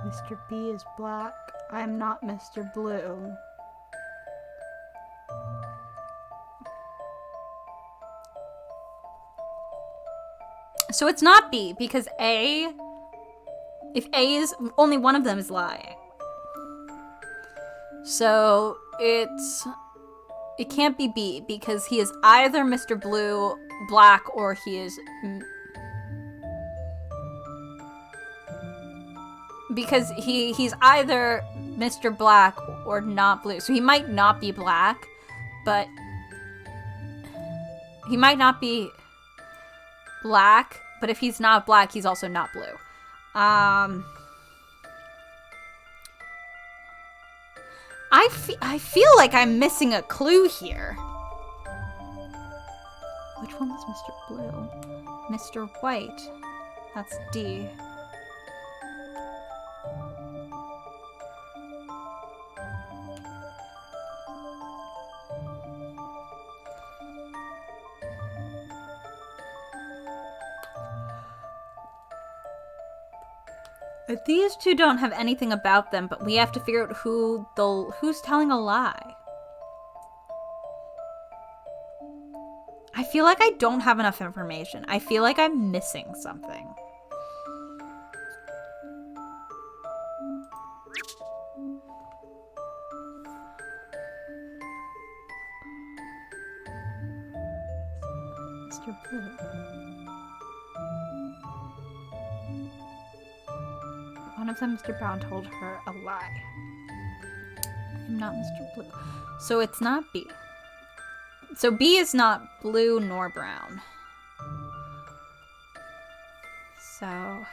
Mr. B is black. I'm not Mr. Blue. So it's not B, because A, if A is, only one of them is lying. So it can't be B, because he is either Mr. Blue, black, or he is... Because he's either Mr. Black or not blue. So he might not be black, but he might not be black, but if he's not black, he's also not blue. I feel like I'm missing a clue here. Which one was Mr. Blue? Mr. White. That's D. These two don't have anything about them, but we have to figure out who's telling a lie. I feel like I don't have enough information. I feel like I'm missing something. Mr. Blue. One of them, Mr. Brown told her a lie. I'm not Mr. Blue. So it's not B. So B is not blue nor brown. So...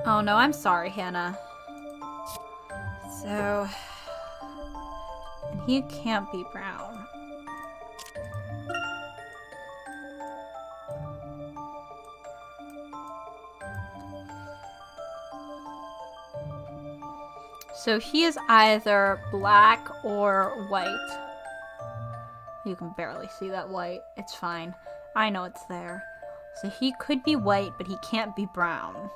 Oh no, I'm sorry, Hannah. So... And he can't be brown. So he is either black or white. You can barely see that white. It's fine. I know it's there. So he could be white, but he can't be brown.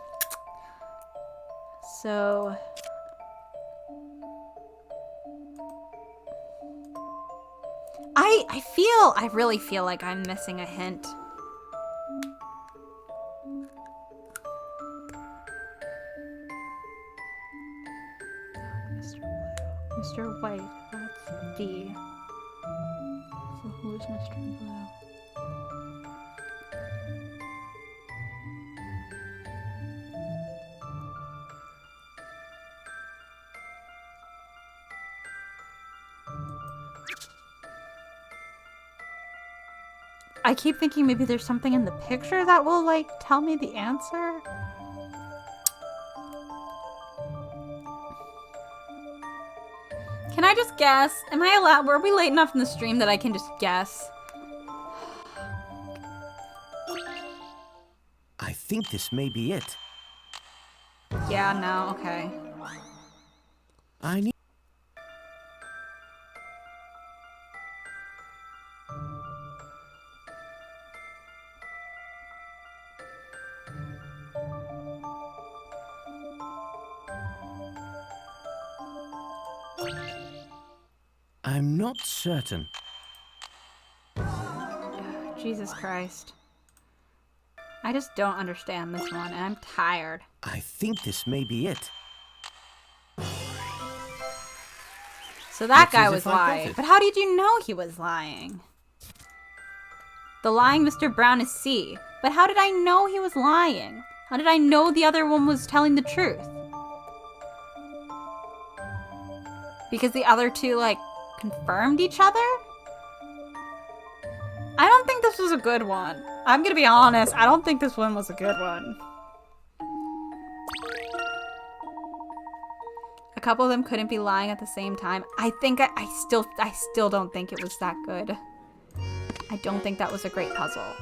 So... I really feel like I'm missing a hint. Mr. Blue. Mr. White, that's D. So who's Mr. Blue? I keep thinking maybe there's something in the picture that will, like, tell me the answer. Can I just guess? Am I allowed? Were we late enough in the stream that I can just guess?
I think this may be it.
Yeah, no, okay.
I need... I'm not certain.
Jesus Christ. I just don't understand this one, and I'm tired.
I think this may be it.
So that
Looks
guy
as
was
if I got
lying.
it.
But how did you know he was lying? The lying Mr. Brown is C. But how did I know he was lying? How did I know the other one was telling the truth? Because the other two, like, confirmed each other? I don't think this was a good one. I'm gonna be honest, I don't think this one was a good one. A couple of them couldn't be lying at the same time. I think I still don't think it was that good. I don't think that was a great puzzle.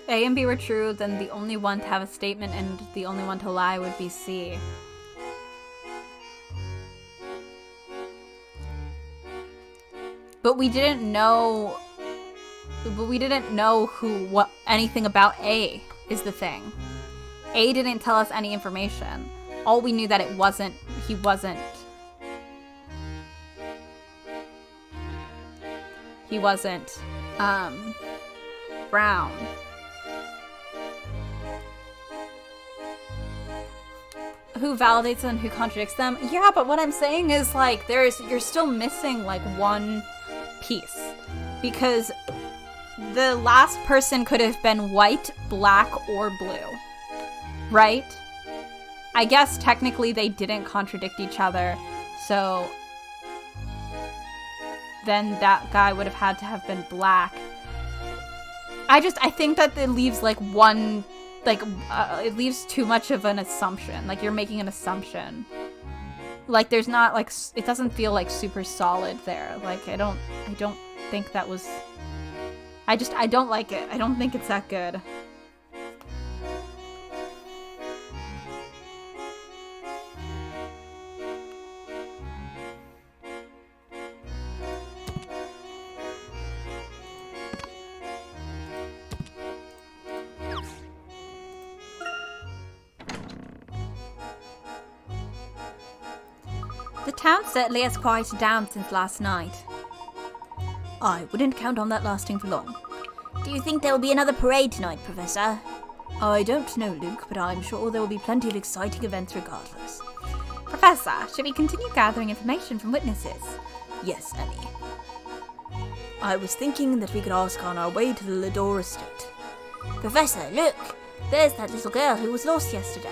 A and B were true, then the only one to have a statement and the only one to lie would be C. But we didn't know anything about A is the thing. A didn't tell us any information. All we knew that he wasn't brown. Who validates them, who contradicts them? Yeah, but what I'm saying is, like, you're still missing, like, one piece. Because the last person could have been white, black, or blue. Right? I guess technically they didn't contradict each other, so then that guy would have had to have been black. I think that it leaves, like, one... Like, it leaves too much of an assumption. Like, you're making an assumption. Like, there's not, like, it doesn't feel, like, super solid there. Like, I don't think that was... I don't like it. I don't think it's that good. The town certainly has quieted down since last night.
I wouldn't count on that lasting for long.
Do you think there will be another parade tonight, Professor?
I don't know, Luke, but I'm sure there will be plenty of exciting events regardless.
Professor, should we continue gathering information from witnesses?
Yes, Annie. I was thinking that we could ask on our way to the Lador estate.
Professor, look! There's that little girl who was lost yesterday.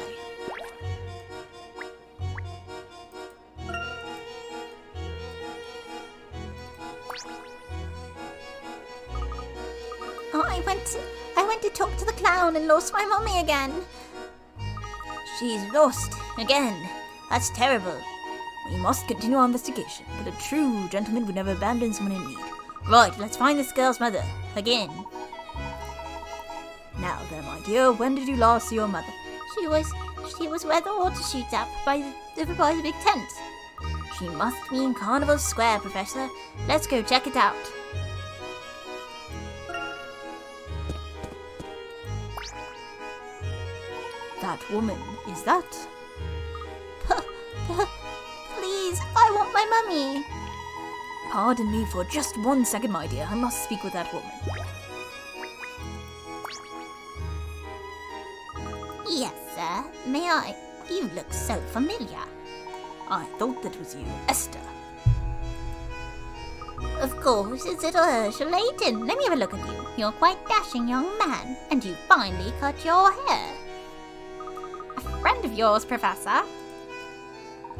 Oh, I went to talk to the clown and lost my mummy again.
She's lost again. That's terrible. We must continue our investigation, but a true gentleman would never abandon someone in need. Right, let's find this girl's mother. Again. Now then, my dear, when did you last see your mother?
She was where the water shoots up over by the big tent.
She must be in Carnival Square, Professor. Let's go check it out. That woman, is that?
Please, I want my mummy.
Pardon me for just 1 second, my dear. I must speak with that woman.
Yes, sir. May I? You look so familiar.
I thought that was you, Esther.
Of course, it's little Herschel Layton. Let me have a look at you. You're quite dashing young man, and you finally cut your hair. A friend of yours, Professor?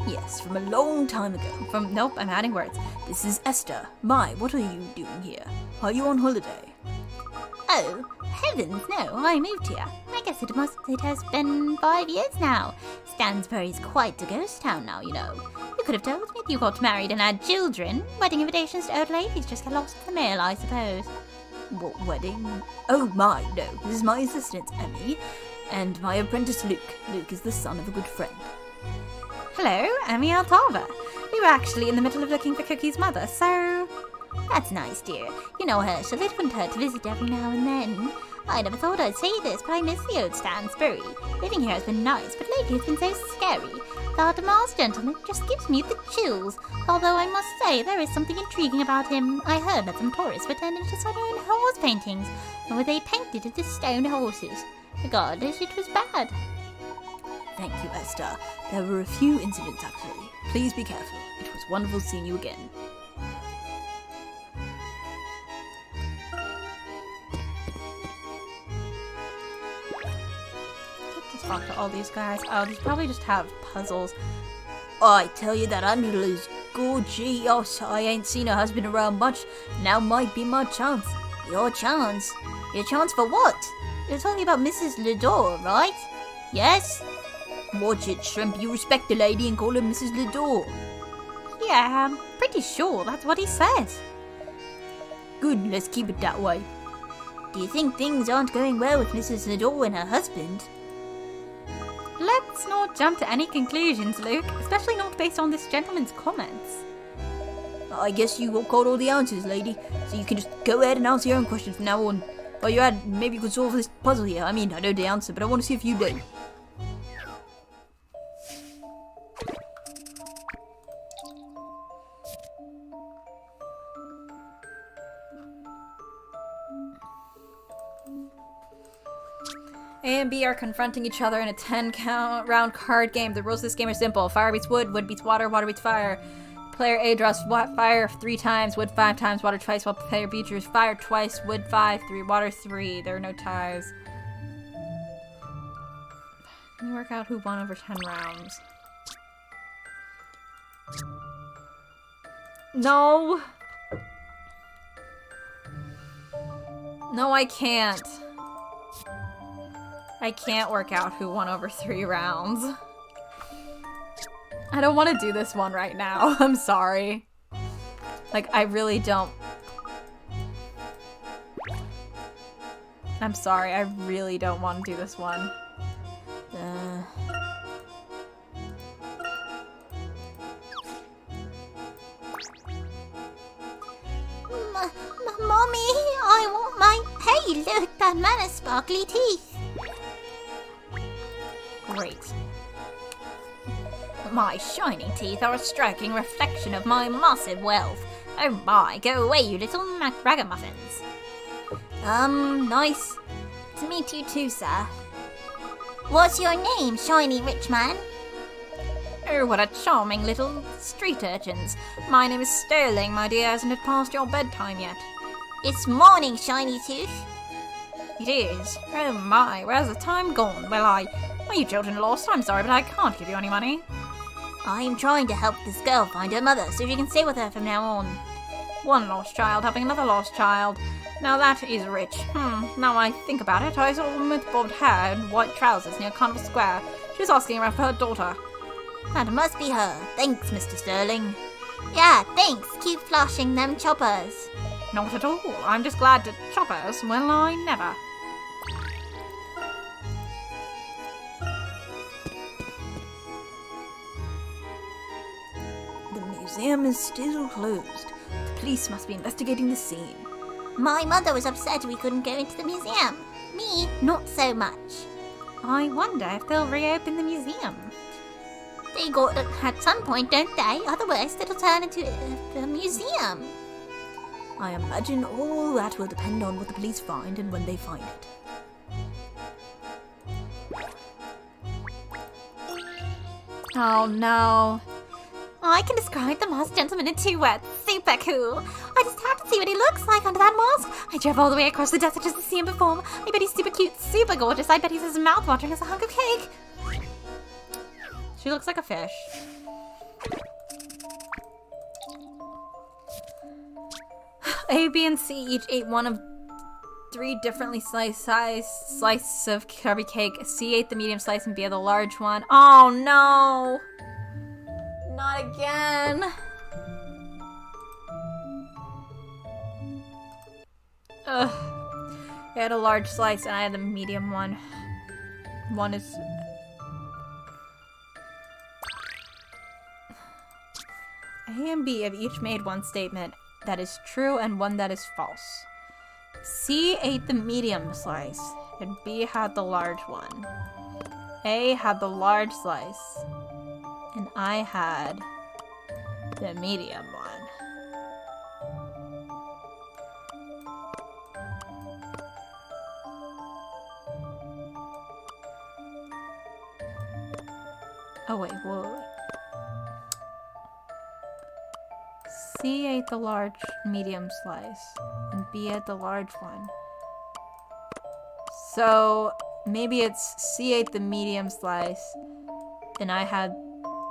Yes, from a long time ago.
Nope, I'm adding words.
This is Esther. My, what are you doing here? Are you on holiday?
Oh, heavens, no, I moved here. I guess it has been 5 years now. Stansbury's quite a ghost town now, you know. You could have told me if you got married and had children. Wedding invitations to old ladies just get lost in the mail, I suppose.
What wedding? Oh my, no. This is my assistant, Emmy, and my apprentice, Luke. Luke is the son of a good friend.
Hello, Emmy Altava. We were actually in the middle of looking for Cookie's mother, so...
That's nice, dear. You know, Herschel, it wouldn't hurt to visit every now and then. I never thought I'd say this, but I miss the old Stansbury. Living here has been nice, but lately it's been so scary. The Artemis gentleman just gives me the chills. Although I must say, there is something intriguing about him. I heard that some tourists were turned into sudden horse paintings, and were they painted into stone horses. Regardless, it was bad.
Thank you, Esther. There were a few incidents, actually. Please be careful. It was wonderful seeing you again.
Let's talk to all these guys. Oh, these probably just have puzzles.
I tell you that Angela is gorgeous. I ain't seen her husband around much. Now might be my chance.
Your chance? Your chance for what? You're talking about Mrs. Lador, right? Yes?
Watch it, Shrimp. You respect the lady and call her Mrs. Lador.
Yeah, I'm pretty sure that's what he said.
Good, let's keep it that way.
Do you think things aren't going well with Mrs. Lador and her husband?
Let's not jump to any conclusions, Luke, especially not based on this gentleman's comments.
I guess you got all the answers, lady, so you can just go ahead and answer your own questions from now on. While you're at it, maybe you could solve this puzzle here. I mean, I know the answer, but I want to see if you do.
A and B are confronting each other in a 10-round card game. The rules of this game are simple. Fire beats wood, wood beats water, water beats fire. Player A draws fire 3 times, wood 5 times, water twice, while player B draws fire twice, wood 5, 3, water 3. There are no ties. Can you work out who won over 10 rounds? No! No, I can't. I can't work out who won over 3 rounds. I don't want to do this one right now. I'm sorry. Like, I really don't. I'm sorry, I really don't want to do this one.
Mommy, I want my... Hey, look, that man has sparkly teeth.
Great. My shining teeth are a striking reflection of my massive wealth. Oh my, go away, you little ragamuffins.
Nice to meet you too, sir. What's your name, shiny rich man?
Oh, what a charming little street urchins. My name is Sterling, my dear. Hasn't it past your bedtime yet?
It's morning, Shiny Tooth.
It is. Oh my, where's the time gone? Well, you children lost. I'm sorry, but I can't give you any money.
I'm trying to help this girl find her mother so she can stay with her from now on.
One lost child helping another lost child. Now that is rich. Now I think about it, I saw a woman with bobbed hair and white trousers near Carnival Square. She was asking around for her daughter.
That must be her. Thanks, Mr. Sterling. Yeah, thanks. Keep flashing them choppers.
Not at all. I'm just glad to choppers. Well, I never.
The museum is still closed. The police must be investigating the scene.
My mother was upset we couldn't go into the museum. Me, not so much.
I wonder if they'll reopen the museum.
They got it at some point, don't they? Otherwise, it'll turn into a museum.
I imagine all that will depend on what the police find and when they find it.
Oh no.
I can describe the masked gentleman in 2 words. Super cool. I just have to see what he looks like under that mask. I drove all the way across the desert just to see him perform. I bet he's super cute, super gorgeous. I bet he's as mouth-watering as a hunk of cake.
She looks like a fish. A, B, and C each ate one of 3 differently slices of Kirby cake. C ate the medium slice and B ate the large one. Oh no! Not again. Ugh. I had a large slice and I had the medium one. One is... A and B have each made one statement that is true and one that is false. C ate the medium slice and B had the large one. A had the large slice and I had the medium one. Oh wait, whoa. C ate the large medium slice and B ate the large one. So maybe it's C ate the medium slice and I had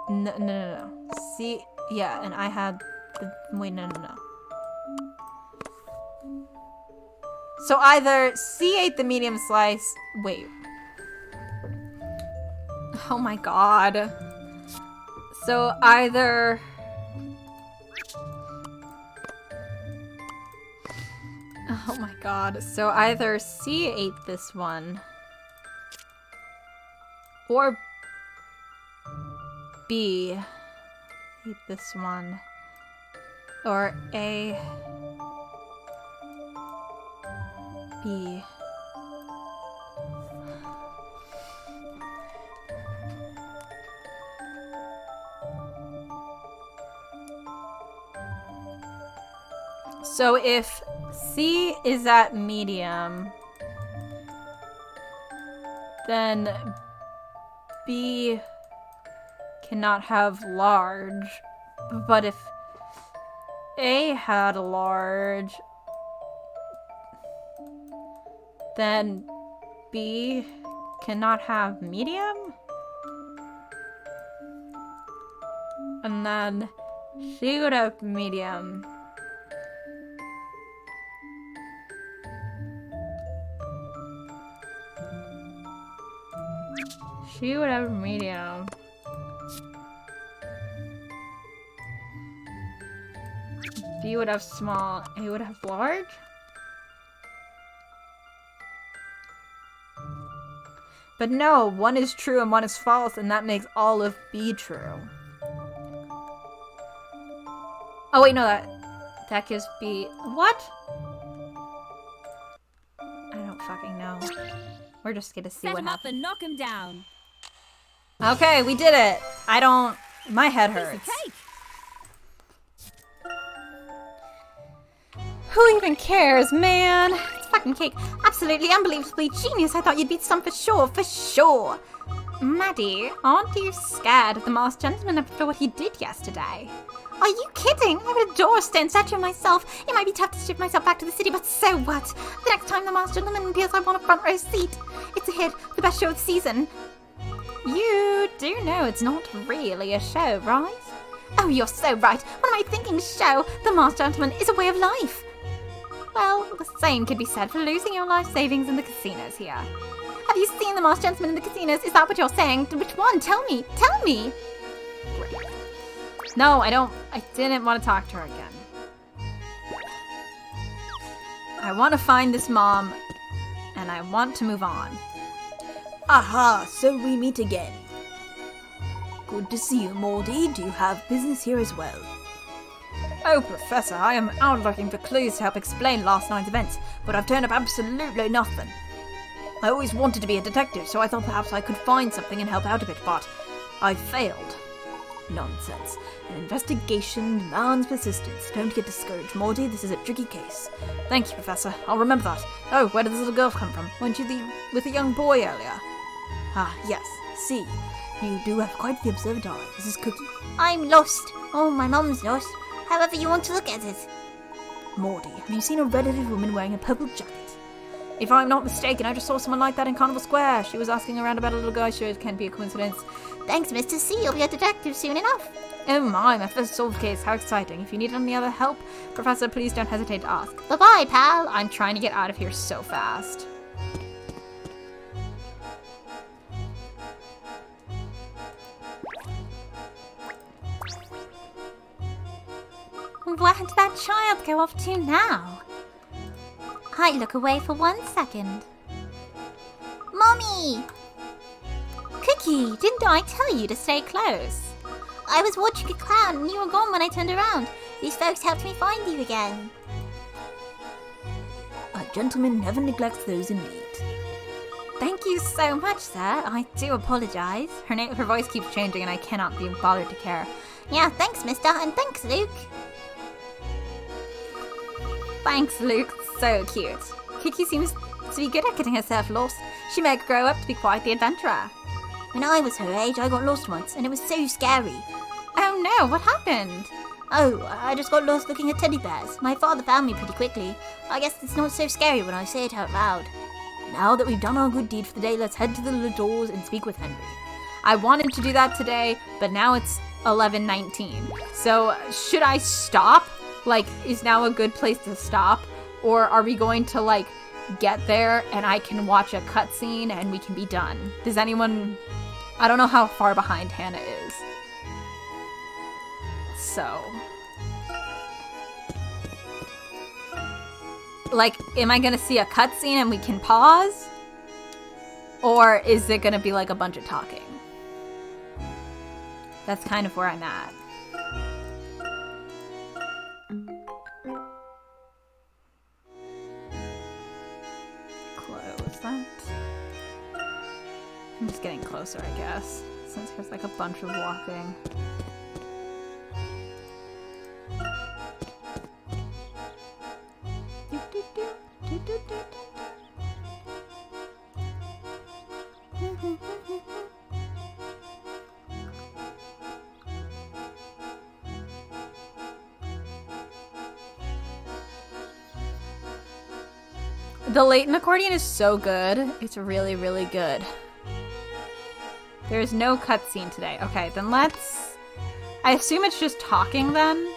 no. C, yeah, and I had the, wait, no. So either C ate the medium slice, wait. Oh my god. So either... Oh my god. So either C ate this one or B ate this one or A, B. So if C is at medium, then B cannot have large. But if A had a large, then B cannot have medium? And then she would have medium. She would have medium. B would have small. A would have large? But no, one is true and one is false, and that makes all of B true. Oh wait, no, that gives B... What? I don't fucking know. We're just gonna see what happens.
Set him up and knock him down.
Okay, we did it. I don't... My head
Piece
hurts.
of cake.
Who even cares, man? It's fucking cake. Absolutely unbelievably genius. I thought you'd beat some for sure, for sure. Maddie, aren't you scared of the masked gentleman after what he did yesterday?
Are you kidding? I would adore a stone statue myself. It might be tough to shift myself back to the city, but so what? The next time the masked gentleman appears, I want a front row seat. It's a hit, the best show of the season.
You do know it's not really a show, right?
Oh, you're so right. What am I thinking, show? The masked gentleman is a way of life.
Well, the same could be said for losing your life savings in the casinos here.
Have you seen the masked gentleman in the casinos? Is that what you're saying? Which one? Tell me. Tell me.
No, I didn't want to talk to her again. I want to find this mom, and I want to move on.
Aha, so we meet again. Good to see you, Moldy. Do you have business here as well?
Oh, Professor, I am out looking for clues to help explain last night's events, but I've turned up absolutely nothing. I always wanted to be a detective, so I thought perhaps I could find something and help out a bit, but I failed.
Nonsense. An investigation demands persistence. Don't get discouraged, Moldy. This is a tricky case.
Thank you, Professor. I'll remember that. Oh, where did this little girl come from? Weren't you with a young boy earlier?
Ah, yes. See, you do have quite the observant eye. This is Cookie.
I'm lost. Oh, my mum's lost. However you want to look at it.
Moldy, have you seen a red-headed woman wearing a purple jacket?
If I'm not mistaken, I just saw someone like that in Carnival Square. She was asking around about a little guy, sure it can't be a coincidence.
Thanks, Mr. C. You'll be a detective soon enough.
Oh my first solved case. How exciting. If you need any other help, Professor, please don't hesitate to ask.
Bye-bye, pal.
I'm trying to get out of here so fast.
Where did that child go off to now? I look away for 1 second. Mommy! Cookie, didn't I tell you to stay close? I was watching a clown and you were gone when I turned around. These folks helped me find you again.
A gentleman never neglects those in need.
Thank you so much, sir. I do apologize. Her voice keeps changing and I cannot be bothered to care.
Yeah, thanks, mister, and thanks, Luke.
Thanks, Luke. So cute. Kiki seems to be good at getting herself lost. She may grow up to be quite the adventurer.
When I was her age, I got lost once, and it was so scary.
Oh no, what happened?
Oh, I just got lost looking at teddy bears. My father found me pretty quickly. I guess it's not so scary when I say it out loud.
Now that we've done our good deed for the day, let's head to the little doors and speak with Henry.
I wanted to do that today, but now it's 11:19. So should I stop? Like, is now a good place to stop? Or are we going to, like, get there and I can watch a cutscene and we can be done? Does anyone... I don't know how far behind Hannah is. So... like, am I gonna see a cutscene and we can pause? Or is it gonna be, like, a bunch of talking? That's kind of where I'm at. Close that. I'm just getting closer, I guess, since there's like a bunch of walking. The Layton accordion is so good. It's really, really good. There's no cutscene today. Okay, then let's... I assume it's just talking then?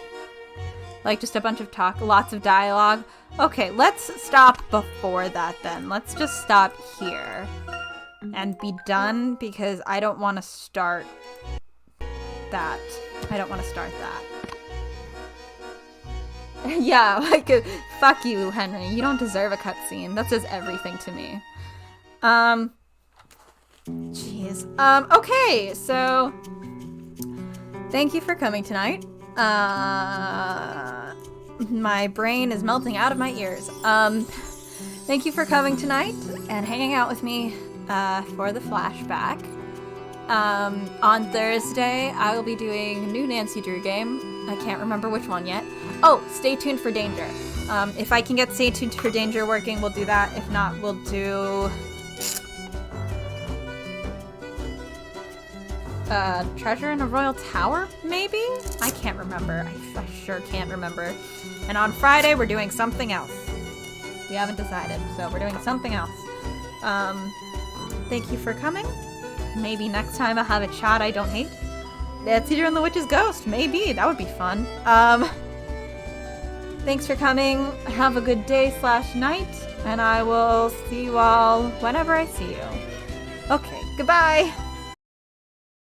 Like just a bunch of talk, lots of dialogue. Okay, let's stop before that then. Let's just stop here and be done because I don't want to start that. I don't want to start that. Yeah, like, fuck you, Henry. You don't deserve a cutscene. That says everything to me. Jeez. Okay, so... thank you for coming tonight. My brain is melting out of my ears. Thank you for coming tonight and hanging out with me, for the flashback. On Thursday, I will be doing a new Nancy Drew game. I can't remember which one yet. Oh, stay tuned for Danger. If I can get Stay Tuned for Danger working, we'll do that. If not, we'll do... treasure in a royal tower, maybe? I can't remember. I sure can't remember. And on Friday, we're doing something else. We haven't decided, so we're doing something else. Thank you for coming. Maybe next time I'll have a chat I don't hate. It's either in the Witch's Ghost. Maybe. That would be fun. Thanks for coming. Have a good day/night. And I will see you all whenever I see you. Okay, goodbye.